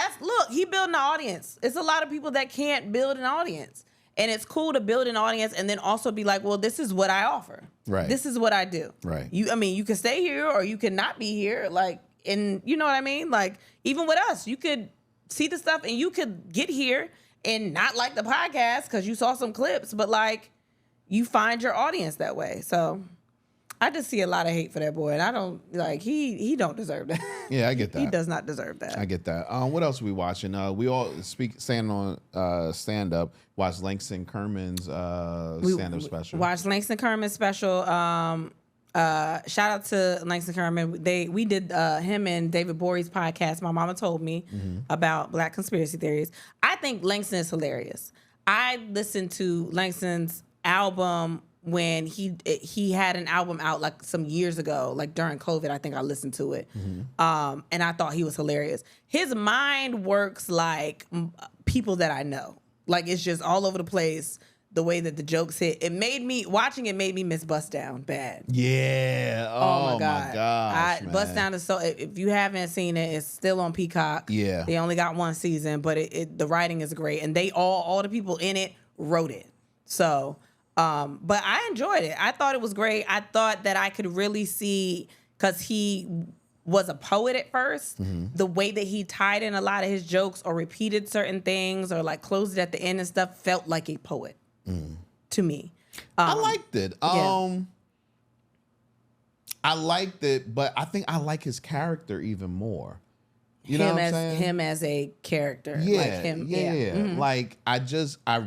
he building an audience. It's a lot of people that can't build an audience. And it's cool to build an audience and then also be like, well, this is what I offer. Right. This is what I do. Right. You can stay here or you can not be here. Like, and you know what I mean? Like, even with us, you could see the stuff and you could get here and not like the podcast because you saw some clips, but like, you find your audience that way. So I just see a lot of hate for that boy, and I don't like he don't deserve that. Yeah, I get that. He does not deserve that. I get that. What else are we watching? We all stand on stand up. Watch Langston Kerman's stand up special. Watch Langston Kerman's special. Shout out to Langston Kerman. We did him and David Bory's podcast. My mama told me about Black conspiracy theories. I think Langston is hilarious. I listened to Langston's album when he had an album out like some years ago, like during COVID. I think I listened to it, and I thought he was hilarious. His mind works like people that I know. Like, it's just all over the place. The way that the jokes hit, it made me miss Bust Down bad. Yeah. Oh my gosh, man. Bust Down is so. If you haven't seen it, it's still on Peacock. Yeah. They only got one season, but the writing is great, and they all the people in it wrote it. So, but I enjoyed it. I thought it was great. I thought that I could really see, because he was a poet at first, the way that he tied in a lot of his jokes or repeated certain things or like closed it at the end and stuff felt like a poet. To me. I liked it. Yeah. I liked it, but I think I like his character even more. You know what I'm saying? Him as a character. Yeah, Like him. yeah. Like, I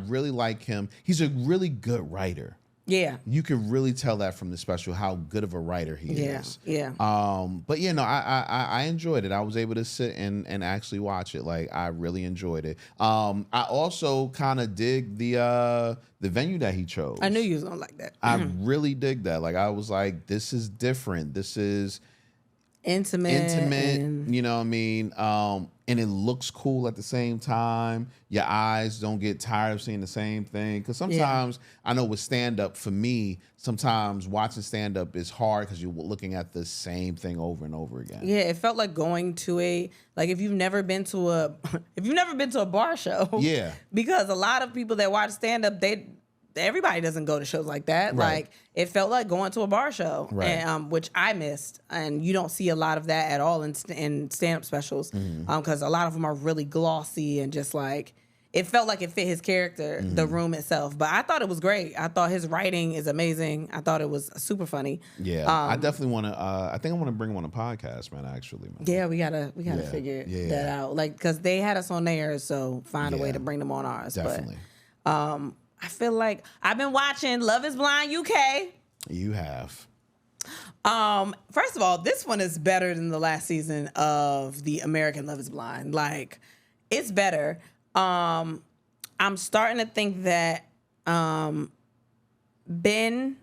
really like him. He's a really good writer. Yeah. You could really tell that from the special how good of a writer he is. Yeah. But yeah, no, I enjoyed it. I was able to sit and actually watch it. Like, I really enjoyed it. I also kind of dig the venue that he chose. I knew you was gonna like that. I really dig that. Like, I was like, this is different. This is intimate. You know what I mean? And it looks cool at the same time. Your eyes don't get tired of seeing the same thing. Because sometimes, I know with stand-up, for me, sometimes watching stand-up is hard because you're looking at the same thing over and over again. Yeah, it felt like going to if you've never been to a bar show. Yeah. Because a lot of people that watch stand-up, everybody doesn't go to shows like that. Right. Like, it felt like going to a bar show, right. And, which I missed. And you don't see a lot of that at all in stand-up specials, because a lot of them are really glossy and just like, it felt like it fit his character, the room itself. But I thought it was great. I thought his writing is amazing. I thought it was super funny. Yeah, I definitely want to. I think I want to bring him on a podcast, man. Actually, man. Yeah, we gotta figure that out. Like, because they had us on theirs, so find a way to bring them on ours. Definitely. But, I feel like I've been watching Love is Blind UK. You have. First of all, this one is better than the last season of the American Love is Blind. Like, it's better. I'm starting to think that Ben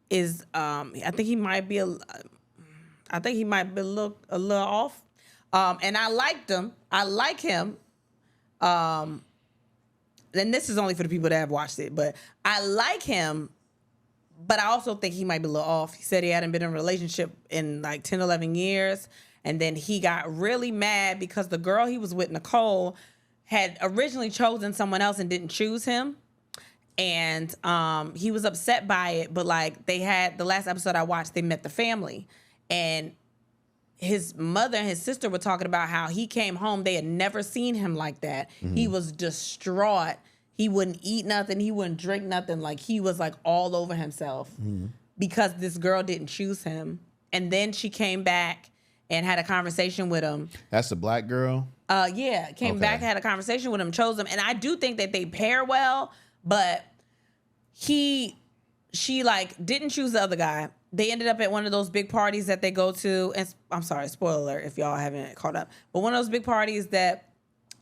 is I think he might be a little off. And I liked him. I like him. And this is only for the people that have watched it, but I like him, but I also think he might be a little off. He said he hadn't been in a relationship in like 10, 11 years. And then he got really mad because the girl he was with, Nicole, had originally chosen someone else and didn't choose him. And he was upset by it, but like the last episode I watched, they met the family. And his mother and his sister were talking about how he came home. They had never seen him like that. He was distraught. He wouldn't eat nothing. He wouldn't drink nothing. Like, he was like all over himself because this girl didn't choose him. And then she came back and had a conversation with him. That's the black girl? Yeah. Came back, had a conversation with him, chose him. And I do think that they pair well, but she like didn't choose the other guy. They ended up at one of those big parties that they go to. And I'm sorry, spoiler alert if y'all haven't caught up. But one of those big parties that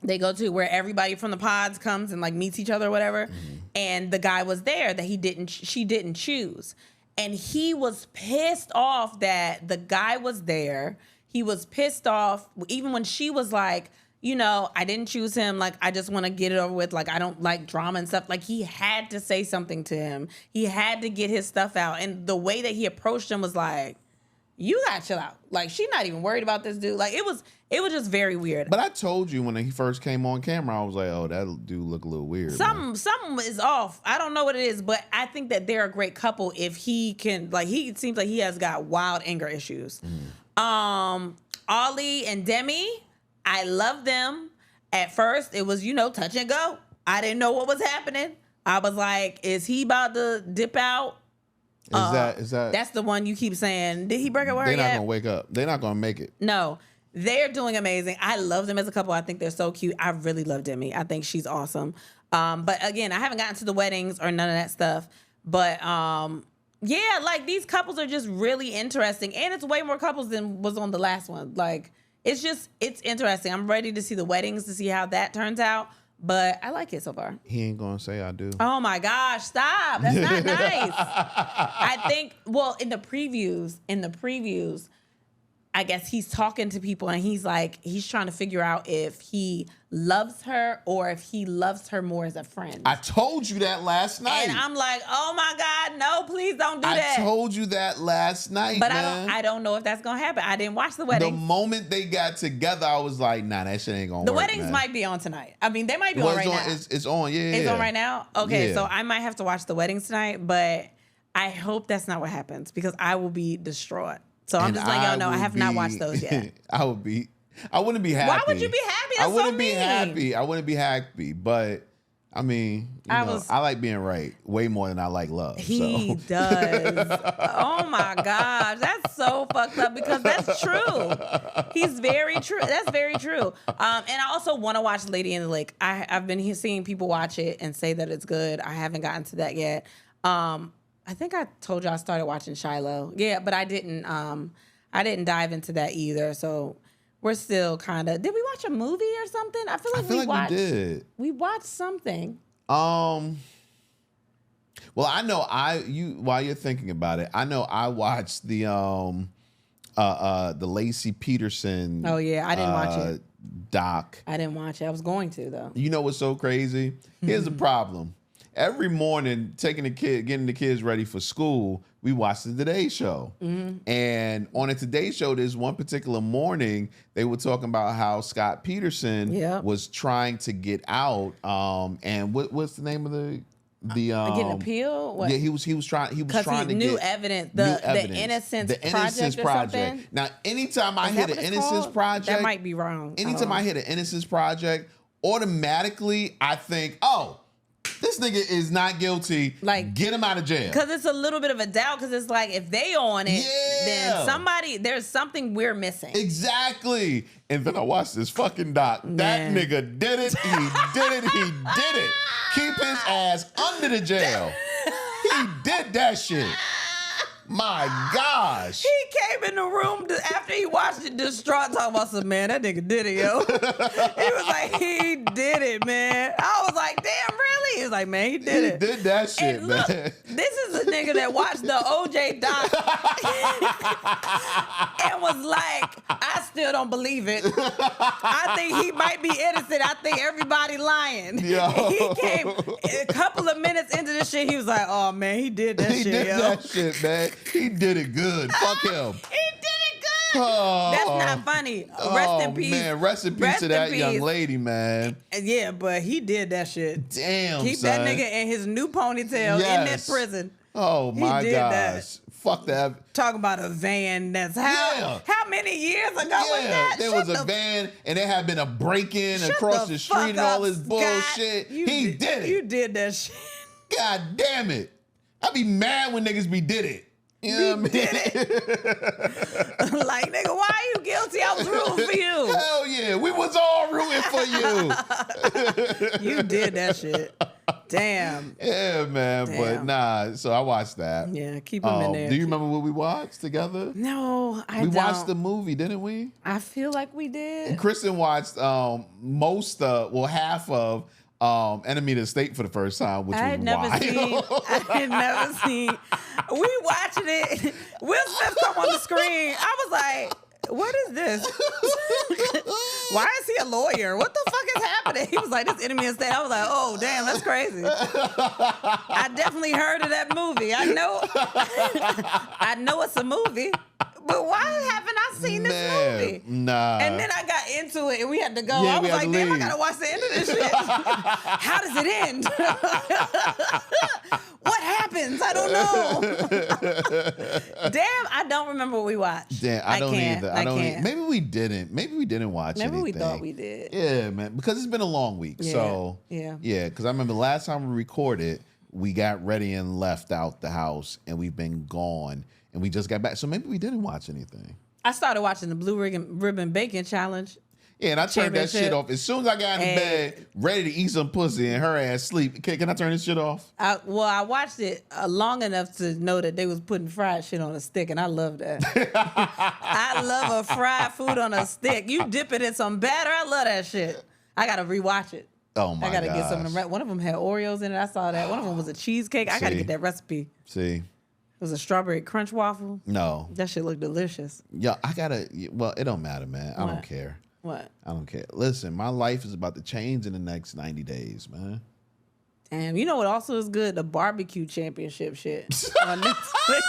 they go to where everybody from the pods comes and like meets each other or whatever. And the guy was there that she didn't choose. And he was pissed off that the guy was there. He was pissed off even when she was like, you know, I didn't choose him. Like, I just want to get it over with. Like, I don't like drama and stuff. Like, he had to say something to him. He had to get his stuff out. And the way that he approached him was like, you gotta chill out. Like, she's not even worried about this dude. Like, it was just very weird. But I told you when he first came on camera, I was like, oh, that dude look a little weird. Something is off. I don't know what it is, but I think that they're a great couple if he can, like, he seems like he has got wild anger issues. Ollie and Demi, I love them. At first, it was, you know, touch and go. I didn't know what was happening. I was like, is he about to dip out? Is that? That's the one you keep saying. Did he break up with her They're not yet? gonna wake up. They're not gonna make it. No, they're doing amazing. I love them as a couple. I think they're so cute. I really love Demi. I think she's awesome. But again, I haven't gotten to the weddings or none of that stuff. But yeah, like these couples are just really interesting, and it's way more couples than was on the last one. Like it's interesting. I'm ready to see the weddings to see how that turns out. But I like it so far. He ain't gonna say I do. Oh my gosh, stop. That's not nice. I think, well, in the previews, I guess he's talking to people and he's trying to figure out if he loves her or if he loves her more as a friend. I told you that last night. And I'm like, oh my God, no, please don't do that. I told you that last night, but man. I don't know if that's gonna happen. I didn't watch the wedding. The moment they got together, I was like, nah, that shit ain't gonna work. The weddings man. might be on tonight. I mean, they might be on right now. It's on, yeah. It's on right now? Okay, Yeah. so I might have to watch the weddings tonight, but I hope that's not what happens because I will be distraught. So I'm just letting y'all know I have not watched those yet. I wouldn't be happy. Why would you be happy? That's I wouldn't so be mean. happy. I wouldn't be happy, but I mean, I like being right way more than I like love. He does. Oh my gosh, that's so fucked up because that's true. He's very true. That's very true. And I also want to watch Lady in the Lake. I've been seeing people watch it and say that it's good. I haven't gotten to that yet. I think I told you I started watching Shiloh. Yeah, but I didn't dive into that either. So we're still kind of. Did we watch a movie or something? I feel like we did. We watched something. Well, I know while you're thinking about it, I know I watched the Lacy Peterson. Oh yeah, I didn't watch it. Doc. I didn't watch it. I was going to though. You know what's so crazy? Here's the problem. Every morning, getting the kids ready for school, we watch the Today Show. Mm-hmm. And on the Today Show, there's one particular morning, they were talking about how Scott Peterson was trying to get out. And what's the name of the getting appeal? What? Yeah, he was trying to get new evidence. The Innocence Project or something. Now, anytime I hit an Innocence Project, that might be wrong. Anytime I hit an Innocence Project, automatically I think, oh, this nigga is not guilty. Like, get him out of jail. Because it's a little bit of a doubt. Because it's like, if they on it, then there's something we're missing. Exactly. And then I watched this fucking doc. Man. That nigga did it. He did it. He did it. Keep his ass under the jail. He did that shit. My gosh. He came in the room after he watched it distraught talking about some, man, that nigga did it, yo. He was like, he did it, man. I was like, damn, really? He was like, man, he did it. He did that shit, and man. Look, this is a nigga that watched the OJ doc and was like, I still don't believe it. I think he might be innocent. I think everybody lying. Yo. He came a couple of minutes into this shit, he was like, oh, man, he did that shit, yo. He did that shit, man. He did it good. Fuck him. He did it good. Oh, that's not funny. Rest in peace. Man, rest in peace to that young lady, man. Yeah, but he did that shit. Damn, Keep son. that nigga in his new ponytail in that prison. Oh my gosh. That. Fuck that. Talking about a van that's how many years ago was that? There was a van and there had been a break-in across the street and all this bullshit. He did it. You did that shit. God damn it. I be mad when niggas did it. You know what I mean? Did it. Like, nigga, why are you guilty? I was rooting for you. Hell yeah, we was all rooting for you. You did that shit. Damn. Yeah, man. Damn. But nah, so I watched that. Yeah, keep him in there. Do you remember what we watched together? No, I don't. We watched the movie, didn't we? I feel like we did. And Kristen watched half of Enemy of the State for the first time, which I was had never wild. seen. We watching it. Will Smith come on the screen. I was like, what is this? Why is he a lawyer? What the fuck is happening? He was like, this Enemy of the State. I was like, oh, damn, that's crazy. I definitely heard of that movie. I know it's a movie. But why haven't I seen this movie? Nah. And then I got into it and we had to go. Yeah, I was like, damn, I leave. gotta watch the end of this shit. How does it end? What happens? I don't know. Damn, I don't remember what we watched. Damn, I don't either. I can't. Maybe we didn't. Maybe we didn't watch Maybe anything. we thought we did. Yeah, man. Because it's been a long week. Yeah. So Yeah. because I remember the last time we recorded, we got ready and left out the house, and we've been gone, and we just got back. So maybe we didn't watch anything. I started watching the Blue Ribbon Bacon Challenge. Yeah, and I turned that shit off as soon as I got in bed, ready to eat some pussy, and her ass sleep. Can I turn this shit off? I watched it long enough to know that they was putting fried shit on a stick, and I love that. I love a fried food on a stick. You dip it in some batter. I love that shit. I gotta rewatch it. Oh my god! I gotta get some of them. One of them had Oreos in it. I saw that. One of them was a cheesecake. I gotta get that recipe. See, it was a strawberry crunch waffle. No, that shit looked delicious. Yeah, I gotta. Well, it don't matter, man. What? I don't care. What? I don't care. Listen, my life is about to change in the next 90 days, man. Damn, you know what also is good? The barbecue championship shit on Netflix.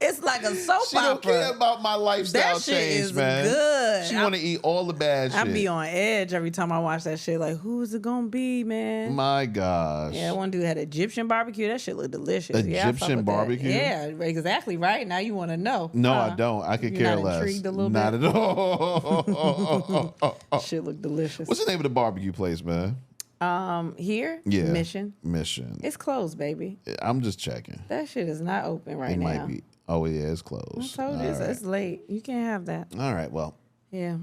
It's like a soap opera. She don't care about my lifestyle that shit change, is man. Good. She want to eat all the bad shit. I be on edge every time I watch that shit. Like, who is it gonna be, man? My gosh. Yeah, one dude had Egyptian barbecue. That shit looked delicious. Egyptian barbecue? Yeah, exactly right. Now you want to know. No, I don't. I could care less. Intrigued a little Not bit? at all. Shit looked delicious. What's the name of the barbecue place, man? Here? Yeah. Mission. It's closed, baby. I'm just checking. That shit is not open right now. It might be. Oh, yeah, it's closed. I told you, it's late. You can't have that. All right, well. Yeah.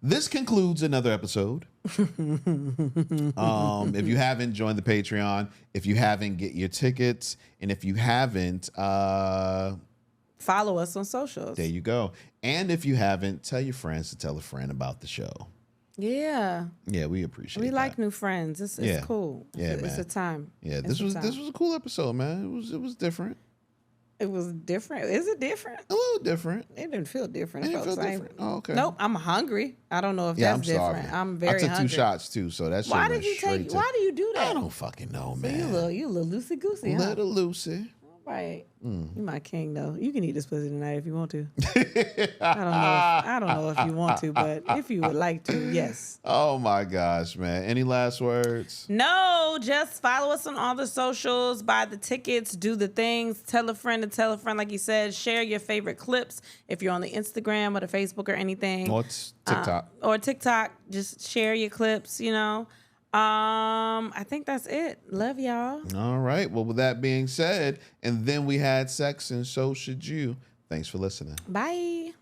This concludes another episode. If you haven't joined the Patreon, if you haven't, get your tickets. And if you haven't, follow us on socials. There you go. And if you haven't, tell your friends to tell a friend about the show. Yeah. Yeah, we appreciate it. We like new friends. It's cool. It's a time. Yeah, this was a cool episode, man. It was different. It was different. Is it different? A little different. It didn't feel different. It didn't feel different. Oh, okay. Nope. I'm hungry. I don't know if that's different. Starving. I'm very hungry. I took 2 shots too, so that's why do you do that? I don't fucking know, man. You a little loosey goosey, huh? Little loosey. Right. You my king though. You can eat this pussy tonight if you want to. I don't know if you want to, but if you would like to, yes. Oh my gosh, man. Any last words? No, just follow us on all the socials, buy the tickets, do the things, tell a friend to tell a friend, like you said, share your favorite clips if you're on the Instagram or the Facebook or anything. Or TikTok. Just share your clips, you know. I think that's it. Love y'all. All right. Well, with that being said, and then we had sex, and so should you. Thanks for listening. Bye.